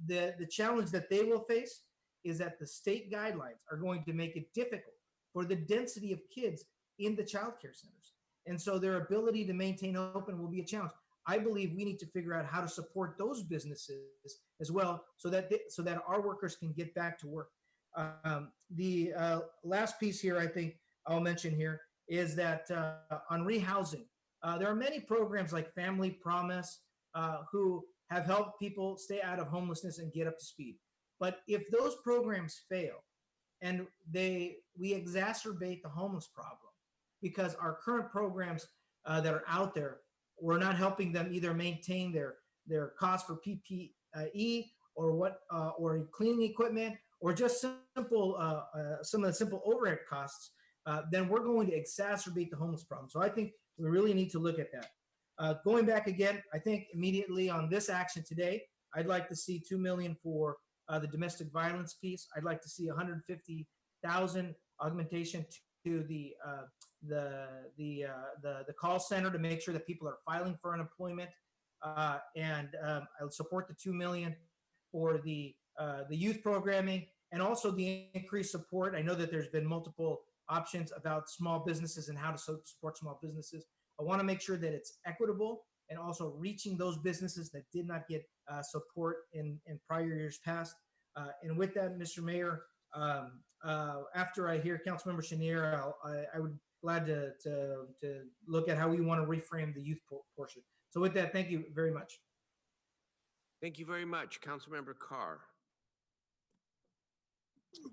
the challenge that they will face is that the state guidelines are going to make it difficult for the density of kids in the childcare centers. And so their ability to maintain open will be a challenge. I believe we need to figure out how to support those businesses as well, so that our workers can get back to work. The last piece here, I think I'll mention here, is that on rehousing, there are many programs like Family Promise who have helped people stay out of homelessness and get up to speed. But if those programs fail, and we exacerbate the homeless problem, because our current programs that are out there, we're not helping them either maintain their cost for PPE or cleaning equipment, or just simple some of the simple overhead costs, then we're going to exacerbate the homeless problem. So I think we really need to look at that. Going back again, I think immediately on this action today, I'd like to see $2 million for the domestic violence piece. I'd like to see 150,000 augmentation to the call center to make sure that people are filing for unemployment, and I'll support the $2 million for the youth programming, and also the increased support. I know that there's been multiple options about small businesses and how to support small businesses. I want to make sure that it's equitable and also reaching those businesses that did not get support in prior years past. And with that, Mr. Mayor, after I hear Councilmember Chenier, I would glad to look at how we want to reframe the youth portion. So with that, thank you very much. Thank you very much. Councilmember Carr.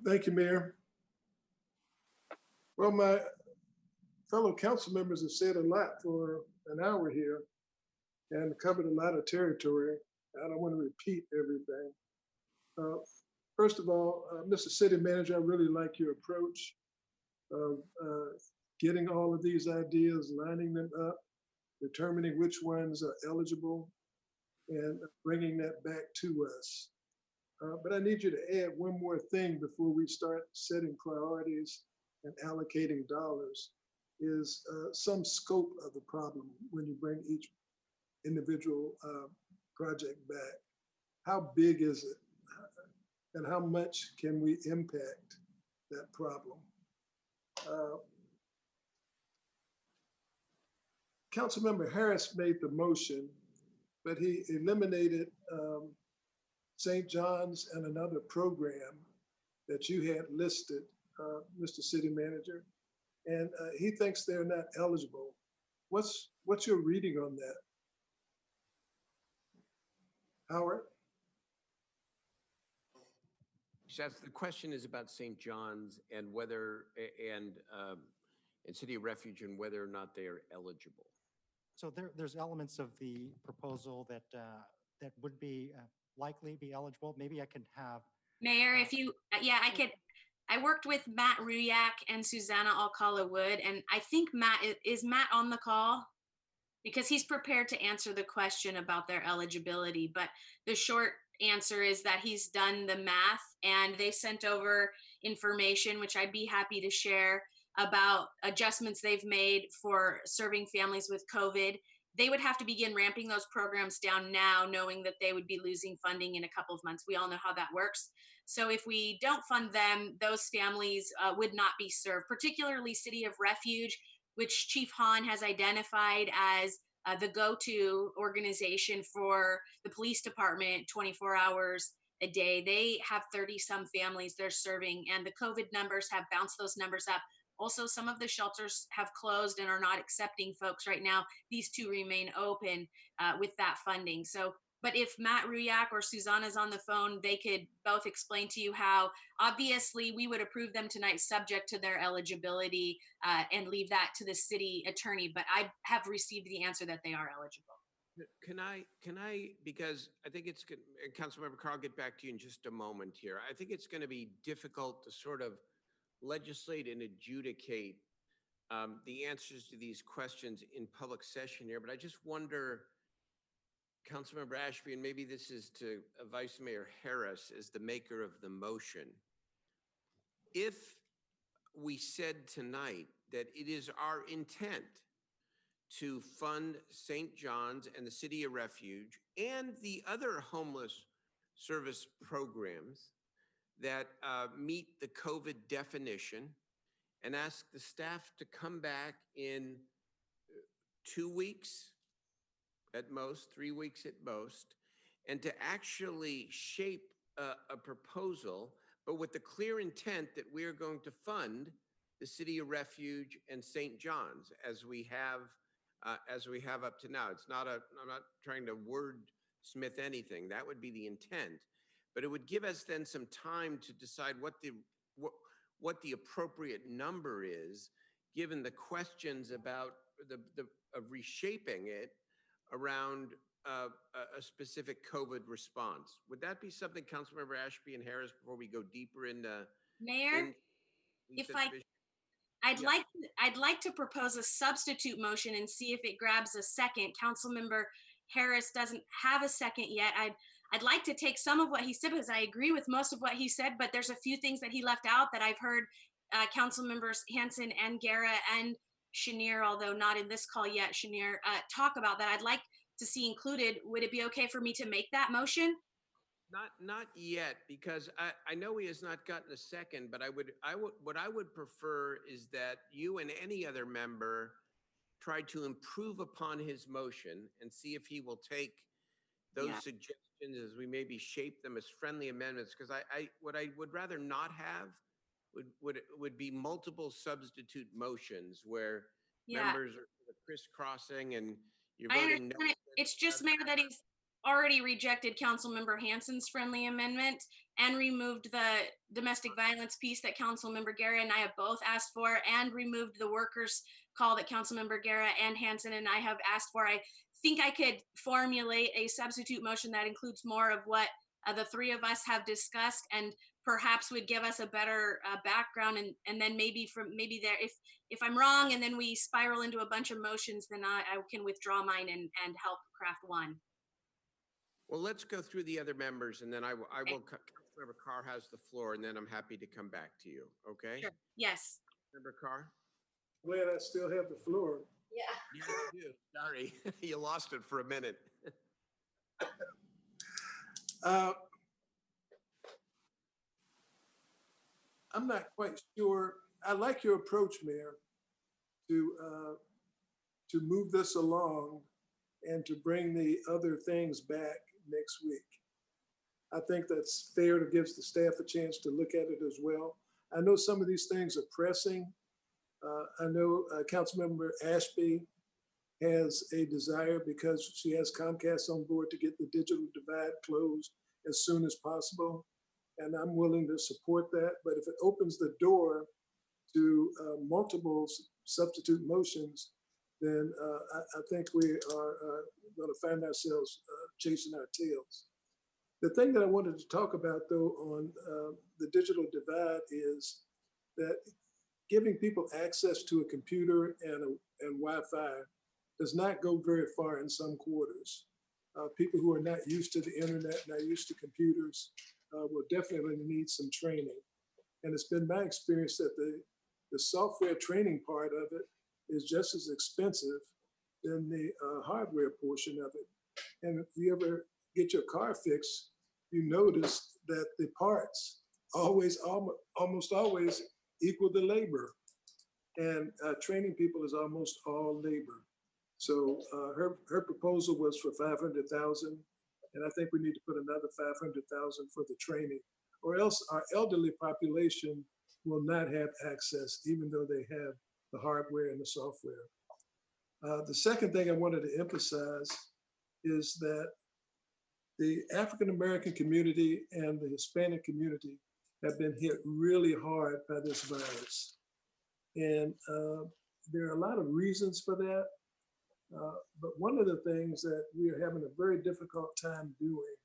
Thank you, Mayor. Well, my fellow council members have said a lot for an hour here and covered a lot of territory. I don't want to repeat everything. First of all, Mr. City Manager, I really like your approach of getting all of these ideas, lining them up, determining which ones are eligible, and bringing that back to us. But I need you to add one more thing before we start setting priorities and allocating dollars, is some scope of the problem when you bring each individual project back. How big is it? And how much can we impact that problem? Councilmember Harris made the motion, but he eliminated St. John's and another program that you had listed, Mr. City Manager, and he thinks they're not eligible. What's your reading on that? Howard? The question is about St. John's and whether, and City of Refuge, and whether or not they are eligible. So there's elements of the proposal that that would be likely be eligible. Maybe I can have Mayor, if you, I worked with Matt Ruyak and Susanna Alcala Wood, and I think Matt, is Matt on the call? Because he's prepared to answer the question about their eligibility, but the short answer is that he's done the math and they sent over information, which I'd be happy to share, about adjustments they've made for serving families with COVID. They would have to begin ramping those programs down now, knowing that they would be losing funding in a couple of months. We all know how that works. So if we don't fund them, those families would not be served, particularly City of Refuge, which Chief Hahn has identified as the go-to organization for the police department 24 hours a day. They have 30-some families they're serving, and the COVID numbers have bounced those numbers up. Also, some of the shelters have closed and are not accepting folks right now. These two remain open with that funding. So, but if Matt Ruyak or Susanna's on the phone, they could both explain to you how, obviously, we would approve them tonight subject to their eligibility and leave that to the city attorney. But I have received the answer that they are eligible. Can I, because I think it's good, and Councilmember Carr, I'll get back to you in just a moment here. I think it's going to be difficult to sort of legislate and adjudicate the answers to these questions in public session here, but I just wonder, Councilmember Ashby, and maybe this is to Vice Mayor Harris as the maker of the motion. If we said tonight that it is our intent to fund St. John's and the City of Refuge and the other homeless service programs that meet the COVID definition, and ask the staff to come back in 2 weeks at most, 3 weeks at most, and to actually shape a proposal, but with the clear intent that we are going to fund the City of Refuge and St. John's as we have up to now. I'm not trying to wordsmith anything. That would be the intent, but it would give us then some time to decide what the appropriate number is, given the questions about of reshaping it around a specific COVID response. Would that be something, Councilmember Ashby and Harris, before we go deeper into Mayor, if such I, vision? I'd like to propose a substitute motion and see if it grabs a second. Councilmember Harris doesn't have a second yet. I'd like to take some of what he said, because I agree with most of what he said, but there's a few things that he left out that I've heard council members Hanson and Guerra and Chenier, although not in this call yet, Chenier, talk about that. I'd like to see included. Would it be okay for me to make that motion? Not yet, because I know he has not gotten a second, but what I would prefer is that you and any other member try to improve upon his motion and see if he will take those suggestions as we maybe shape them as friendly amendments. Because what I would rather not have would be multiple substitute motions where members are sort of crisscrossing and you're I voting no. understand it. It's just, Mayor, that he's already rejected Councilmember Hanson's friendly amendment and removed the domestic violence piece that Councilmember Guerra and I have both asked for, and removed the workers' call that Councilmember Guerra and Hanson and I have asked for. I think I could formulate a substitute motion that includes more of what the three of us have discussed, and perhaps would give us a better background, and then maybe there, if I'm wrong and then we spiral into a bunch of motions, then I can withdraw mine and help craft one. Well, let's go through the other members, and then I will. Councilmember Carr has the floor, and then I'm happy to come back to you. Okay? Sure. Yes. Member Carr? Glad I still have the floor. Yeah. Yes, you do. Sorry, you lost it for a minute. I'm not quite sure. I like your approach, Mayor, to move this along and to bring the other things back next week. I think that's fair, to give the staff a chance to look at it as well. I know some of these things are pressing. I know Councilmember Ashby has a desire, because she has Comcast on board, to get the digital divide closed as soon as possible. And I'm willing to support that. But if it opens the door to multiple substitute motions, then I think we are going to find ourselves chasing our tails. The thing that I wanted to talk about, though, on the digital divide is that giving people access to a computer and Wi-Fi does not go very far in some quarters. People who are not used to the internet, not used to computers, will definitely need some training. And it's been my experience that the software training part of it is just as expensive than the hardware portion of it. And if you ever get your car fixed, you notice that the parts almost always equal the labor. And training people is almost all labor. So her proposal was for 500,000, and I think we need to put another 500,000 for the training, or else our elderly population will not have access, even though they have the hardware and the software. The second thing I wanted to emphasize is that the African American community and the Hispanic community have been hit really hard by this virus. And there are a lot of reasons for that. But one of the things that we are having a very difficult time doing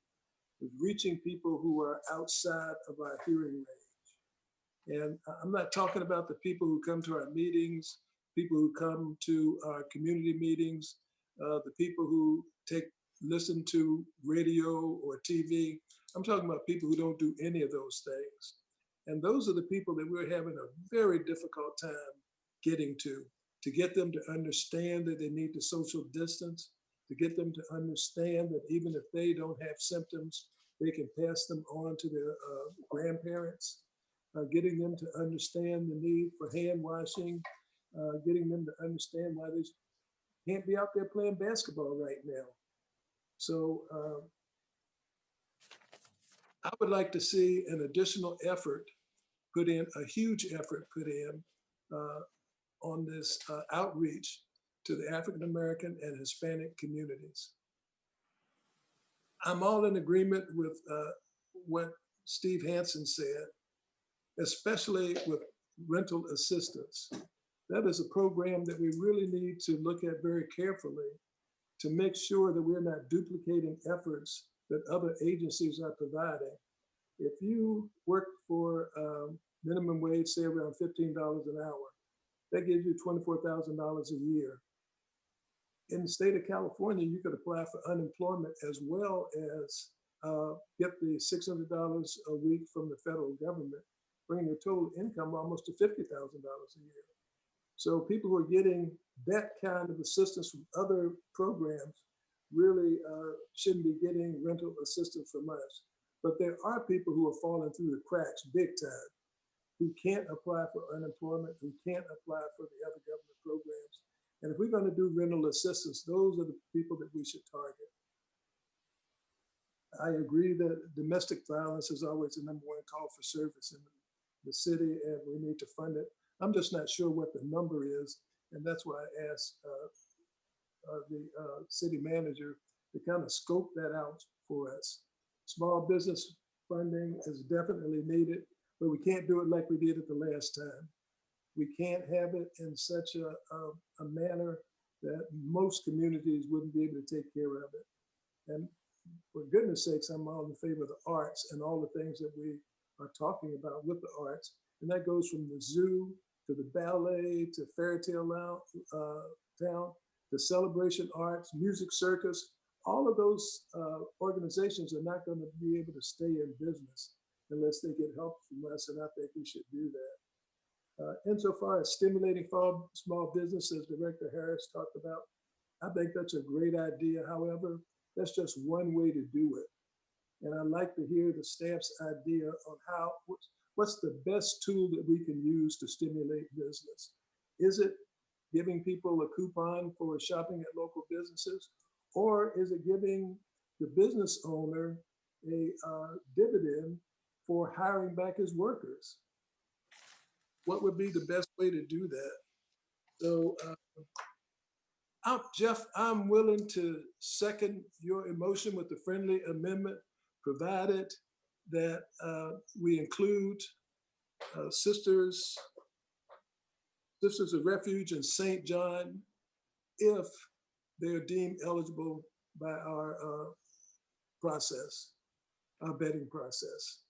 is reaching people who are outside of our hearing range. And I'm not talking about the people who come to our meetings, people who come to our community meetings, the people who listen to radio or TV. I'm talking about people who don't do any of those things. And those are the people that we're having a very difficult time getting to get them to understand that they need to social distance, to get them to understand that even if they don't have symptoms, they can pass them on to their grandparents, getting them to understand the need for hand washing, getting them to understand why they can't be out there playing basketball right now. So I would like to see an additional effort put in, a huge effort put in on this outreach to the African American and Hispanic communities. I'm all in agreement with what Steve Hansen said, especially with rental assistance. That is a program that we really need to look at very carefully to make sure that we're not duplicating efforts that other agencies are providing. If you work for minimum wage, say around $15 an hour, that gives you $24,000 a year. In the state of California, you could apply for unemployment as well as get the $600 a week from the federal government, bringing your total income almost to $50,000 a year. So people who are getting that kind of assistance from other programs really shouldn't be getting rental assistance from us. But there are people who are falling through the cracks big time, who can't apply for unemployment, who can't apply for the other government programs. And if we're going to do rental assistance, those are the people that we should target. I agree that domestic violence is always the #1 call for service in the city, and we need to fund it. I'm just not sure what the number is, and that's why I asked the city manager to kind of scope that out for us. Small business funding is definitely needed, but we can't do it like we did it the last time. We can't have it in such a manner that most communities wouldn't be able to take care of it. And for goodness sakes, I'm all in favor of the arts and all the things that we are talking about with the arts. And that goes from the zoo to the ballet to fairy tale town to celebration arts, music circus. All of those organizations are not going to be able to stay in business unless they get help from us, and I think we should do that. Insofar as stimulating small business, as Director Harris talked about, I think that's a great idea. However, that's just one way to do it. And I'd like to hear the staff's idea on what's the best tool that we can use to stimulate business. Is it giving people a coupon for shopping at local businesses? Or is it giving the business owner a dividend for hiring back his workers? What would be the best way to do that? So Jeff, I'm willing to second your emotion with the friendly amendment, provided that we include Sisters of Refuge and St. John if they're deemed eligible by our process, our vetting process.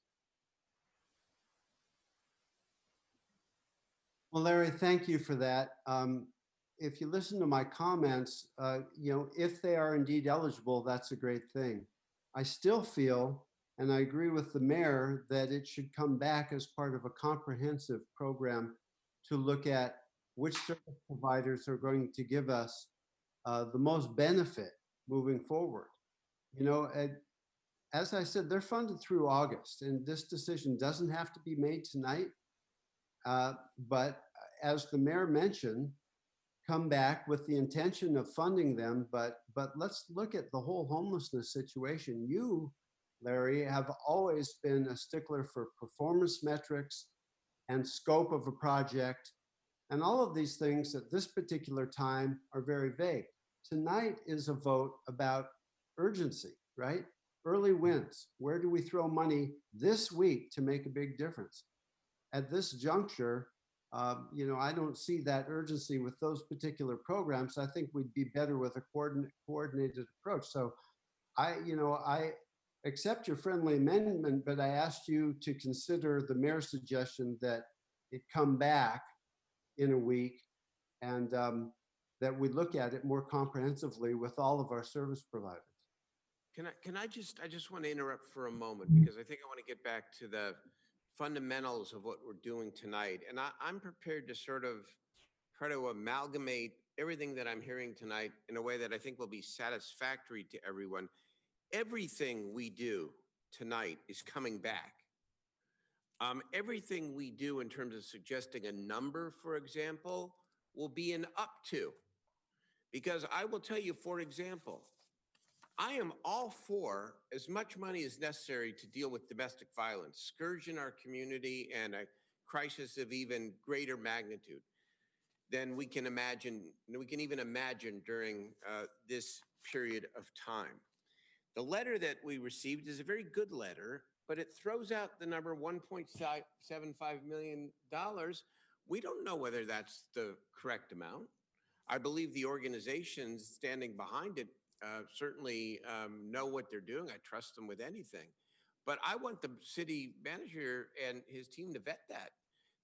Well, Larry, thank you for that. If you listen to my comments, if they are indeed eligible, that's a great thing. I still feel, and I agree with the mayor, that it should come back as part of a comprehensive program to look at which service providers are going to give us the most benefit moving forward. As I said, they're funded through August, and this decision doesn't have to be made tonight. But as the mayor mentioned, come back with the intention of funding them, but let's look at the whole homelessness situation. You, Larry, have always been a stickler for performance metrics and scope of a project, and all of these things at this particular time are very vague. Tonight is a vote about urgency, right? Early wins. Where do we throw money this week to make a big difference? At this juncture, I don't see that urgency with those particular programs. I think we'd be better with a coordinated approach. So I accept your friendly amendment, but I asked you to consider the mayor's suggestion that it come back in a week and that we look at it more comprehensively with all of our service providers. I just want to interrupt for a moment, because I think I want to get back to the fundamentals of what we're doing tonight. And I'm prepared to sort of try to amalgamate everything that I'm hearing tonight in a way that I think will be satisfactory to everyone. Everything we do tonight is coming back. Everything we do in terms of suggesting a number, for example, will be an up to. Because I will tell you, for example, I am all for as much money as necessary to deal with domestic violence, scourge in our community, and a crisis of even greater magnitude than we can imagine. We can even imagine during this period of time. The letter that we received is a very good letter, but it throws out the number $1.75 million. We don't know whether that's the correct amount. I believe the organizations standing behind it certainly know what they're doing. I trust them with anything. But I want the city manager and his team to vet that.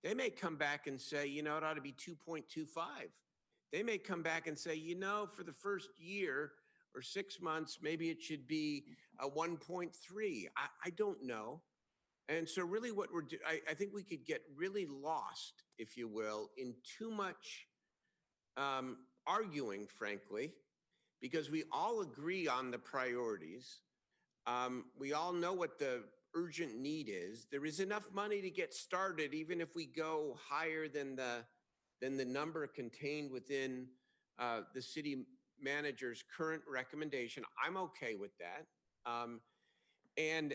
They may come back and say, you know, it ought to be 2.25. They may come back and say, you know, for the first year or 6 months, maybe it should be a 1.3. I don't know. And so really what we're doing, I think we could get really lost, if you will, in too much arguing, frankly, because we all agree on the priorities. We all know what the urgent need is. There is enough money to get started, even if we go higher than the number contained within the city manager's current recommendation. I'm okay with that. And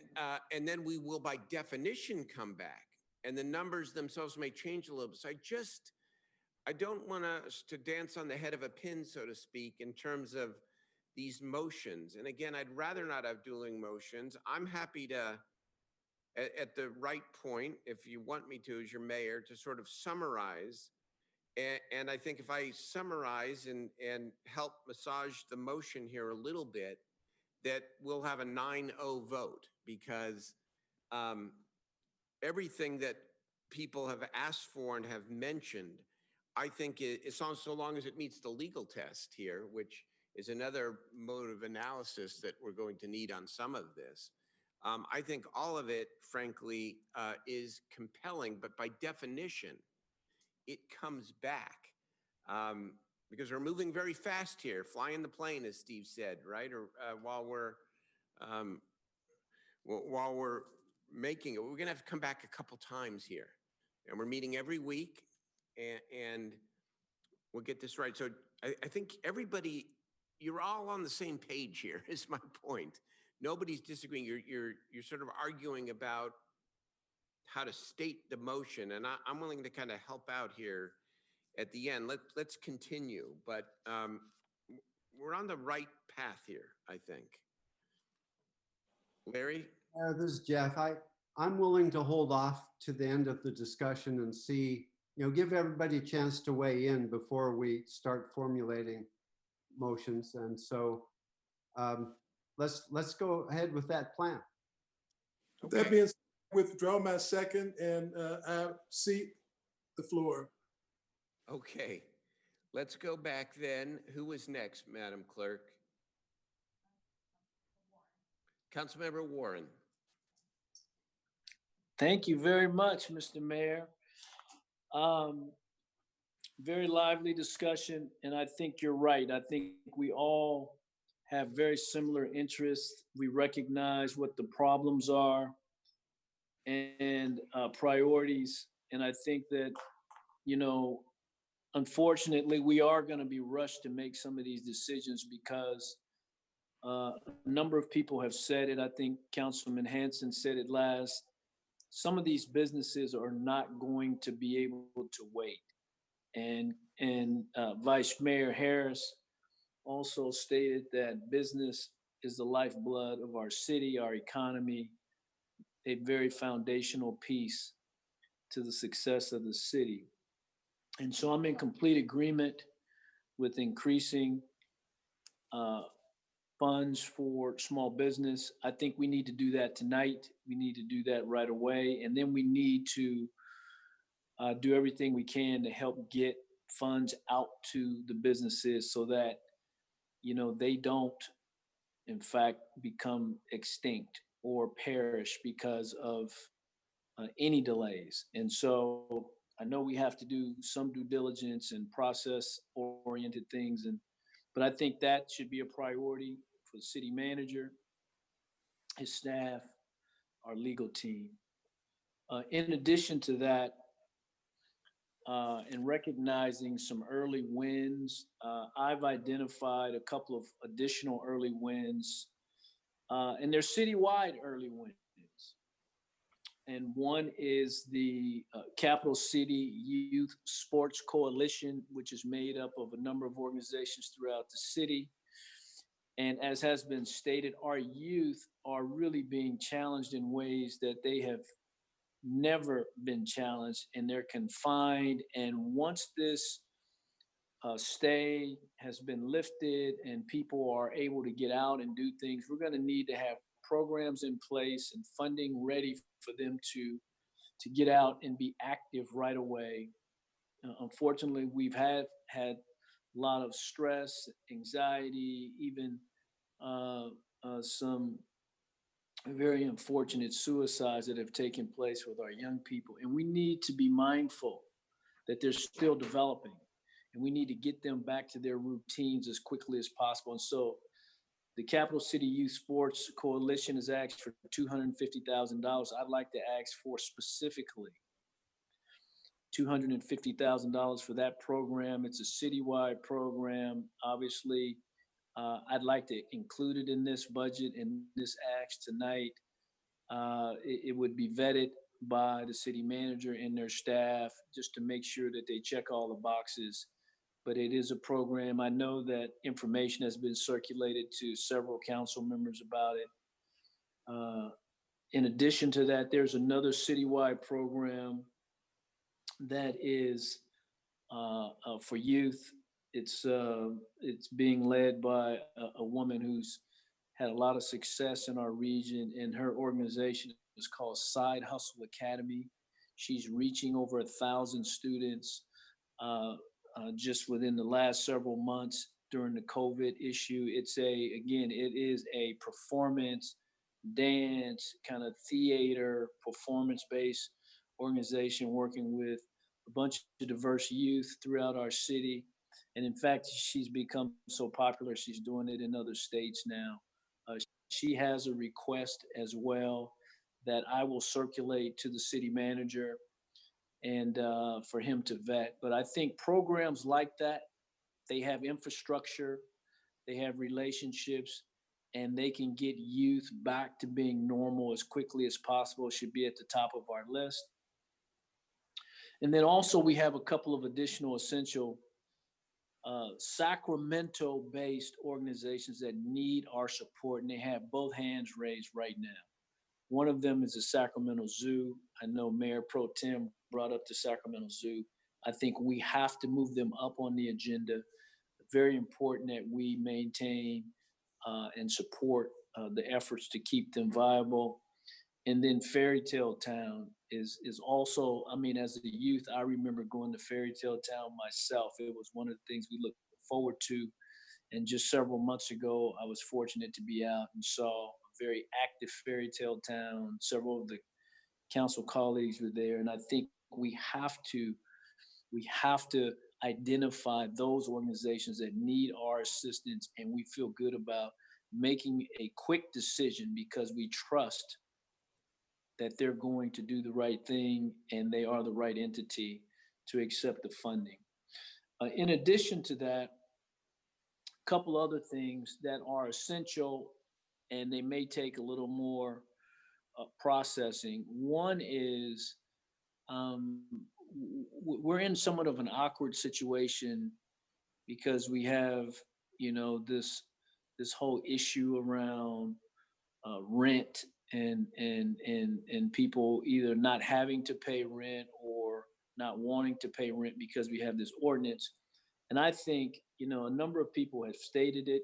then we will, by definition, come back, and the numbers themselves may change a little bit. So I don't want us to dance on the head of a pin, so to speak, in terms of these motions. And again, I'd rather not have dueling motions. I'm happy to, at the right point, if you want me to, as your mayor, to sort of summarize. And I think if I summarize and help massage the motion here a little bit, that we'll have a 9-0 vote, because everything that people have asked for and have mentioned, I think it's on, so long as it meets the legal test here, which is another mode of analysis that we're going to need on some of this. I think all of it, frankly, is compelling, but by definition, it comes back because we're moving very fast here, flying the plane, as Steve said, right? Or while we're making it, we're going to have to come back a couple times here, and we're meeting every week, and we'll get this right. So I think everybody, you're all on the same page here, is my point. Nobody's disagreeing. You're sort of arguing about how to state the motion, and I'm willing to kind of help out here at the end. Let's continue, but we're on the right path here, I think. Larry? This is Jeff. I'm willing to hold off to the end of the discussion and see, give everybody a chance to weigh in before we start formulating motions. And so let's go ahead with that plan. Okay. That being said, withdraw my second and I cede the floor. Okay, let's go back then. Who was next, Madam Clerk? Councilmember Warren. Thank you very much, Mr. Mayor. Very lively discussion, and I think you're right. I think we all have very similar interests. We recognize what the problems are and priorities, and I think that, unfortunately, we are going to be rushed to make some of these decisions because a number of people have said it. I think Councilman Hanson said it last. Some of these businesses are not going to be able to wait. And Vice Mayor Harris also stated that business is the lifeblood of our city, our economy, a very foundational piece to the success of the city. And so I'm in complete agreement with increasing funds for small business. I think we need to do that tonight. We need to do that right away. And then we need to do everything we can to help get funds out to the businesses so that, they don't, in fact, become extinct or perish because of any delays. And so I know we have to do some due diligence and process-oriented things, but I think that should be a priority for the city manager, his staff, our legal team. In addition to that, and recognizing some early wins. I've identified a couple of additional early wins, and they're citywide early wins. And one is the Capital City Youth Sports Coalition, which is made up of a number of organizations throughout the city. And as has been stated, our youth are really being challenged in ways that they have never been challenged, and they're confined. And once this stay has been lifted and people are able to get out and do things, we're going to need to have programs in place and funding ready for them to get out and be active right away. Unfortunately, we've had a lot of stress, anxiety, even some very unfortunate suicides that have taken place with our young people. And we need to be mindful that they're still developing, and we need to get them back to their routines as quickly as possible. And so the Capital City Youth Sports Coalition has asked for $250,000. I'd like to ask for specifically $250,000 for that program. It's a citywide program. Obviously, I'd like to include it in this budget and this ask tonight. It would be vetted by the city manager and their staff just to make sure that they check all the boxes. But it is a program. I know that information has been circulated to several council members about it. In addition to that, there's another citywide program that is for youth. It's being led by a woman who's had a lot of success in our region, and her organization is called Side Hustle Academy. She's reaching over 1,000 students just within the last several months during the COVID issue. It is a performance, dance, kind of theater, performance-based organization working with a bunch of diverse youth throughout our city. And in fact, she's become so popular, she's doing it in other states now. She has a request as well that I will circulate to the city manager and for him to vet. But I think programs like that, they have infrastructure, they have relationships, and they can get youth back to being normal as quickly as possible. It should be at the top of our list. And then also we have a couple of additional essential Sacramento-based organizations that need our support, and they have both hands raised right now. One of them is the Sacramento Zoo. I know Mayor Pro Tem brought up the Sacramento Zoo. I think we have to move them up on the agenda. Very important that we maintain and support the efforts to keep them viable. And then Fairy Tale Town is also, I mean, as a youth, I remember going to Fairy Tale Town myself. It was one of the things we looked forward to. And just several months ago, I was fortunate to be out and saw a very active Fairy Tale Town. Several of the council colleagues were there. And I think we have to identify those organizations that need our assistance, and we feel good about making a quick decision because we trust that they're going to do the right thing and they are the right entity to accept the funding. In addition to that, a couple other things that are essential and they may take a little more processing. One is we're in somewhat of an awkward situation because we have, this whole issue around rent and people either not having to pay rent or not wanting to pay rent because we have this ordinance. And I think, a number of people have stated it.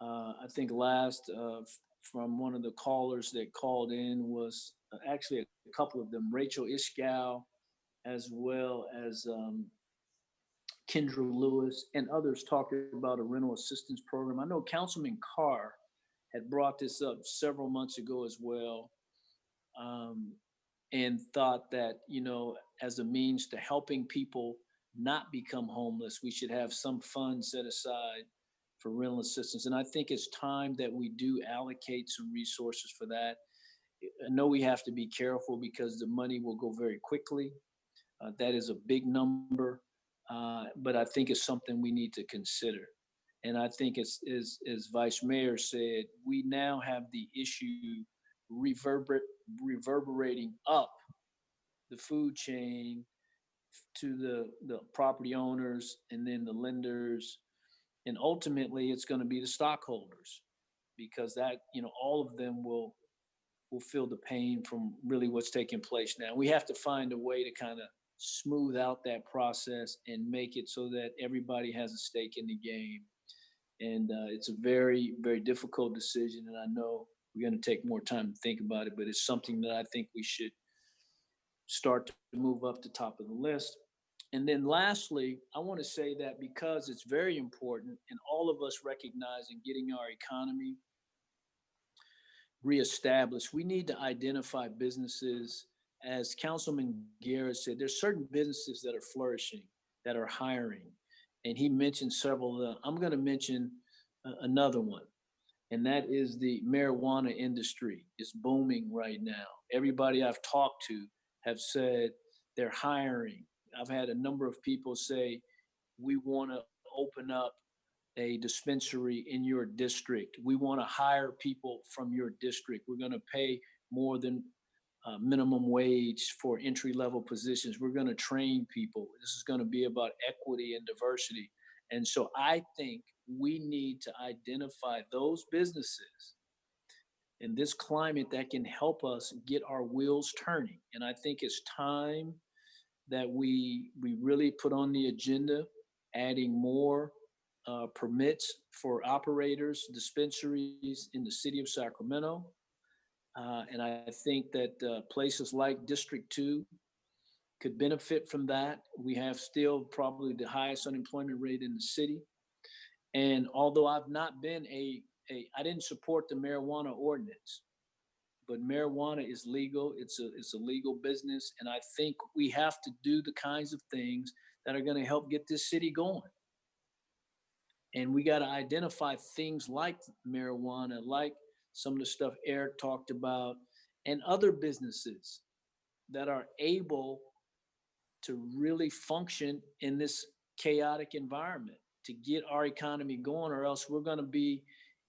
I think last from one of the callers that called in was actually a couple of them, Rachel Iskow, as well as Kendra Lewis and others talking about a rental assistance program. I know Councilman Carr had brought this up several months ago as well, and thought that, as a means to helping people not become homeless, we should have some funds set aside for rental assistance. And I think it's time that we do allocate some resources for that. I know we have to be careful because the money will go very quickly. That is a big number, but I think it's something we need to consider. And I think as Vice Mayor said, we now have the issue reverberating up the food chain to the property owners and then the lenders. And ultimately, it's going to be the stockholders, because that, all of them will feel the pain from really what's taking place now. We have to find a way to kind of smooth out that process and make it so that everybody has a stake in the game. And it's a very, very difficult decision. And I know we're going to take more time to think about it, but it's something that I think we should start to move up the top of the list. And then lastly, I want to say that because it's very important, and all of us recognizing getting our economy reestablished, we need to identify businesses. As Councilman Guerra said, there's certain businesses that are flourishing, that are hiring. And he mentioned several of them. I'm going to mention another one, and that is the marijuana industry. It's booming right now. Everybody I've talked to have said they're hiring. I've had a number of people say, we want to open up a dispensary in your district. We want to hire people from your district. We're going to pay more than minimum wage for entry-level positions. We're going to train people. This is going to be about equity and diversity. And so I think we need to identify those businesses in this climate that can help us get our wheels turning. And I think it's time that we really put on the agenda, adding more permits for operators, dispensaries in the city of Sacramento. And I think that places like District 2 could benefit from that. We have still probably the highest unemployment rate in the city. And although I've not been I didn't support the marijuana ordinance, but marijuana is legal. It's a legal business. And I think we have to do the kinds of things that are going to help get this city going. And we got to identify things like marijuana, like some of the stuff Eric talked about, and other businesses that are able to really function in this chaotic environment to get our economy going, or else we're going to be,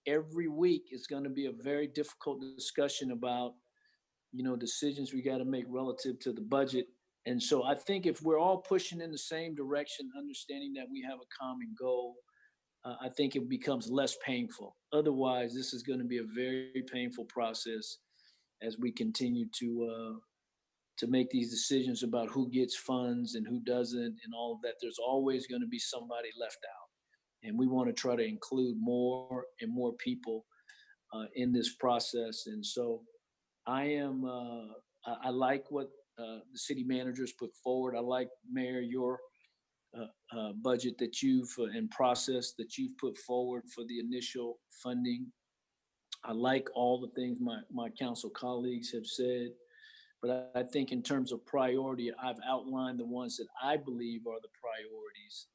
every week it's going to be a very difficult discussion about, decisions we got to make relative to the budget. And so I think if we're all pushing in the same direction, understanding that we have a common goal, I think it becomes less painful. Otherwise, this is going to be a very painful process as we continue to make these decisions about who gets funds and who doesn't and all of that. There's always going to be somebody left out. And we want to try to include more and more people in this process. And so I like what the city managers put forward. I like, Mayor, your budget that and process that you've put forward for the initial funding. I like all the things my council colleagues have said, but I think in terms of priority, I've outlined the ones that I believe are the priorities,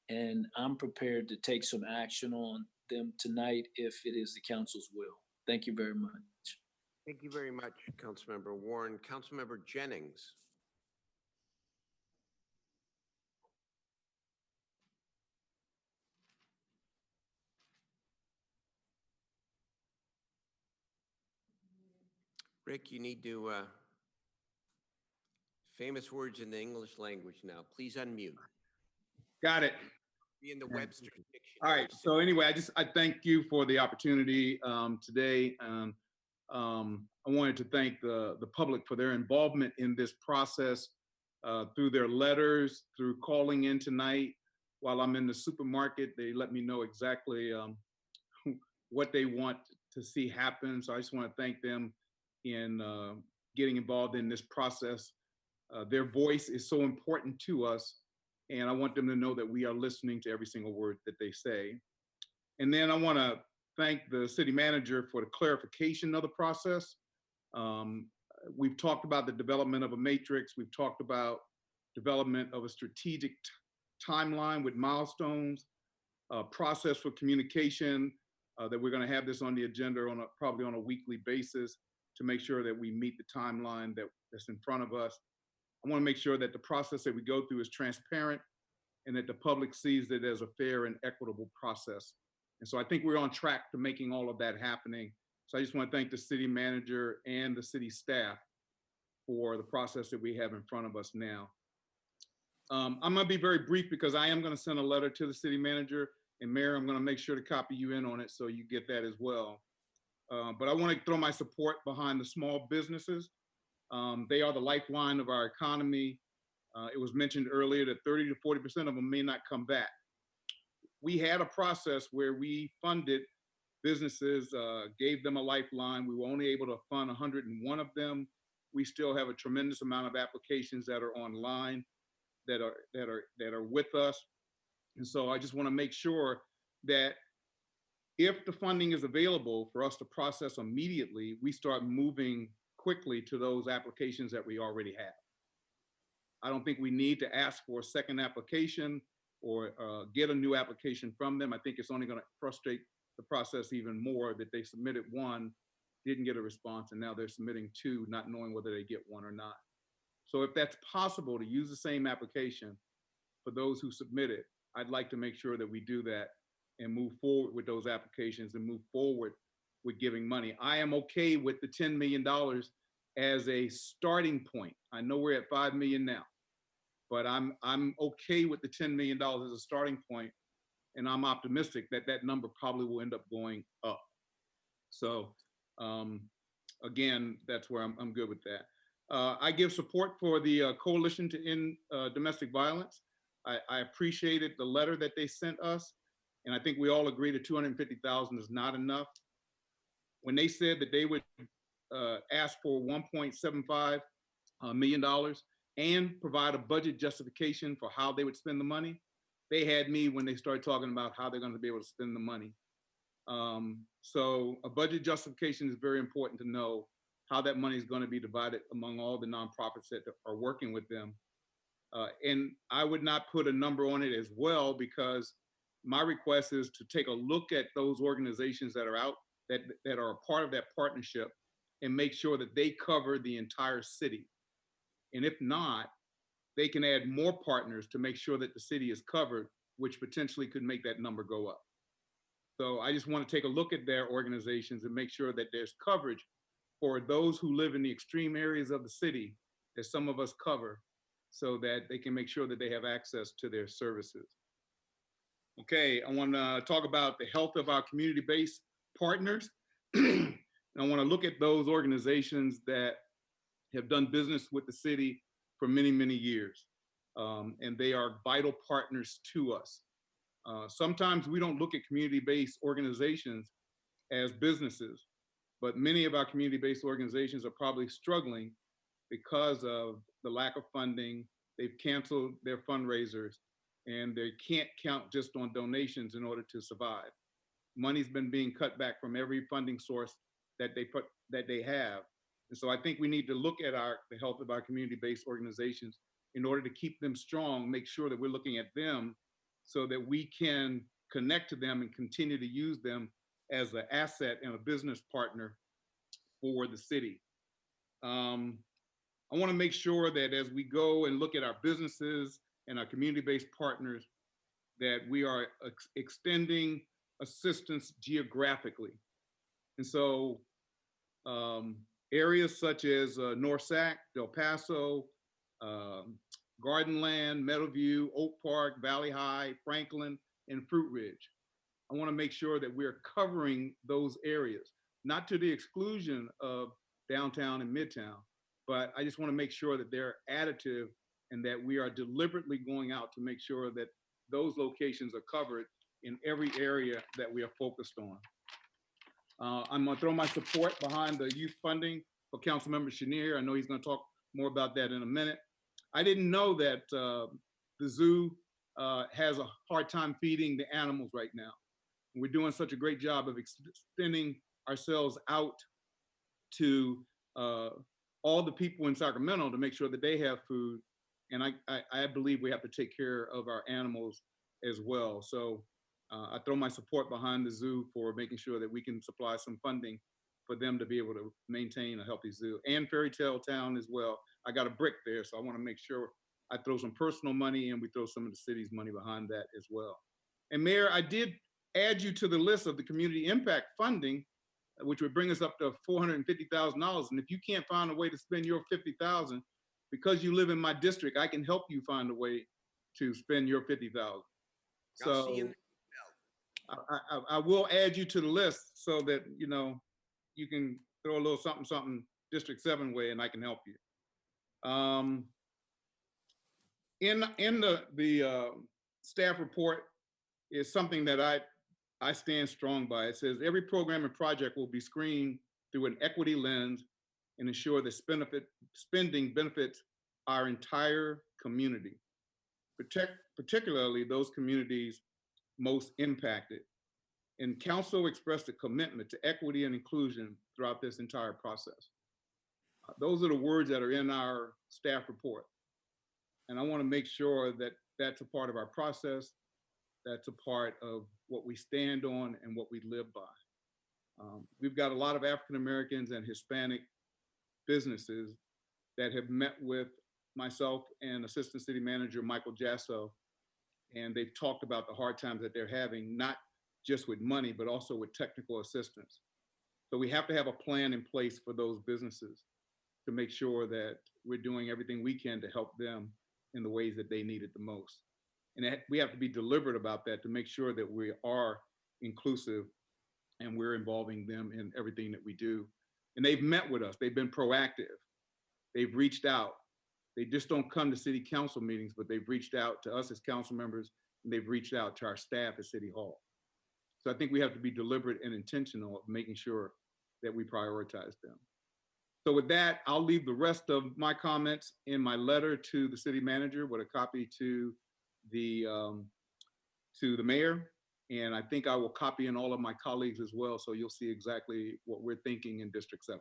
and I'm prepared to take some action on them tonight if it is the council's will. Thank you very much. Thank you very much, Councilmember Warren. Councilmember Jennings. Rick, you need to, famous words in the English language now. Please unmute. Got it. Be in the Webster dictionary. All right. So anyway, I thank you for the opportunity today. I wanted to thank the public for their involvement in this process through their letters, through calling in tonight. While I'm in the supermarket, they let me know exactly what they want to see happen. So I just want to thank them in getting involved in this process. Their voice is so important to us, and I want them to know that we are listening to every single word that they say. And then I want to thank the city manager for the clarification of the process. We've talked about the development of a matrix. We've talked about development of a strategic timeline with milestones, process for communication, that we're going to have this on the agenda probably on a weekly basis to make sure that we meet the timeline that's in front of us. I want to make sure that the process that we go through is transparent and that the public sees it as a fair and equitable process. And so I think we're on track to making all of that happening. So I just want to thank the city manager and the city staff for the process that we have in front of us now. I'm going to be very brief because I am going to send a letter to the city manager, and Mayor, I'm going to make sure to copy you in on it so you get that as well. But I want to throw my support behind the small businesses. They are the lifeline of our economy. It was mentioned earlier that 30 to 40% of them may not come back. We had a process where we funded businesses, gave them a lifeline. We were only able to fund 101 of them. We still have a tremendous amount of applications that are online that are with us. And so I just want to make sure that if the funding is available for us to process immediately, we start moving quickly to those applications that we already have. I don't think we need to ask for a second application or get a new application from them. I think it's only going to frustrate the process even more that they submitted one, didn't get a response, and now they're submitting two, not knowing whether they get one or not. So if that's possible to use the same application for those who submit it, I'd like to make sure that we do that and move forward with those applications and move forward with giving money. I am okay with the $10 million as a starting point. I know we're at 5 million now, but I'm okay with the $10 million as a starting point, and I'm optimistic that that number probably will end up going up. So again, that's where I'm good with that. I give support for the Coalition to End Domestic Violence. I appreciated the letter that they sent us, and I think we all agree that 250,000 is not enough. When they said that they would ask for $1.75 million and provide a budget justification for how they would spend the money, they had me when they started talking about how they're going to be able to spend the money. So a budget justification is very important to know how that money is going to be divided among all the nonprofits that are working with them. And I would not put a number on it as well, because my request is to take a look at those organizations that are out, that are a part of that partnership, and make sure that they cover the entire city. And if not, they can add more partners to make sure that the city is covered, which potentially could make that number go up. So I just want to take a look at their organizations and make sure that there's coverage for those who live in the extreme areas of the city that some of us cover, so that they can make sure that they have access to their services. Okay, I want to talk about the health of our community-based partners. And I want to look at those organizations that have done business with the city for many, many years. And they are vital partners to us. Sometimes we don't look at community-based organizations as businesses, but many of our community-based organizations are probably struggling because of the lack of funding. They've canceled their fundraisers, and they can't count just on donations in order to survive. Money's been being cut back from every funding source that they have. And so I think we need to look at the health of our community-based organizations in order to keep them strong, make sure that we're looking at them so that we can connect to them and continue to use them as an asset and a business partner for the city. I want to make sure that as we go and look at our businesses and our community-based partners, that we are extending assistance geographically. And so areas such as North Sac, Del Paso, Gardenland, Meadowview, Oak Park, Valley High, Franklin, and Fruit Ridge. I want to make sure that we're covering those areas, not to the exclusion of downtown and midtown, but I just want to make sure that they're additive and that we are deliberately going out to make sure that those locations are covered in every area that we are focused on. I'm going to throw my support behind the youth funding for Councilmember Chenier. I know he's going to talk more about that in a minute. I didn't know that the zoo has a hard time feeding the animals right now. We're doing such a great job of extending ourselves out to all the people in Sacramento to make sure that they have food. And I believe we have to take care of our animals as well. So I throw my support behind the zoo for making sure that we can supply some funding for them to be able to maintain a healthy zoo, and Fairy Tale Town as well. I got a brick there, so I want to make sure I throw some personal money and we throw some of the city's money behind that as well. And Mayor, I did add you to the list of the community impact funding, which would bring us up to $450,000. And if you can't find a way to spend your $50,000, because you live in my district, I can help you find a way to spend your $50,000. I'll see you in So the I will add you to the list so that, you know, you can throw a little something, something District 7 way, and I can help you. In the staff report is something that I stand strong by. It says every program and project will be screened through an equity lens and ensure that spending benefits our entire community, particularly those communities most impacted. And council expressed a commitment to equity and inclusion throughout this entire process. Those are the words that are in our staff report. And I want to make sure that that's a part of our process, that's a part of what we stand on and what we live by. We've got a lot of African Americans and Hispanic businesses that have met with myself and Assistant City Manager Michael Jasso, and they've talked about the hard times that they're having, not just with money, but also with technical assistance. So we have to have a plan in place for those businesses to make sure that we're doing everything we can to help them in the ways that they need it the most. And we have to be deliberate about that to make sure that we are inclusive and we're involving them in everything that we do. And they've met with us, they've been proactive, they've reached out. They just don't come to city council meetings, but they've reached out to us as council members, and they've reached out to our staff at City Hall. So I think we have to be deliberate and intentional of making sure that we prioritize them. So with that, I'll leave the rest of my comments in my letter to the city manager with a copy to the mayor. And I think I will copy in all of my colleagues as well, so you'll see exactly what we're thinking in District 7.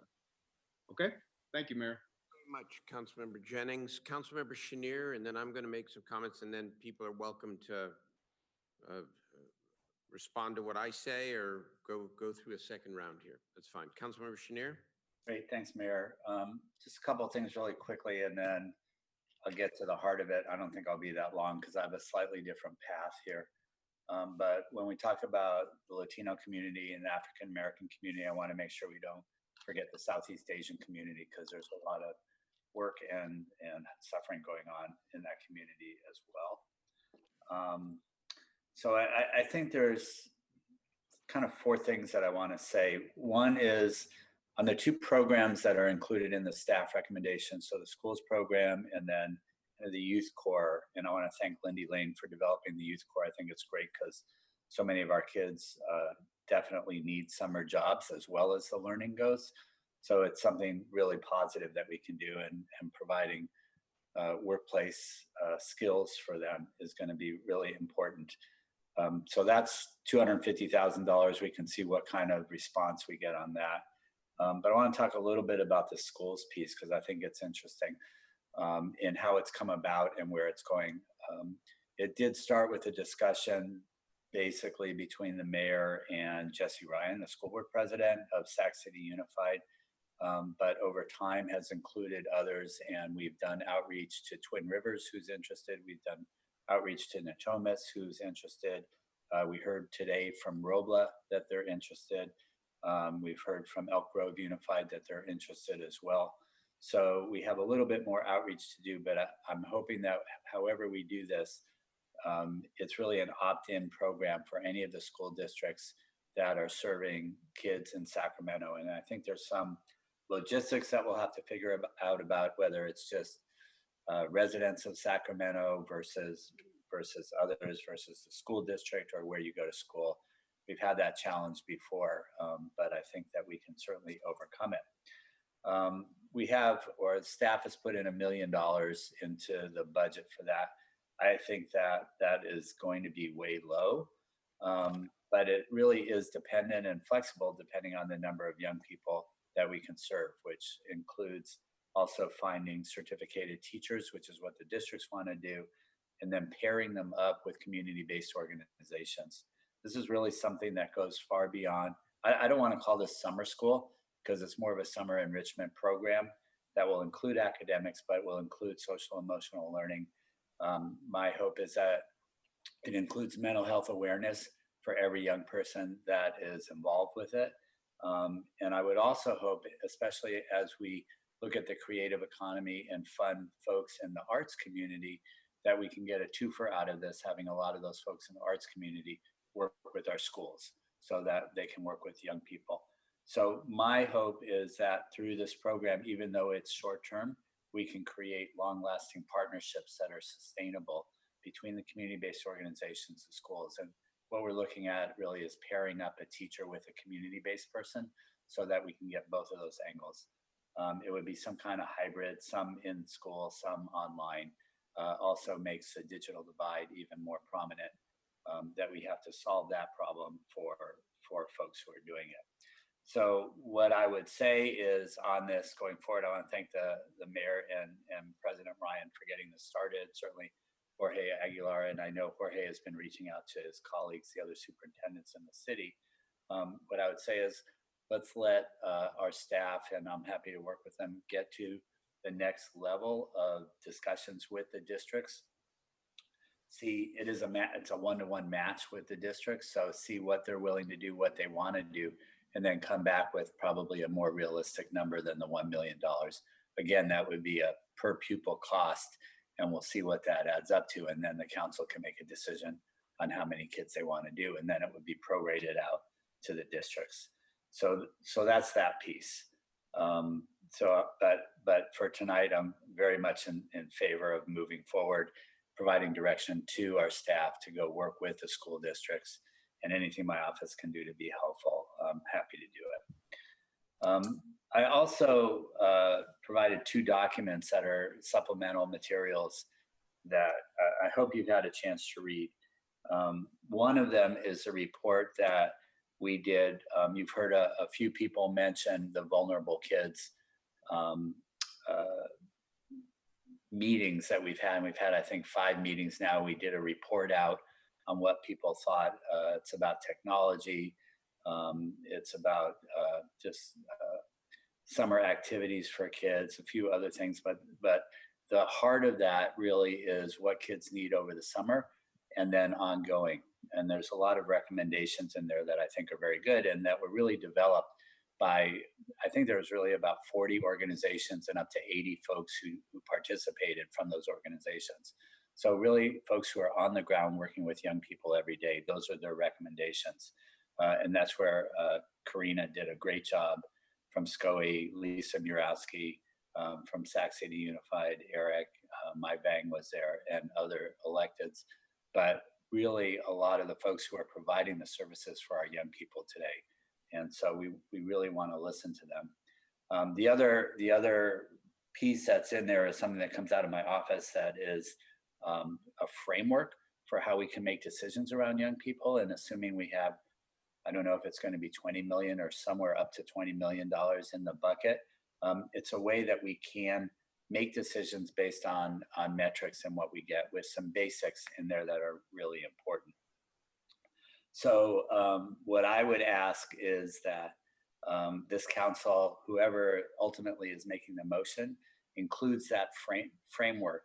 Okay, thank you, Mayor. Very much, Councilmember Jennings. Councilmember Chenier, and then I'm going to make some comments, and then people are welcome to respond to what I say or go through a second round here. That's fine. Councilmember Chenier. Great, thanks, Mayor. Just a couple of things really quickly, and then I'll get to the heart of it. I don't think I'll be that long because I have a slightly different path here. But when we talk about the Latino community and the African American community, I want to make sure we don't forget the Southeast Asian community, because there's a lot of work and suffering going on in that community as well. So I think there's kind of four things that I want to say. One is on the two programs that are included in the staff recommendations, so the schools program and then the youth corps. And I want to thank Lindy Lane for developing the youth corps. I think it's great because so many of our kids definitely need summer jobs as well as the learning goes. So it's something really positive that we can do, and providing workplace skills for them is going to be really important. So that's $250,000. We can see what kind of response we get on that. But I want to talk a little bit about the schools piece, because I think it's interesting in how it's come about and where it's going. It did start with a discussion basically between the mayor and Jesse Ryan, the school board president of Sac City Unified, but over time has included others, and we've done outreach to Twin Rivers, who's interested. We've done outreach to Nokomis, who's interested. We heard today from Robla that they're interested. We've heard from Elk Grove Unified that they're interested as well. So we have a little bit more outreach to do, but I'm hoping that however we do this, it's really an opt-in program for any of the school districts that are serving kids in Sacramento. And I think there's some logistics that we'll have to figure out about whether it's just residents of Sacramento versus others versus the school district, or where you go to school. We've had that challenge before, but I think that we can certainly overcome it. We have, or staff has put in $1 million into the budget for that. I think that is going to be way low, but it really is dependent and flexible depending on the number of young people that we can serve, which includes also finding certificated teachers, which is what the districts want to do, and then pairing them up with community-based organizations. This is really something that goes far beyond, I don't want to call this summer school, because it's more of a summer enrichment program that will include academics, but will include social emotional learning. My hope is that it includes mental health awareness for every young person that is involved with it. And I would also hope, especially as we look at the creative economy and fund folks in the arts community, that we can get a twofer out of this, having a lot of those folks in the arts community work with our schools so that they can work with young people. So my hope is that through this program, even though it's short term, we can create long-lasting partnerships that are sustainable between the community-based organizations and schools. And what we're looking at really is pairing up a teacher with a community-based person so that we can get both of those angles. It would be some kind of hybrid, some in school, some online. Also makes the digital divide even more prominent, that we have to solve that problem for folks who are doing it. So what I would say is on this going forward, I want to thank the mayor and President Ryan for getting this started. Certainly Jorge Aguilar, and I know Jorge has been reaching out to his colleagues, the other superintendents in the city. What I would say is let's let our staff, and I'm happy to work with them, get to the next level of discussions with the districts. See, it's a one-to-one match with the districts. So see what they're willing to do, what they want to do, and then come back with probably a more realistic number than the $1 million. Again, that would be a per pupil cost, and we'll see what that adds up to. And then the council can make a decision on how many kids they want to do. And then it would be prorated out to the districts. So that's that piece. But for tonight, I'm very much in favor of moving forward, providing direction to our staff to go work with the school districts, and anything my office can do to be helpful, I'm happy to do it. I also provided 2 documents that are supplemental materials that I hope you've had a chance to read. One of them is a report that we did. You've heard a few people mention the vulnerable kids meetings that we've had. And we've had, I think, 5 meetings now. We did a report out on what people thought. It's about technology. It's about just summer activities for kids, a few other things. But the heart of that really is what kids need over the summer and then ongoing. And there's a lot of recommendations in there that I think are very good and that were really developed by, I think there was really about 40 organizations and up to 80 folks who participated from those organizations. So really folks who are on the ground working with young people every day, those are their recommendations. And that's where Karina did a great job from SCOE, Lisa Murowski, from Sac City Unified, Eric, Mai Vang was there, and other electeds. But really a lot of the folks who are providing the services for our young people today. And so we really want to listen to them. The other piece that's in there is something that comes out of my office that is a framework for how we can make decisions around young people. And assuming we have, I don't know if it's going to be 20 million or somewhere up to $20 million in the bucket. It's a way that we can make decisions based on metrics and what we get, with some basics in there that are really important. So what I would ask is that this council, whoever ultimately is making the motion, includes that framework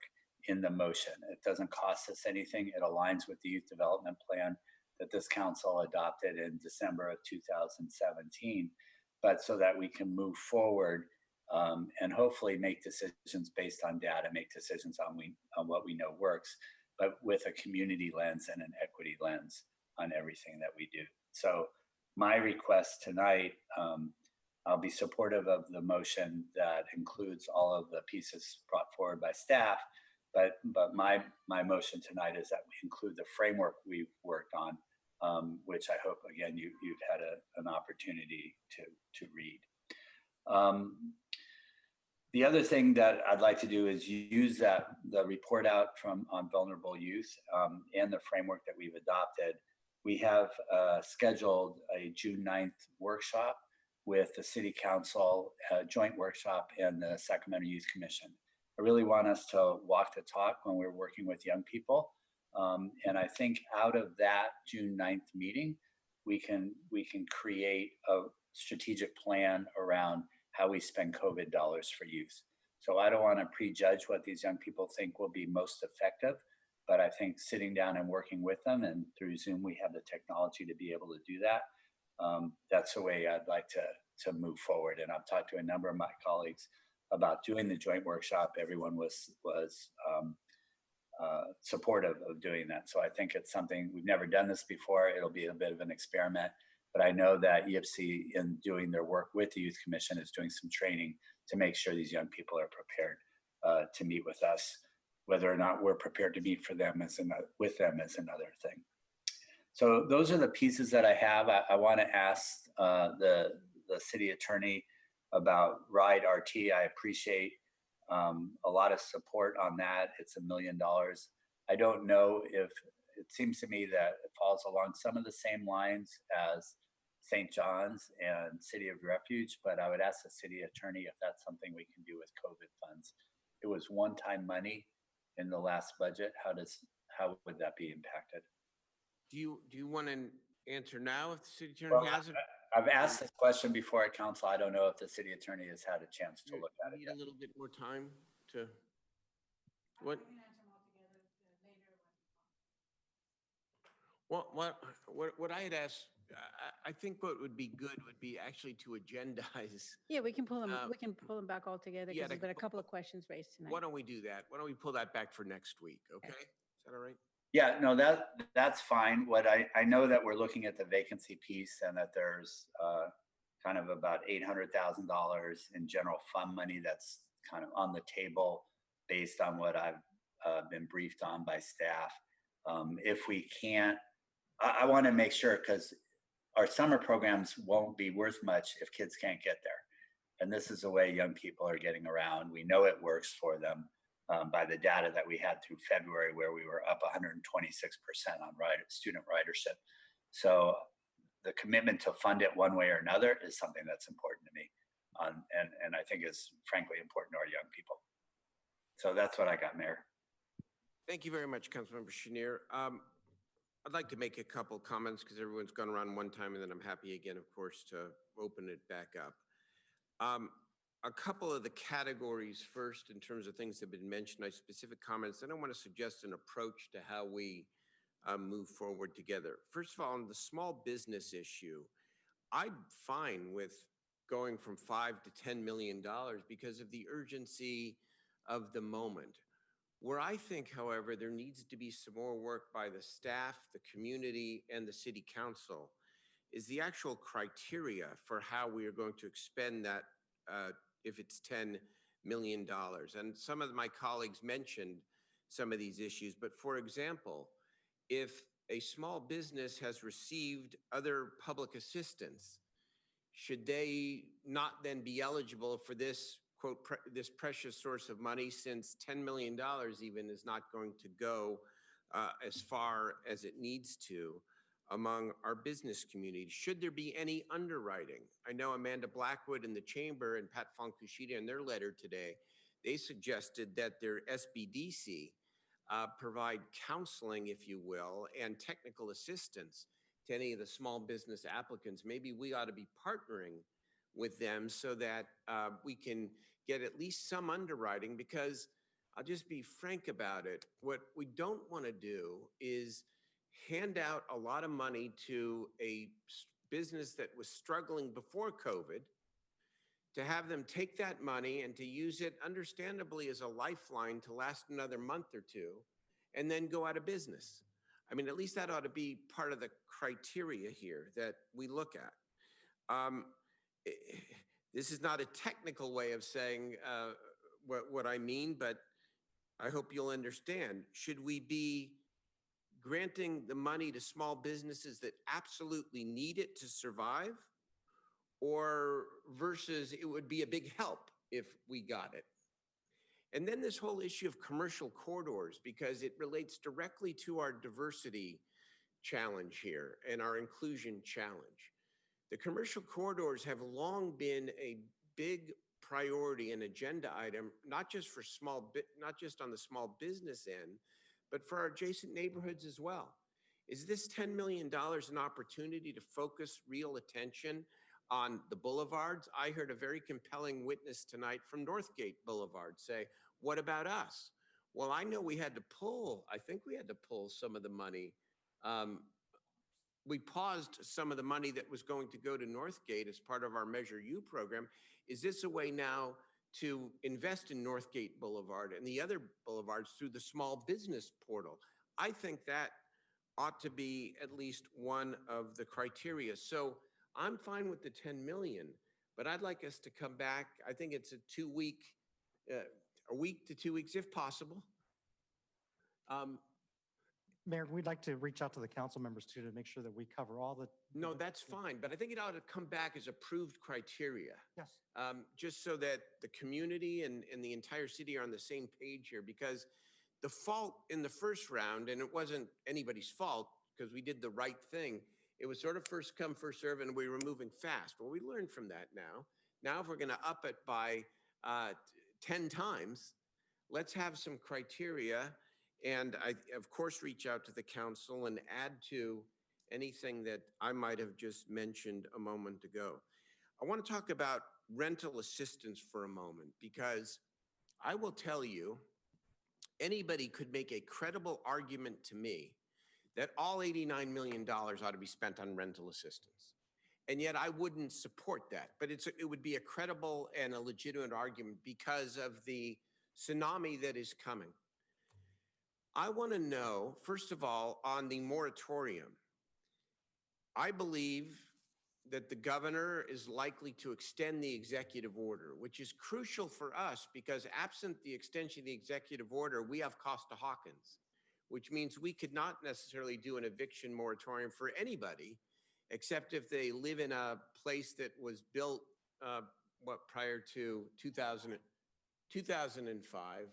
in the motion. It doesn't cost us anything. It aligns with the youth development plan that this council adopted in December of 2017, but so that we can move forward and hopefully make decisions based on data, make decisions on what we know works, but with a community lens and an equity lens on everything that we do. So my request tonight, I'll be supportive of the motion that includes all of the pieces brought forward by staff, but my motion tonight is that we include the framework we've worked on, which I hope, again, you've had an opportunity to read. The other thing that I'd like to do is use the report out on vulnerable youth and the framework that we've adopted. We have scheduled a June 9th workshop with the City Council, a joint workshop, and the Sacramento Youth Commission. I really want us to walk the talk when we're working with young people. And I think out of that June 9th meeting, we can create a strategic plan around how we spend COVID dollars for youth. So I don't want to prejudge what these young people think will be most effective, but I think sitting down and working with them, and through Zoom we have the technology to be able to do that. That's the way I'd like to move forward. And I've talked to a number of my colleagues about doing the joint workshop. Everyone was supportive of doing that. So I think it's something, we've never done this before. It'll be a bit of an experiment, but I know that EFC, in doing their work with the Youth Commission, is doing some training to make sure these young people are prepared to meet with us. Whether or not we're prepared to meet with them is another thing. So those are the pieces that I have. I want to ask the city attorney about Ride RT. I appreciate a lot of support on that. It's $1 million. I don't know if, it seems to me that it falls along some of the same lines as St. John's and City of Refuge, but I would ask the city attorney if that's something we can do with COVID funds. It was one-time money in the last budget. How would that be impacted? Do you want to answer now if the city attorney has it? I've asked this question before at council. I don't know if the city attorney has had a chance to look at it. Need a little bit more time to, what? Well, what I had asked, I think what would be good would be actually to agendize. Yeah, we can pull them. We can pull them back all together yeah, because there's been a couple of questions raised tonight. Why don't we do that? Why don't we pull that back for next week? Okay, is that all right? Yeah, no, that's fine. What I know that we're looking at the vacancy piece, and that there's kind of about $800,000 in general fund money that's kind of on the table based on what I've been briefed on by staff. If we can't, I want to make sure, because our summer programs won't be worth much if kids can't get there. And this is the way young people are getting around. We know it works for them. By the data that we had through February, where we were up 126% on student ridership. So the commitment to fund it one way or another is something that's important to me, and I think is frankly important to our young people. So that's what I got, Mayor. Thank you very much, Councilmember Chenier. I'd like to make a couple comments because everyone's gone around one time, and then I'm happy again, of course, to open it back up. A couple of the categories first, in terms of things that have been mentioned, specific comments. Then I want to suggest an approach to how we move forward together. First of all, on the small business issue, I'm fine with going from $5 to $10 million because of the urgency of the moment. Where I think, however, there needs to be some more work by the staff, the community, and the city council is the actual criteria for how we are going to expend that if it's $10 million. And some of my colleagues mentioned some of these issues, but for example, if a small business has received other public assistance, should they not then be eligible for this, quote, this precious source of money, since $10 million even is not going to go as far as it needs to among our business community? Should there be any underwriting? I know Amanda Blackwood in the chamber and Pat Fonkushida in their letter today, they suggested that their SBDC provide counseling, if you will, and technical assistance to any of the small business applicants. Maybe we ought to be partnering with them so that we can get at least some underwriting, because I'll just be frank about it. What we don't want to do is hand out a lot of money to a business that was struggling before COVID, to have them take that money and to use it understandably as a lifeline to last another month or two, and then go out of business. I mean, at least that ought to be part of the criteria here that we look at. This is not a technical way of saying what I mean, but I hope you'll understand. Should we be granting the money to small businesses that absolutely need it to survive, or versus it would be a big help if we got it? And then this whole issue of commercial corridors, because it relates directly to our diversity challenge here and our inclusion challenge. The commercial corridors have long been a big priority and agenda item, not just for not just on the small business end, but for our adjacent neighborhoods as well. Is this $10 million an opportunity to focus real attention on the boulevards? I heard a very compelling witness tonight from Northgate Boulevard say, what about us? Well, I know we had to pull, I think we had to pull some of the money. We paused some of the money that was going to go to Northgate as part of our Measure U program. Is this a way now to invest in Northgate Boulevard and the other boulevards through the small business portal? I think that ought to be at least one of the criteria. So I'm fine with the 10 million, but I'd like us to come back. I think it's a week to 2 weeks if possible. Mayor, we'd like to reach out to the council members too to make sure that we cover all the. No, that's fine, but I think it ought to come back as approved criteria. Yes. Just so that the community and the entire city are on the same page here, because the fault in the first round, and it wasn't anybody's fault because we did the right thing. It was sort of first come, first serve, and we were moving fast. Well, we learned from that now. Now, if we're going to up it by 10 times, let's have some criteria. And I, of course, reach out to the council and add to anything that I might have just mentioned a moment ago. I want to talk about rental assistance for a moment, because I will tell you, anybody could make a credible argument to me that all $89 million ought to be spent on rental assistance. And yet I wouldn't support that, but it would be a credible and a legitimate argument because of the tsunami that is coming. I want to know, first of all, on the moratorium, I believe that the governor is likely to extend the executive order, which is crucial for us because absent the extension of the executive order, we have Costa-Hawkins, which means we could not necessarily do an eviction moratorium for anybody, except if they live in a place that was built, prior to 2005,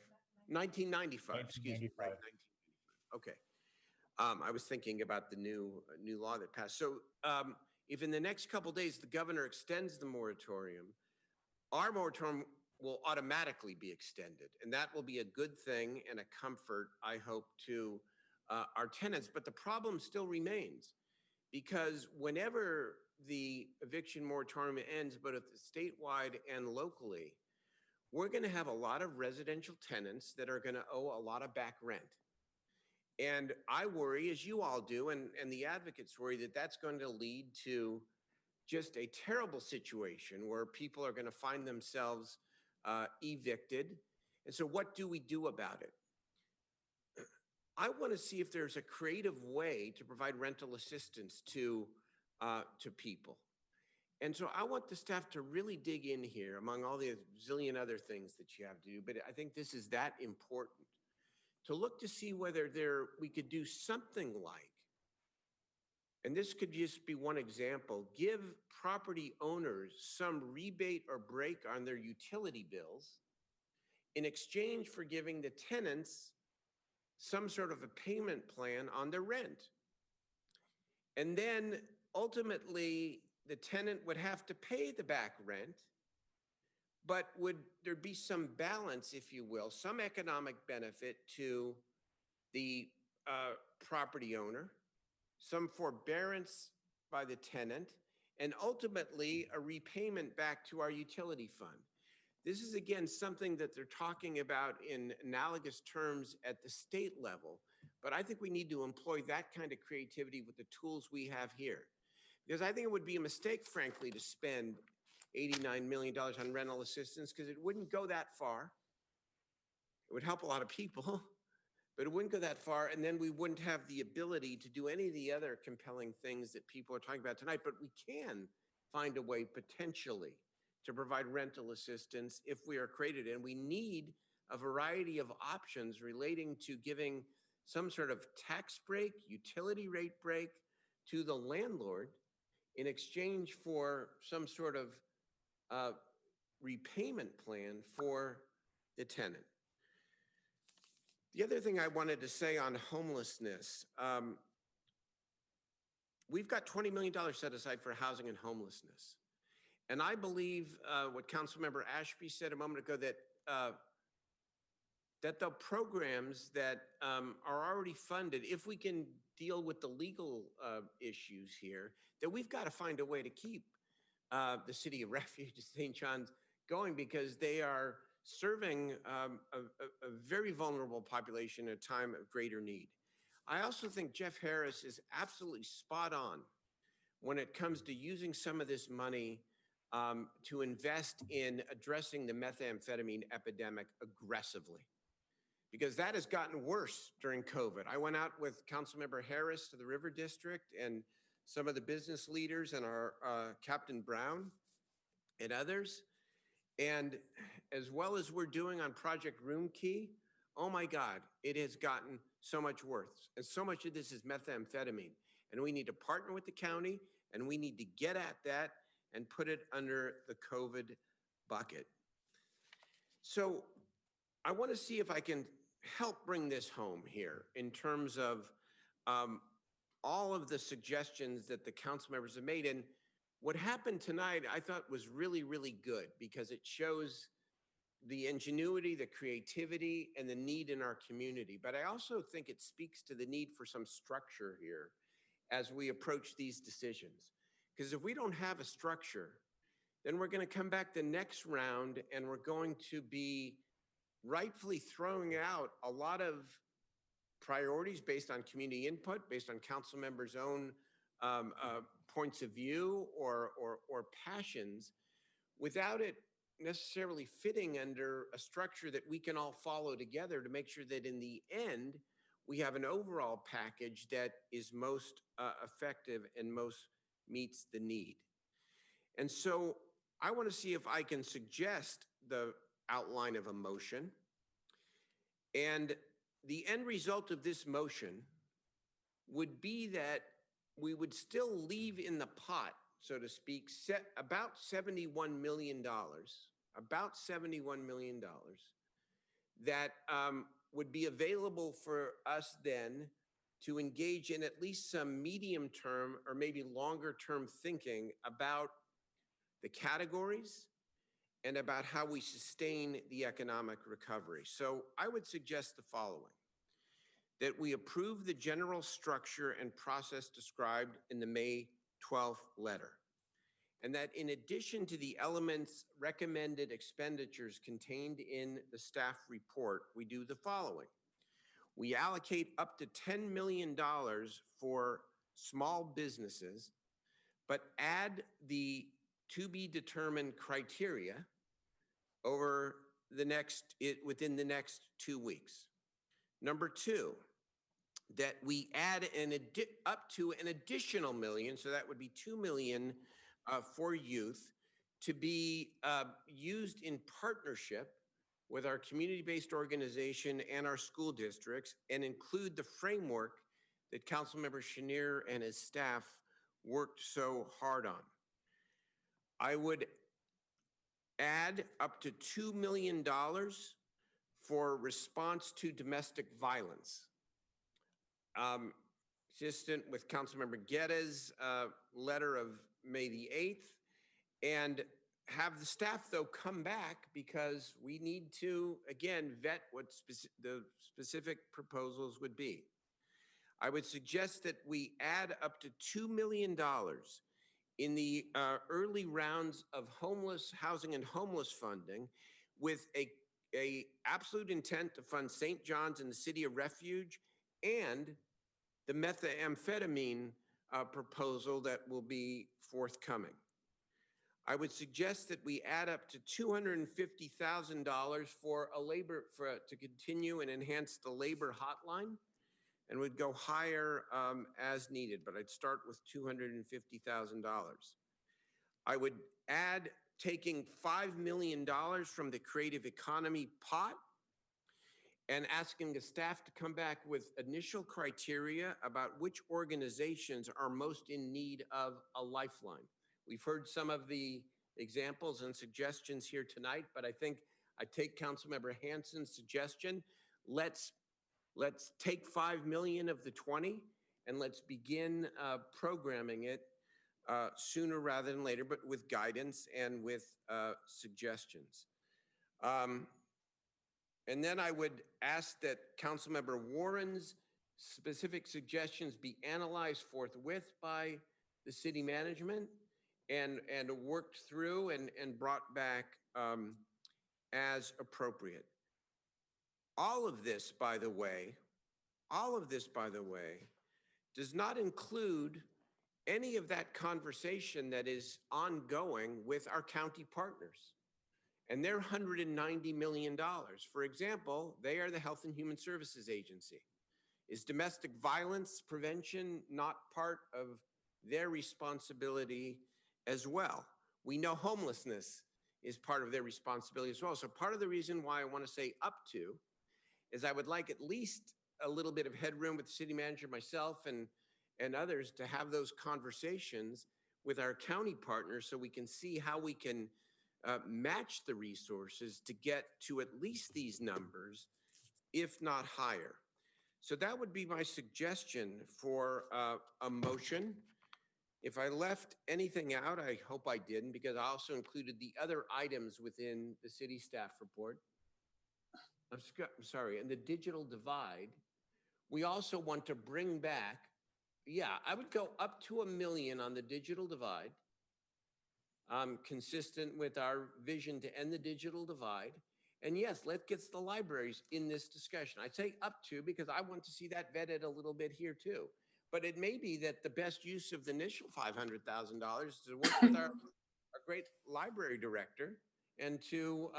1995, excuse me, right, 1995. Okay. I was thinking about the new law that passed. So if in the next couple of days the governor extends the moratorium, our moratorium will automatically be extended. And that will be a good thing and a comfort, I hope, to our tenants. But the problem still remains, because whenever the eviction moratorium ends, both statewide and locally, we're going to have a lot of residential tenants that are going to owe a lot of back rent. And I worry, as you all do, and the advocates worry, that that's going to lead to just a terrible situation where people are going to find themselves evicted. And so what do we do about it? I want to see if there's a creative way to provide rental assistance to people. And so I want the staff to really dig in here among all the zillion other things that you have to do. But I think this is that important, to look to see whether we could do something like, and this could just be one example, give property owners some rebate or break on their utility bills in exchange for giving the tenants some sort of a payment plan on their rent. And then ultimately, the tenant would have to pay the back rent, but would there be some balance, if you will, some economic benefit to the property owner, some forbearance by the tenant, and ultimately a repayment back to our utility fund? This is, again, something that they're talking about in analogous terms at the state level, but I think we need to employ that kind of creativity with the tools we have here. Because I think it would be a mistake, frankly, to spend $89 million on rental assistance, because it wouldn't go that far. It would help a lot of people, but it wouldn't go that far. And then we wouldn't have the ability to do any of the other compelling things that people are talking about tonight. But we can find a way potentially to provide rental assistance if we are created. And we need a variety of options relating to giving some sort of tax break, utility rate break to the landlord in exchange for some sort of repayment plan for the tenant. The other thing I wanted to say on homelessness, we've got $20 million set aside for housing and homelessness. And I believe what Councilmember Ashby said a moment ago, that that the programs that are already funded, if we can deal with the legal issues here, that we've got to find a way to keep the City of Refuge, St. John's, going, because they are serving a very vulnerable population at a time of greater need. I also think Jeff Harris is absolutely spot on when it comes to using some of this money to invest in addressing the methamphetamine epidemic aggressively, because that has gotten worse during COVID. I went out with Councilmember Harris to the River District and some of the business leaders and our Captain Brown and others. And as well as we're doing on Project Room Key, oh my God, it has gotten so much worse. And so much of this is methamphetamine. And we need to partner with the county, and we need to get at that and put it under the COVID bucket. So I want to see if I can help bring this home here in terms of all of the suggestions that the council members have made. And what happened tonight, I thought was really, really good, because it shows the ingenuity, the creativity, and the need in our community. But I also think it speaks to the need for some structure here as we approach these decisions. Because if we don't have a structure, then we're going to come back the next round and we're going to be rightfully throwing out a lot of priorities based on community input, based on council members' own points of view or passions, without it necessarily fitting under a structure that we can all follow together to make sure that in the end, we have an overall package that is most effective and most meets the need. And so I want to see if I can suggest the outline of a motion. And the end result of this motion would be that we would still leave in the pot, so to speak, about $71 million, that would be available for us then to engage in at least some medium-term or maybe longer-term thinking about the categories and about how we sustain the economic recovery. So I would suggest the following: that we approve the general structure and process described in the May 12th letter, and that in addition to the elements recommended expenditures contained in the staff report, we do the following. We allocate up to $10 million for small businesses, but add the to be determined criteria over within the next 2 weeks. Number two, that we add up to an additional million, so that would be 2 million for youth, to be used in partnership with our community-based organization and our school districts, and include the framework that Councilmember Chenier and his staff worked so hard on. I would add up to $2 million for response to domestic violence. Consistent with Councilmember Guetta's letter of May the 8th, and have the staff, though, come back, because we need to, again, vet what the specific proposals would be. I would suggest that we add up to $2 million in the early rounds of homeless housing and homeless funding, with a absolute intent to fund St. John's and the City of Refuge and the methamphetamine proposal that will be forthcoming. I would suggest that we add up to $250,000 to continue and enhance the labor hotline, and would go higher as needed, but I'd start with $250,000. I would add taking $5 million from the creative economy pot and asking the staff to come back with initial criteria about which organizations are most in need of a lifeline. We've heard some of the examples and suggestions here tonight, but I think I take Councilmember Hanson's suggestion. Let's take 5 million of the 20 and let's begin programming it sooner rather than later, but with guidance and with suggestions. And then I would ask that Councilmember Warren's specific suggestions be analyzed forthwith by the city management and worked through and brought back as appropriate. All of this, by the way, does not include any of that conversation that is ongoing with our county partners. And they're $190 million. For example, they are the Health and Human Services Agency. Is domestic violence prevention not part of their responsibility as well? We know homelessness is part of their responsibility as well. So part of the reason why I want to say up to is I would like at least a little bit of headroom with the city manager, myself, and others to have those conversations with our county partners so we can see how we can match the resources to get to at least these numbers, if not higher. So that would be my suggestion for a motion. If I left anything out, I hope I didn't, because I also included the other items within the city staff report. I'm sorry, and the digital divide, we also want to bring back, yeah, I would go up to $1 million on the digital divide, consistent with our vision to end the digital divide. And yes, let's get the libraries in this discussion. I say up to because I want to see that vetted a little bit here too. But it may be that the best use of the initial $500,000 is to work with our great library director and to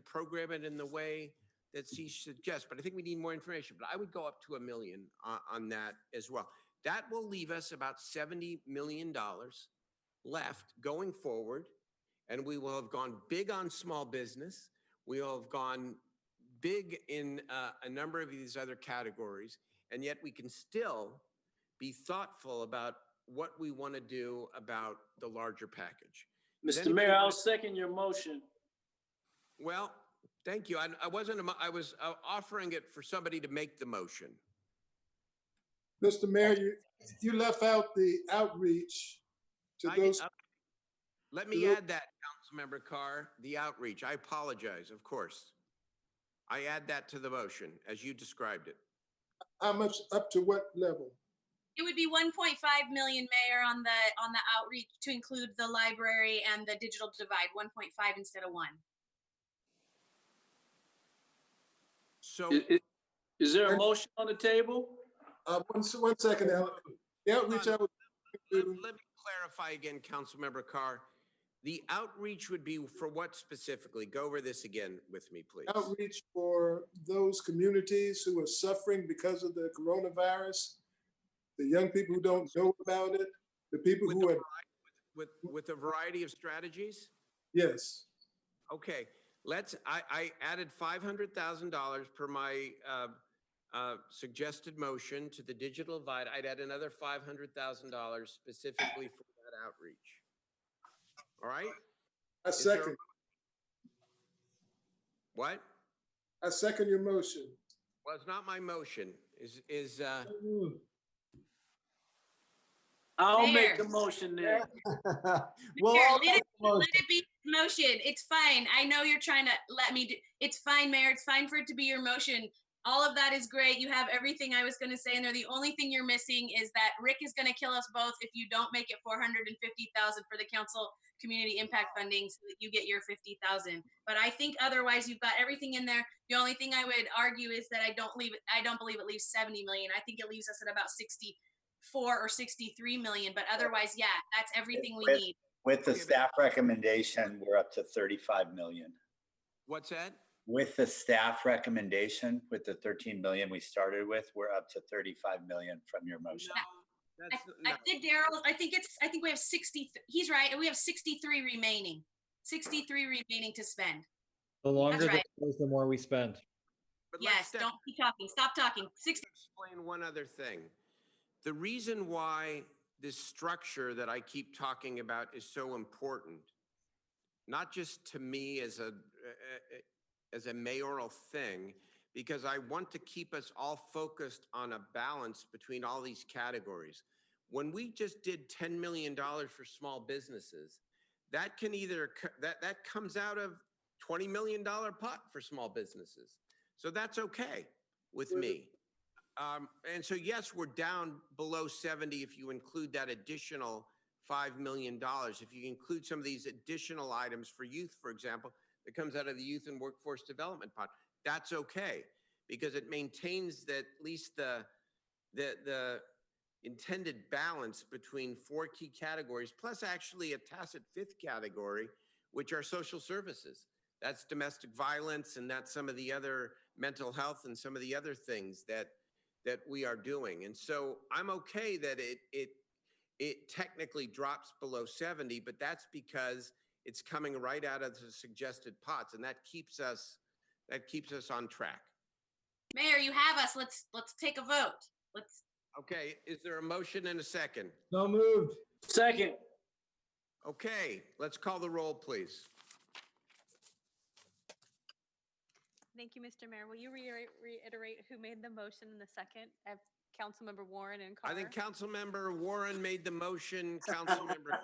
program it in the way that she suggests. But I think we need more information. But I would go up to $1 million on that as well. That will leave us about $70 million left going forward. And we will have gone big on small business. We will have gone big in a number of these other categories. And yet we can still be thoughtful about what we want to do about the larger package. Mr. Mayor, I'll second your motion. Well, thank you. I was offering it for somebody to make the motion. Mr. Mayor, you left out the outreach to those. Let me add that, Councilmember Carr, the outreach. I apologize, of course. I add that to the motion as you described it. How much, up to what level? It would be 1.5 million, Mayor, on the outreach to include the library and the digital divide. 1.5 instead of 1. So, is there a motion on the table? One second, Alan. The outreach. Let me clarify again, Councilmember Carr. The outreach would be for what specifically? Go over this again with me, please. Outreach for those communities who are suffering because of the coronavirus, the young people who don't know about it, the people who are with a variety of strategies. Yes. Okay. I added $500,000 per my suggested motion to the digital divide. I'd add another $500,000 specifically for that outreach. All right. I second. What? I second your motion. Well, it's not my motion. I'll make the motion then. Well, Mayor, let it be motion. It's fine. I know you're trying to let me do. It's fine, Mayor. It's fine for it to be your motion. All of that is great. You have everything I was going to say in there. The only thing you're missing is that Rick is going to kill us both if you don't make it $450,000 for the council community impact funding so that you get your $50,000. But I think otherwise you've got everything in there. The only thing I would argue is that I don't believe it leaves 70 million. I think it leaves us at about 64 or 63 million. But otherwise, yeah, that's everything we need. With the staff recommendation, we're up to 35 million. What's that? With the staff recommendation, with the 13 million we started with, we're up to 35 million from your motion. I think Daryl, I think we have 60. He's right. We have 63 remaining. 63 remaining to spend. The longer That's right. the goes, the more we spend. But yes, don't keep talking. Stop talking. 60. Explain one other thing. The reason why this structure that I keep talking about is so important, not just to me as a mayoral thing, because I want to keep us all focused on a balance between all these categories. When we just did $10 million for small businesses, that can either that comes out of $20 million pot for small businesses. So that's okay with me. And so, yes, we're down below 70 if you include that additional $5 million. If you include some of these additional items for youth, for example, that comes out of the Youth and Workforce Development Pot, that's okay, because it maintains that at least the intended balance between 4 key categories, plus actually a tacit 5th category, which are social services. That's domestic violence, and that's some of the other mental health and some of the other things that we are doing. And so I'm okay that it technically drops below 70, but that's because it's coming right out of the suggested pots, and that keeps us on track. Mayor, you have us. Let's take a vote. Let's. Okay, is there a motion and a second? So moved. Second. Okay, let's call the roll, please. Thank you, Mr. Mayor. Will you reiterate who made the motion in the second? I have Councilmember Warren and Carr. I think Councilmember Warren made the motion. Councilmember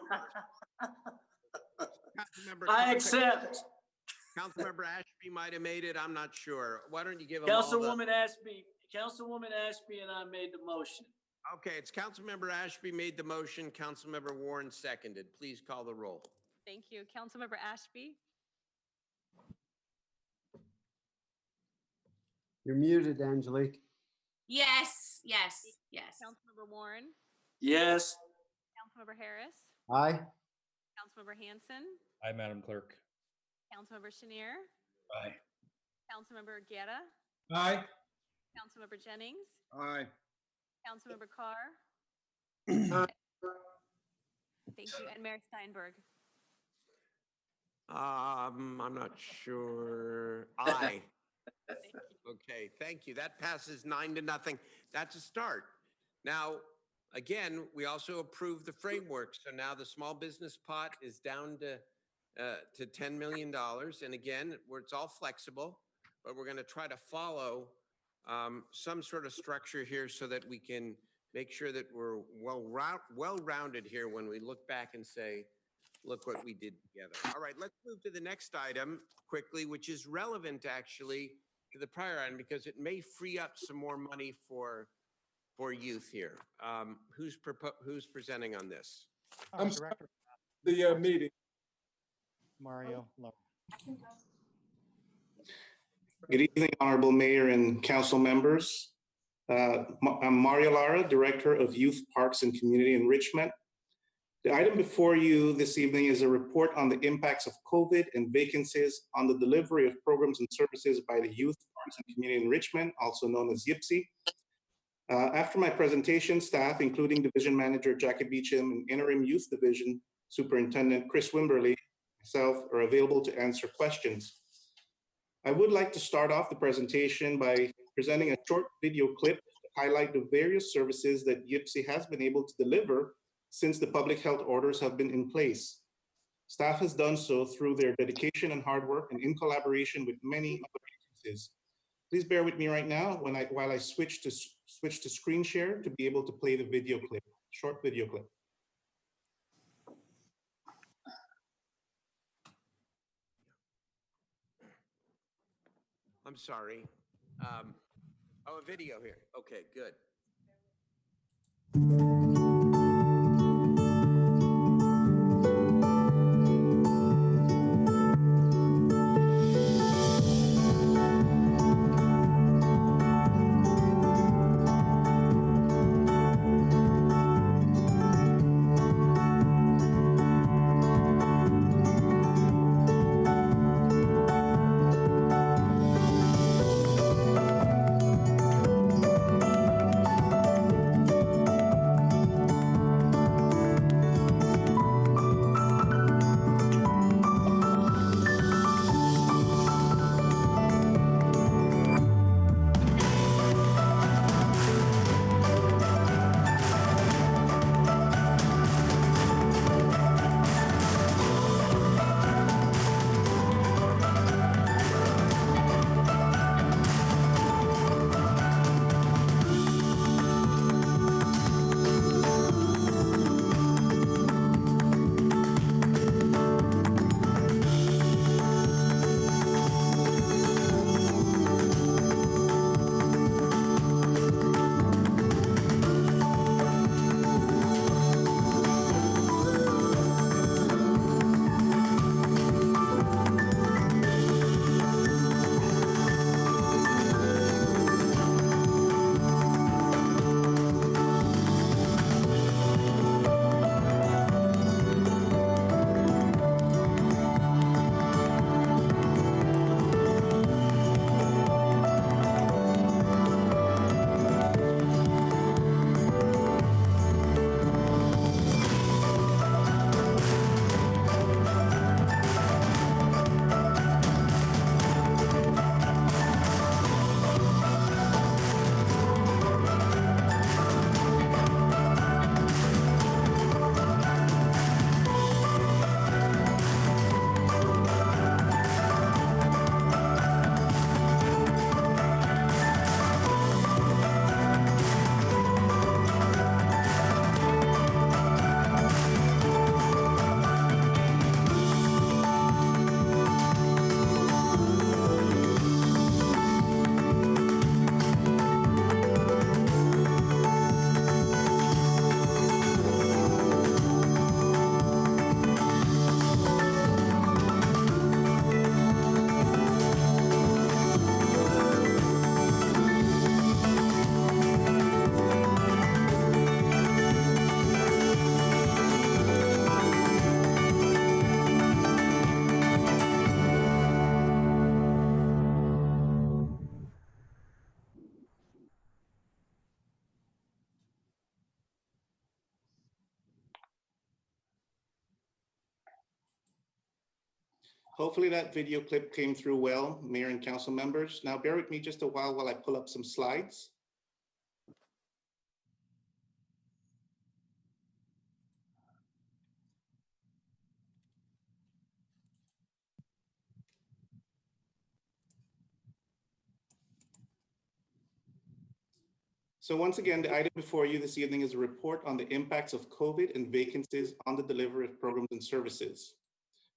I accept. Councilmember Ashby might have made it. I'm not sure. Why don't you give them all Councilwoman Ashby and I made the motion. Okay, it's Councilmember Ashby made the motion. Councilmember Warren seconded. Please call the roll. Thank you. Councilmember Ashby, You're muted, Angelique. Yes. Councilmember Warren, Yes. Councilmember Harris, Aye. Councilmember Hanson, Aye, Madam Clerk. Councilmember Chenier, Aye. Councilmember Guerra, Aye. Councilmember Jennings, Aye. Councilmember Carr. Thank you. And Mayor Steinberg. I'm not sure. Aye. Okay, thank you. That passes 9-0. That's a start. Now, again, we also approved the framework. So now the small business pot is down to $10 million. And again, it's all flexible, but we're going to try to follow some sort of structure here so that we can make sure that we're well-rounded here when we look back and say, look what we did together. All right, let's move to the next item quickly, which is relevant actually to the prior item because it may free up some more money for youth here. Who's presenting on this? I'm Director. The meeting. Mario Lara. Good evening, Honorable Mayor and Council members. I'm Mario Lara, Director of Youth, Parks, and Community Enrichment. The item before you this evening is a report on the impacts of COVID and vacancies on the delivery of programs and services by the Youth, Parks, and Community Enrichment, also known as YPSI. After my presentation, staff, including Division Manager Jackie Beecham and Interim Youth Division Superintendent Chris Wimberly, myself, are available to answer questions. I would like to start off the presentation by presenting a short video clip to highlight the various services that YPSI has been able to deliver since the public health orders have been in place. Staff has done so through their dedication and hard work and in collaboration with many other agencies. Please bear with me right now while I switch to screen share to be able to play the video clip, short video clip. I'm sorry. Oh, a video here. Okay, good. Hopefully that video clip came through well, Mayor and council members. Now bear with me just a while I pull up some slides. So once again, the item before you this evening is a report on the impacts of COVID and vacancies on the delivery of programs and services.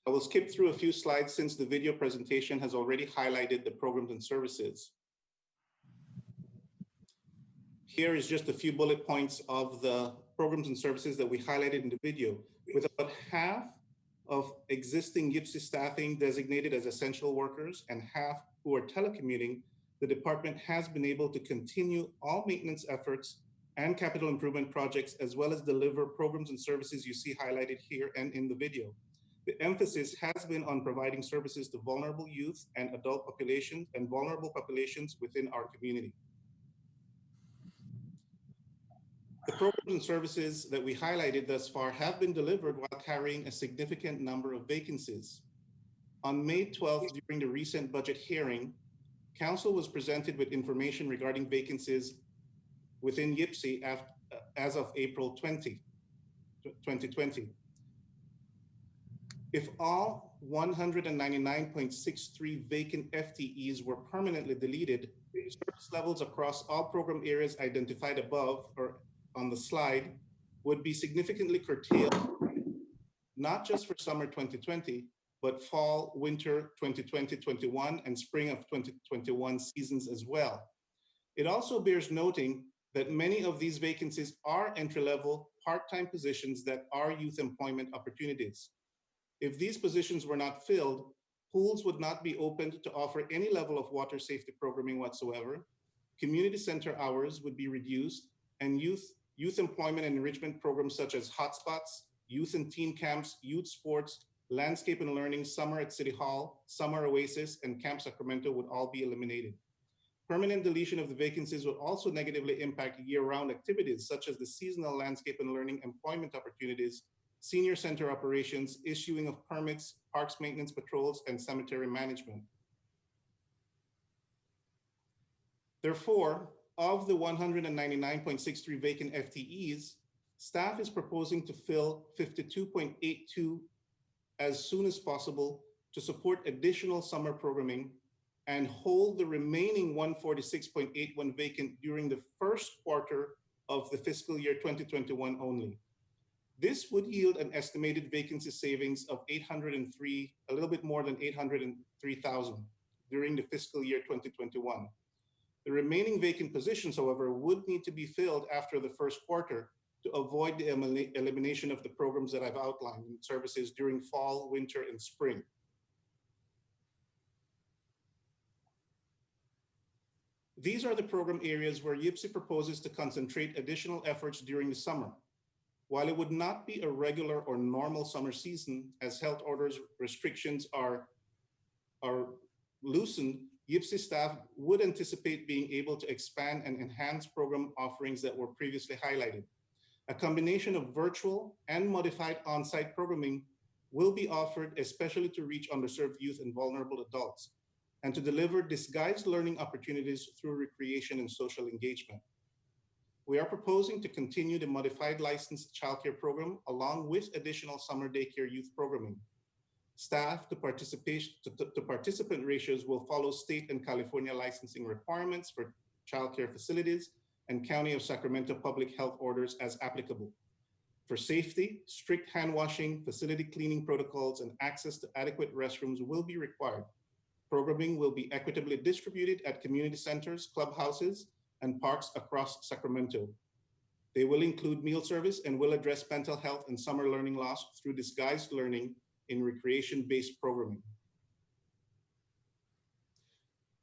I will skip through a few slides since the video presentation has already highlighted the programs and services. Here is just a few bullet points of the programs and services that we highlighted in the video. With about half of existing YPSI staffing designated as essential workers and half who are telecommuting, the department has been able to continue all maintenance efforts and capital improvement projects, as well as deliver programs and services you see highlighted here and in the video. The emphasis has been on providing services to vulnerable youth and adult populations and vulnerable populations within our community. The programs and services that we highlighted thus far have been delivered while carrying a significant number of vacancies. On May 12th, during the recent budget hearing, Council was presented with information regarding vacancies within YPSI as of April 2020. If all 199.63 vacant FTEs were permanently deleted, service levels across all program areas identified above or on the slide would be significantly curtailed, not just for summer 2020, but fall, winter 2020-21 and spring of 2021 seasons as well. It also bears noting that many of these vacancies are entry-level part-time positions that are youth employment opportunities. If these positions were not filled, pools would not be opened to offer any level of water safety programming whatsoever, community center hours would be reduced, and youth employment and enrichment programs such as hotspots, youth and teen camps, youth sports, landscape and learning, summer at City Hall, summer Oasis, and Camp Sacramento would all be eliminated. Permanent deletion of the vacancies would also negatively impact year-round activities such as the seasonal landscape and learning employment opportunities, senior center operations, issuing of permits, parks maintenance patrols, and cemetery management. Therefore, of the 199.63 vacant FTEs, staff is proposing to fill 52.82 as soon as possible to support additional summer programming and hold the remaining 146.81 vacant during the first quarter of the fiscal year 2021 only. This would yield an estimated vacancy savings of a little bit more than 803,000 during the fiscal year 2021. The remaining vacant positions, however, would need to be filled after the first quarter to avoid the elimination of the programs that I've outlined in services during fall, winter, and spring. These are the program areas where YPSI proposes to concentrate additional efforts during the summer. While it would not be a regular or normal summer season, as health orders restrictions are loosened, YPSI staff would anticipate being able to expand and enhance program offerings that were previously highlighted. A combination of virtual and modified on-site programming will be offered, especially to reach underserved youth and vulnerable adults, and to deliver disguised learning opportunities through recreation and social engagement. We are proposing to continue the modified licensed childcare program along with additional summer daycare youth programming. Staff to participant ratios will follow state and California licensing requirements for childcare facilities and County of Sacramento public health orders as applicable. For safety, strict hand washing, facility cleaning protocols, and access to adequate restrooms will be required. Programming will be equitably distributed at community centers, clubhouses, and parks across Sacramento. They will include meal service and will address mental health and summer learning loss through disguised learning in recreation-based programming.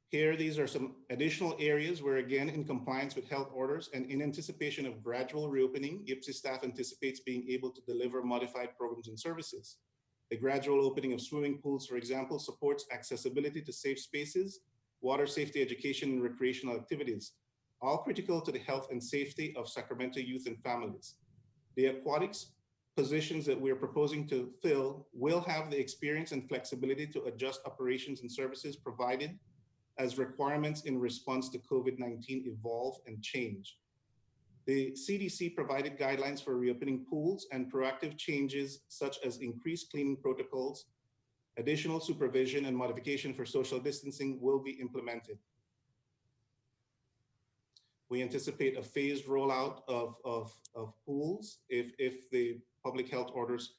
Here, these are some additional areas where, again, in compliance with health orders and in anticipation of gradual reopening, YPSI staff anticipates being able to deliver modified programs and services. The gradual opening of swimming pools, for example, supports accessibility to safe spaces, water safety education, and recreational activities, all critical to the health and safety of Sacramento youth and families. The aquatics positions that we're proposing to fill will have the experience and flexibility to adjust operations and services provided as requirements in response to COVID-19 evolve and change. The CDC provided guidelines for reopening pools, and proactive changes such as increased cleaning protocols, additional supervision, and modification for social distancing will be implemented. We anticipate a phased rollout of pools if the public health orders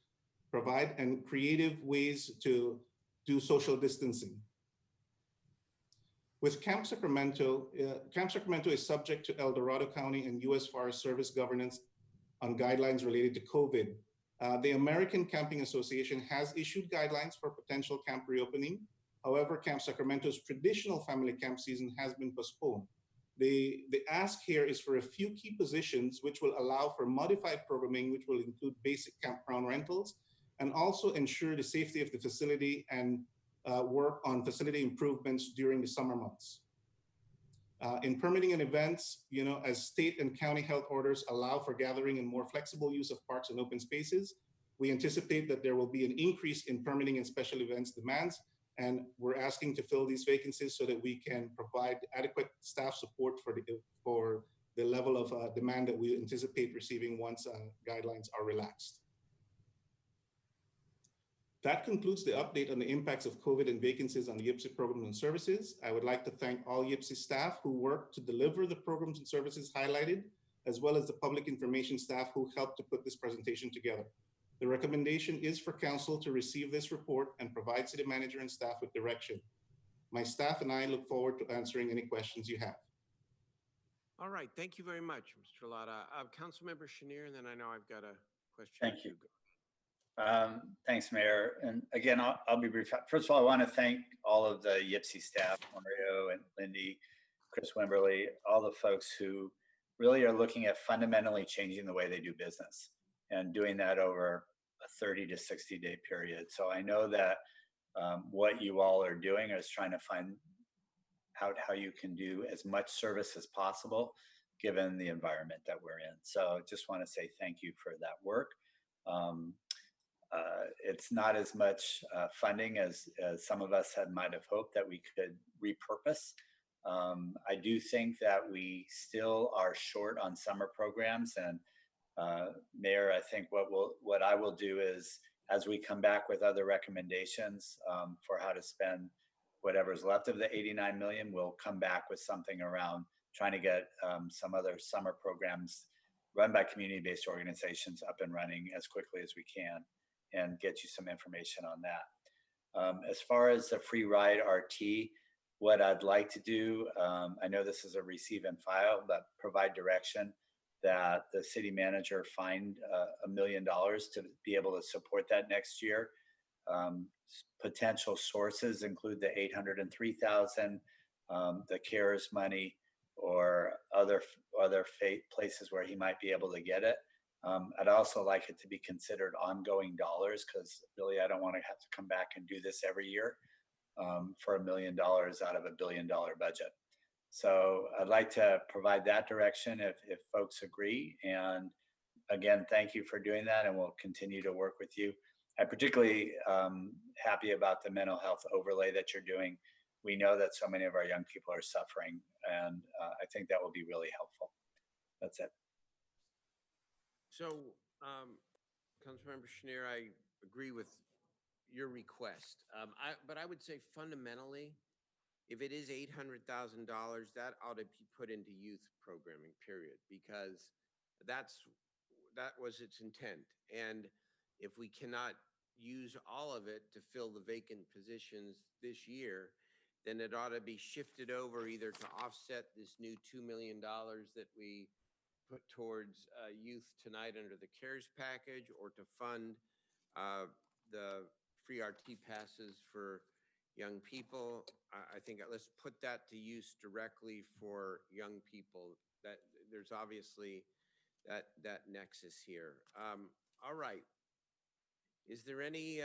provide, and creative ways to do social distancing. With Camp Sacramento is subject to El Dorado County and U.S. Forest Service governance on guidelines related to COVID. The American Camping Association has issued guidelines for potential camp reopening. However, Camp Sacramento's traditional family camp season has been postponed. The ask here is for a few key positions, which will allow for modified programming, which will include basic campground rentals, and also ensure the safety of the facility and work on facility improvements during the summer months. In permitting and events, as state and county health orders allow for gathering and more flexible use of parks and open spaces, we anticipate that there will be an increase in permitting and special events demands, and we're asking to fill these vacancies so that we can provide adequate staff support for the level of demand that we anticipate receiving once guidelines are relaxed. That concludes the update on the impacts of COVID and vacancies on the YPCE programs and services. I would like to thank all YPCE staff who worked to deliver the programs and services highlighted, as well as the public information staff who helped to put this presentation together. The recommendation is for council to receive this report and provide city manager and staff with direction. My staff and I look forward to answering any questions you have. All right, thank you very much, Mr. Latta. Councilmember Chenier, and then I know I've got a question. Thank you. Thanks, Mayor. And again, I'll be brief. First of all, I want to thank all of the YPCE staff, Mario and Lindy, Chris Wimberly, all the folks who really are looking at fundamentally changing the way they do business and doing that over a 30 to 60 day period. So I know that what you all are doing is trying to find out how you can do as much service as possible given the environment that we're in. So just want to say thank you for that work. It's not as much funding as some of us might have hoped that we could repurpose. I do think that we still are short on summer programs, and Mayor, I think what I will do is, as we come back with other recommendations for how to spend whatever's left of the 89 million, we'll come back with something around trying to get some other summer programs run by community-based organizations up and running as quickly as we can, and get you some information on that. As far as the free ride RT, what I'd like to do, I know this is a receive and file, but provide direction that the city manager find $1 million to be able to support that next year. Potential sources include the 803,000, the CARES money, or other places where he might be able to get it. I'd also like it to be considered ongoing dollars, because really I don't want to have to come back and do this every year for $1 million out of $1 billion budget. So I'd like to provide that direction if folks agree. And again, thank you for doing that, and we'll continue to work with you. I'm particularly happy about the mental health overlay that you're doing. We know that so many of our young people are suffering, and I think that will be really helpful. That's it. So, Councilmember Chenier, I agree with your request. But I would say fundamentally, if it is $800,000, that ought to be put into youth programming, period, because that was its intent. And if we cannot use all of it to fill the vacant positions this year, then it ought to be shifted over either to offset this new $2 million that we put towards youth tonight under the CARES package, or to fund the free RT passes for young people. I think let's put that to use directly for young people. That there's obviously that nexus here. All right. Is there any?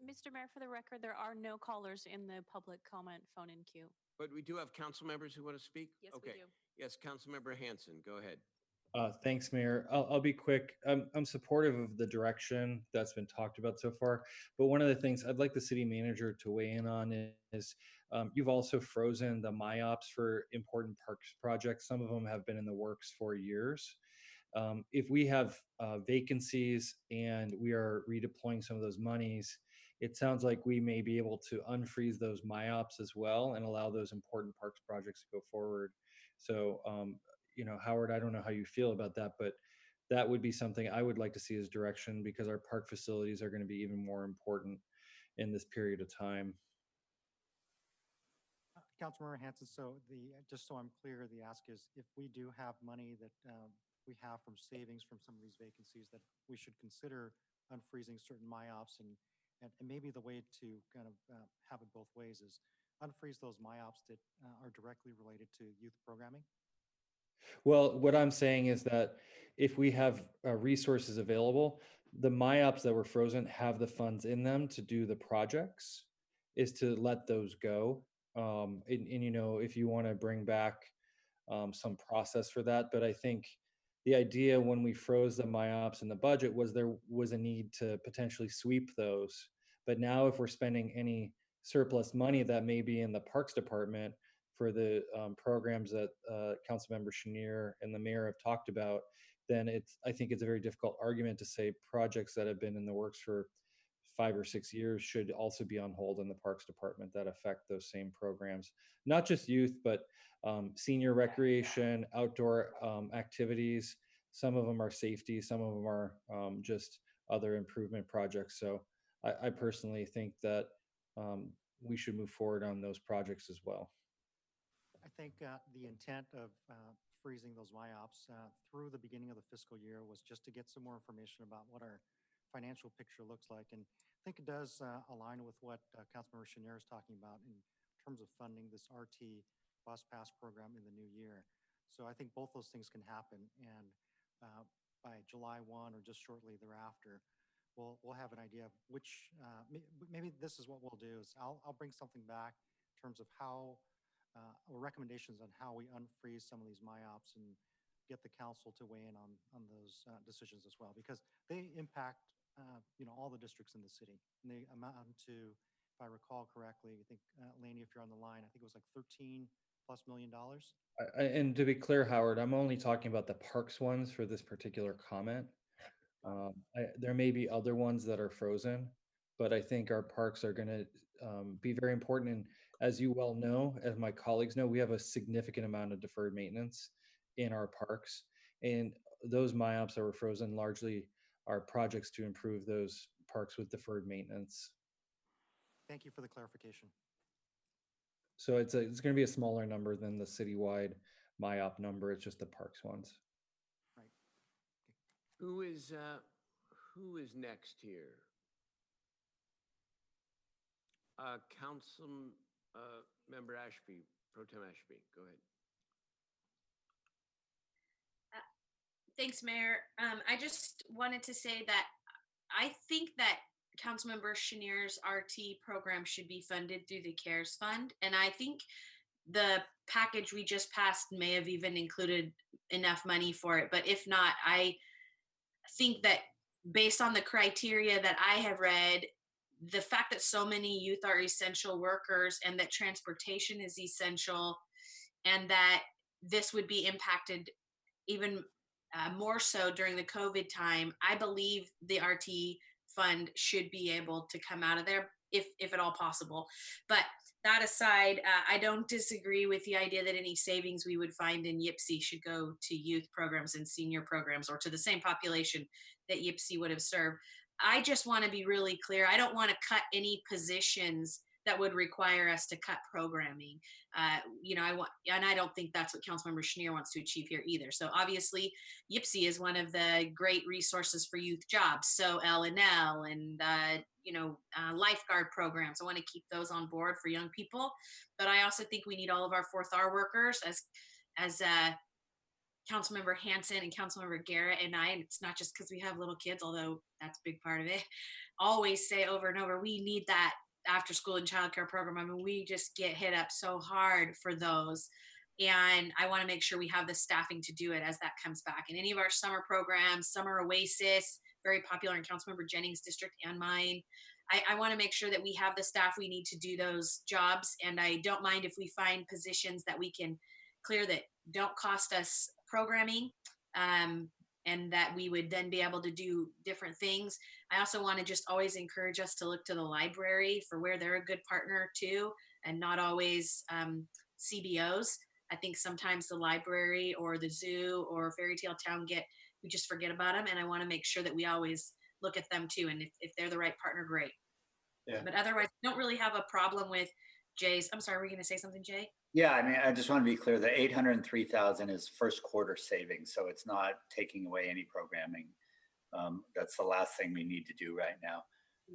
Mr. Mayor, for the record, there are no callers in the public comment phone-in queue. But we do have council members who want to speak? Yes, okay. we do. Yes, Councilmember Hanson, go ahead. Thanks, Mayor. I'll be quick. I'm supportive of the direction that's been talked about so far, but one of the things I'd like the city manager to weigh in on is you've also frozen the MIOPS for important parks projects. Some of them have been in the works for years. If we have vacancies and we are redeploying some of those monies, it sounds like we may be able to unfreeze those MIOPS as well and allow those important parks projects to go forward. So, Howard, I don't know how you feel about that, but that would be something I would like to see as direction because our park facilities are going to be even more important in this period of time. Councilmember Hanson, so just so I'm clear, the ask is if we do have money that we have from savings from some of these vacancies that we should consider unfreezing certain MIOPS and maybe the way to kind of have it both ways is unfreeze those MIOPS that are directly related to youth programming. Well, what I'm saying is that if we have resources available, the MIOPS that were frozen have the funds in them to do the projects, is to let those go. If you want to bring back some process for that, but I think the idea when we froze the MIOPS in the budget was there was a need to potentially sweep those. But now if we're spending any surplus money that may be in the Parks Department for the programs that Councilmember Chenier and the mayor have talked about, then I think it's a very difficult argument to say projects that have been in the works for 5 or 6 years should also be on hold in the Parks Department that affect those same programs. Not just youth, but senior recreation, outdoor activities. Some of them are safety, some of them are just other improvement projects. So I personally think that we should move forward on those projects as well. I think the intent of freezing those MIOPS through the beginning of the fiscal year was just to get some more information about what our financial picture looks like. And I think it does align with what Councilmember Chenier is talking about in terms of funding this RT bus pass program in the new year. So I think both those things can happen. And by July 1 or just shortly thereafter, we'll have an idea of which, maybe this is what we'll do is I'll bring something back in terms of how, or recommendations on how we unfreeze some of these MIOPS and get the council to weigh in on those decisions as well, because they impact all the districts in the city. And they amount to, if I recall correctly, I think, Laney, if you're on the line, I think it was like $13+ million. And to be clear, Howard, I'm only talking about the parks ones for this particular comment. There may be other ones that are frozen, but I think our parks are going to be very important. And as you well know, as my colleagues know, we have a significant amount of deferred maintenance in our parks. And those MIOPS that were frozen largely are projects to improve those parks with deferred maintenance. Thank you for the clarification. So it's going to be a smaller number than the citywide MIOP number. It's just the parks ones. Right. Who is next here? Council Member Ashby, Pro Tem Ashby, go ahead. Thanks, Mayor. I just wanted to say that I think that Councilmember Chenier's RT program should be funded through the CARES Fund. And I think the package we just passed may have even included enough money for it. But if not, I think that based on the criteria that I have read, the fact that so many youth are essential workers and that transportation is essential and that this would be impacted even more so during the COVID time, I believe the RT fund should be able to come out of there if at all possible. But that aside, I don't disagree with the idea that any savings we would find in YPCE should go to youth programs and senior programs or to the same population that YPCE would have served. I just want to be really clear. I don't want to cut any positions that would require us to cut programming. And I don't think that's what Councilmember Chenier wants to achieve here either. So obviously, YPCE is one of the great resources for youth jobs. So L&L and lifeguard programs. I want to keep those on board for young people. But I also think we need all of our 4th-R workers, as Councilmember Hanson and Councilmember Garrett and I, and it's not just because we have little kids, although that's a big part of it, always say over and over, we need that after school and childcare program. I mean, we just get hit up so hard for those. And I want to make sure we have the staffing to do it as that comes back. And any of our summer programs, Summer Oasis, very popular in Councilmember Jennings' district and mine. I want to make sure that we have the staff we need to do those jobs. And I don't mind if we find positions that we can clear that don't cost us programming, and that we would then be able to do different things. I also want to just always encourage us to look to the library for where they're a good partner too, and not always CBOs. I think sometimes the library or the zoo or Fairy Tale Town we just forget about them. And I want to make sure that we always look at them too. And if they're the right partner, great. Yeah. But otherwise, I don't really have a problem with Jay's. I'm sorry, were you going to say something, Jay? Yeah, I mean, I just want to be clear, the 803,000 is first quarter savings, so it's not taking away any programming. That's the last thing we need to do right now.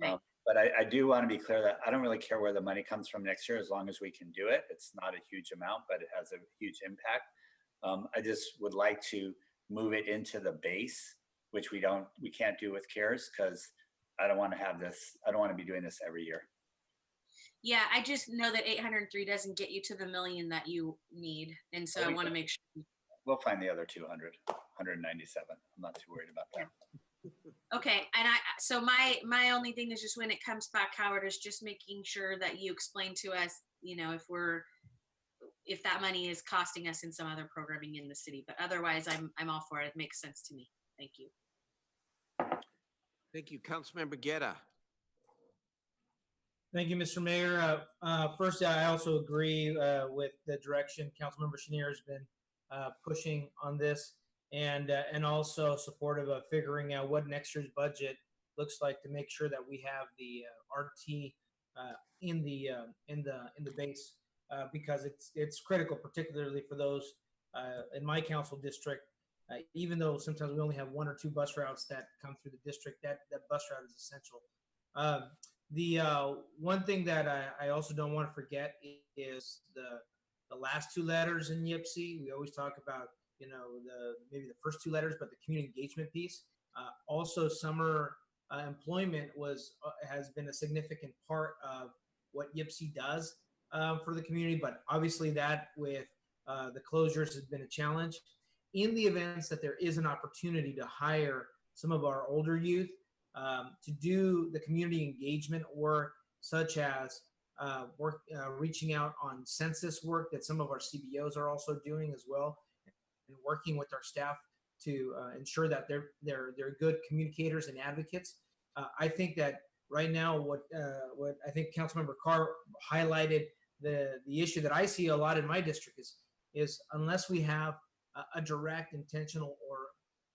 Right. But I do want to be clear that I don't really care where the money comes from next year, as long as we can do it. It's not a huge amount, but it has a huge impact. I just would like to move it into the base, which we can't do with CARES, because I don't want to have this, I don't want to be doing this every year. Yeah, I just know that 803 doesn't get you to the million that you need. And so I want to make sure. We'll find the other 197. I'm not too worried about that. Okay, and so my only thing is just when it comes back, Howard, is just making sure that you explain to us, if that money is costing us in some other programming in the city. But otherwise, I'm all for it. It makes sense to me. Thank you. Thank you, Councilmember Guerra. Thank you, Mr. Mayor. First, I also agree with the direction Councilmember Chenier has been pushing on this, and also supportive of figuring out what next year's budget looks like to make sure that we have the RT in the base, because it's critical, particularly for those in my council district. Even though sometimes we only have 1 or 2 bus routes that come through the district, that bus route is essential. The one thing that I also don't want to forget is the last 2 letters in YPC. We always talk about maybe the first 2 letters, but the community engagement piece. Also, summer employment has been a significant part of what YPC does for the community, but obviously that with the closures has been a challenge. In the events that there is an opportunity to hire some of our older youth to do the community engagement work, such as reaching out on census work that some of our CBOs are also doing as well, and working with our staff to ensure that they're good communicators and advocates. I think that right now, what I think Councilmember Carr highlighted, the issue that I see a lot in my district is unless we have a direct, intentional, or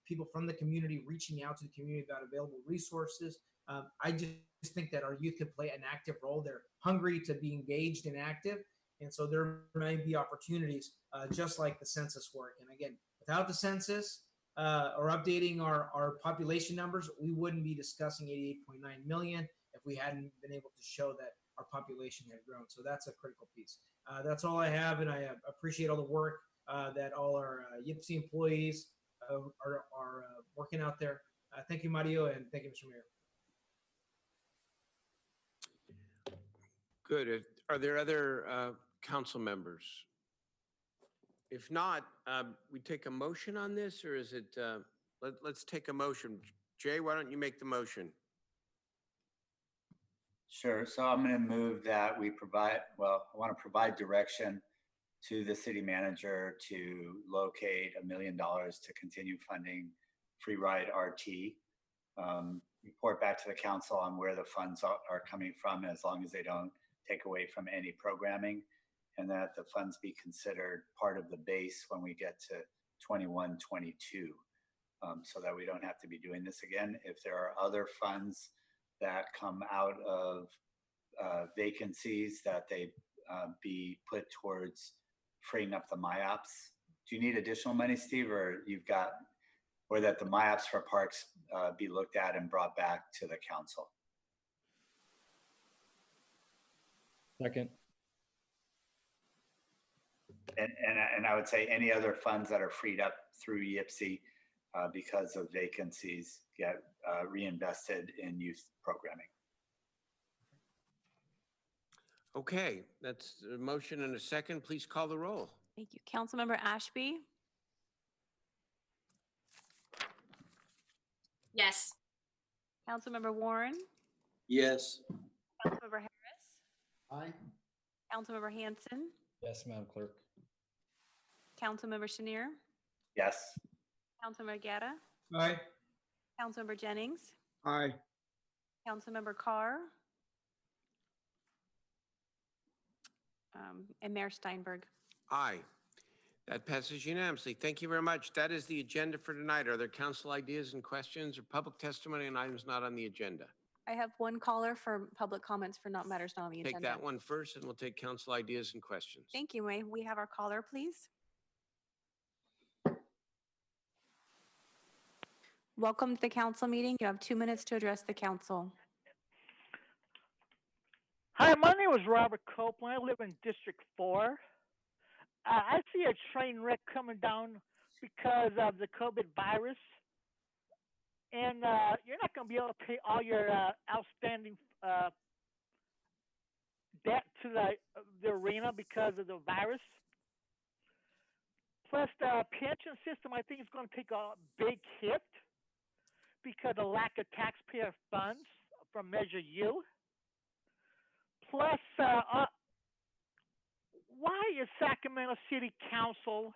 people from the community reaching out to the community about available resources. I just think that our youth can play an active role. They're hungry to be engaged and active. And so there may be opportunities just like the census work. And again, without the census or updating our population numbers, we wouldn't be discussing 88.9 million if we hadn't been able to show that our population had grown. So that's a critical piece. That's all I have. And I appreciate all the work that all our YPC employees are working out there. Thank you, Mario, and thank you, Mr. Mayor. Good. Are there other council members? If not, we take a motion on this, or is it, let's take a motion. Jay, why don't you make the motion? Sure. So I'm going to move that we I want to provide direction to the city manager to locate $1 million to continue funding Free Ride RT. Report back to the council on where the funds are coming from, as long as they don't take away from any programming, and that the funds be considered part of the base when we get to 21-22, so that we don't have to be doing this again. If there are other funds that come out of vacancies, that they be put towards freeing up the MIOPS. Do you need additional money, Steve, or or that the MIOPS for parks be looked at and brought back to the council? Second. And I would say any other funds that are freed up through YPC because of vacancies get reinvested in youth programming. Okay, that's a motion and a second. Please call the roll. Thank you. Councilmember Ashby, Yes. Councilmember Warren, Yes. Councilmember Harris, Aye. Councilmember Hanson, Yes, Madam Clerk. Councilmember Chenier, Yes. Councilmember Guerra, Aye. Councilmember Jennings, Aye. Councilmember Carr, and Mayor Steinberg. Aye. That passes unanimously. Thank you very much. That is the agenda for tonight. Are there council ideas and questions or public testimony on items not on the agenda? I have one caller for public comments for not matters not on the agenda. Take that one first, and we'll take council ideas and questions. Thank you. May we have our caller, please? Welcome to the council meeting. You have 2 minutes to address the council. Hi, my name is Robert Copeland. I live in District 4. I see a train wreck coming down because of the COVID virus. And you're not going to be able to pay all your outstanding debt to the arena because of the virus. Plus, the pension system, I think, is going to take a big hit because of the lack of taxpayer funds from Measure U. Plus, why is Sacramento City Council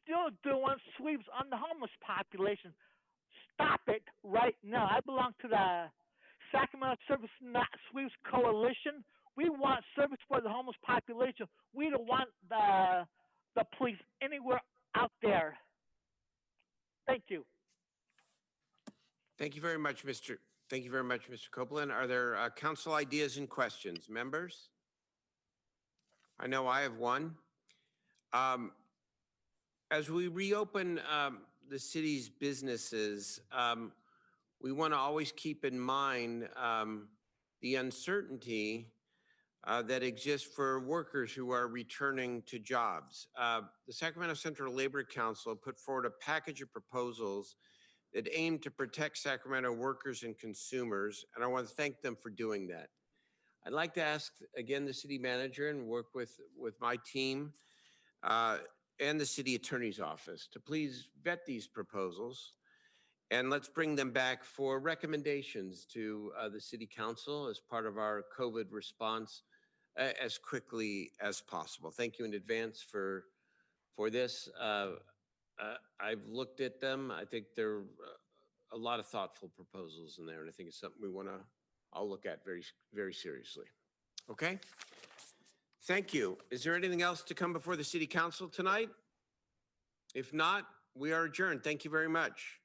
still doing sweeps on the homeless population? Stop it right now. I belong to the Sacramento Service Not Sweeps Coalition. We want service for the homeless population. We don't want the police anywhere out there. Thank you. Thank you very much, Mr. Copeland. Are there council ideas and questions? Members? I know I have one. As we reopen the city's businesses, we want to always keep in mind the uncertainty that exists for workers who are returning to jobs. The Sacramento Central Labor Council put forward a package of proposals that aim to protect Sacramento workers and consumers, and I want to thank them for doing that. I'd like to ask, again, the city manager and work with my team and the city attorney's office to please vet these proposals, and let's bring them back for recommendations to the city council as part of our COVID response as quickly as possible. Thank you in advance for this. I've looked at them. I think there are a lot of thoughtful proposals in there, and I think it's something we want to all look at very, very seriously. Okay? Thank you. Is there anything else to come before the city council tonight? If not, we are adjourned. Thank you very much.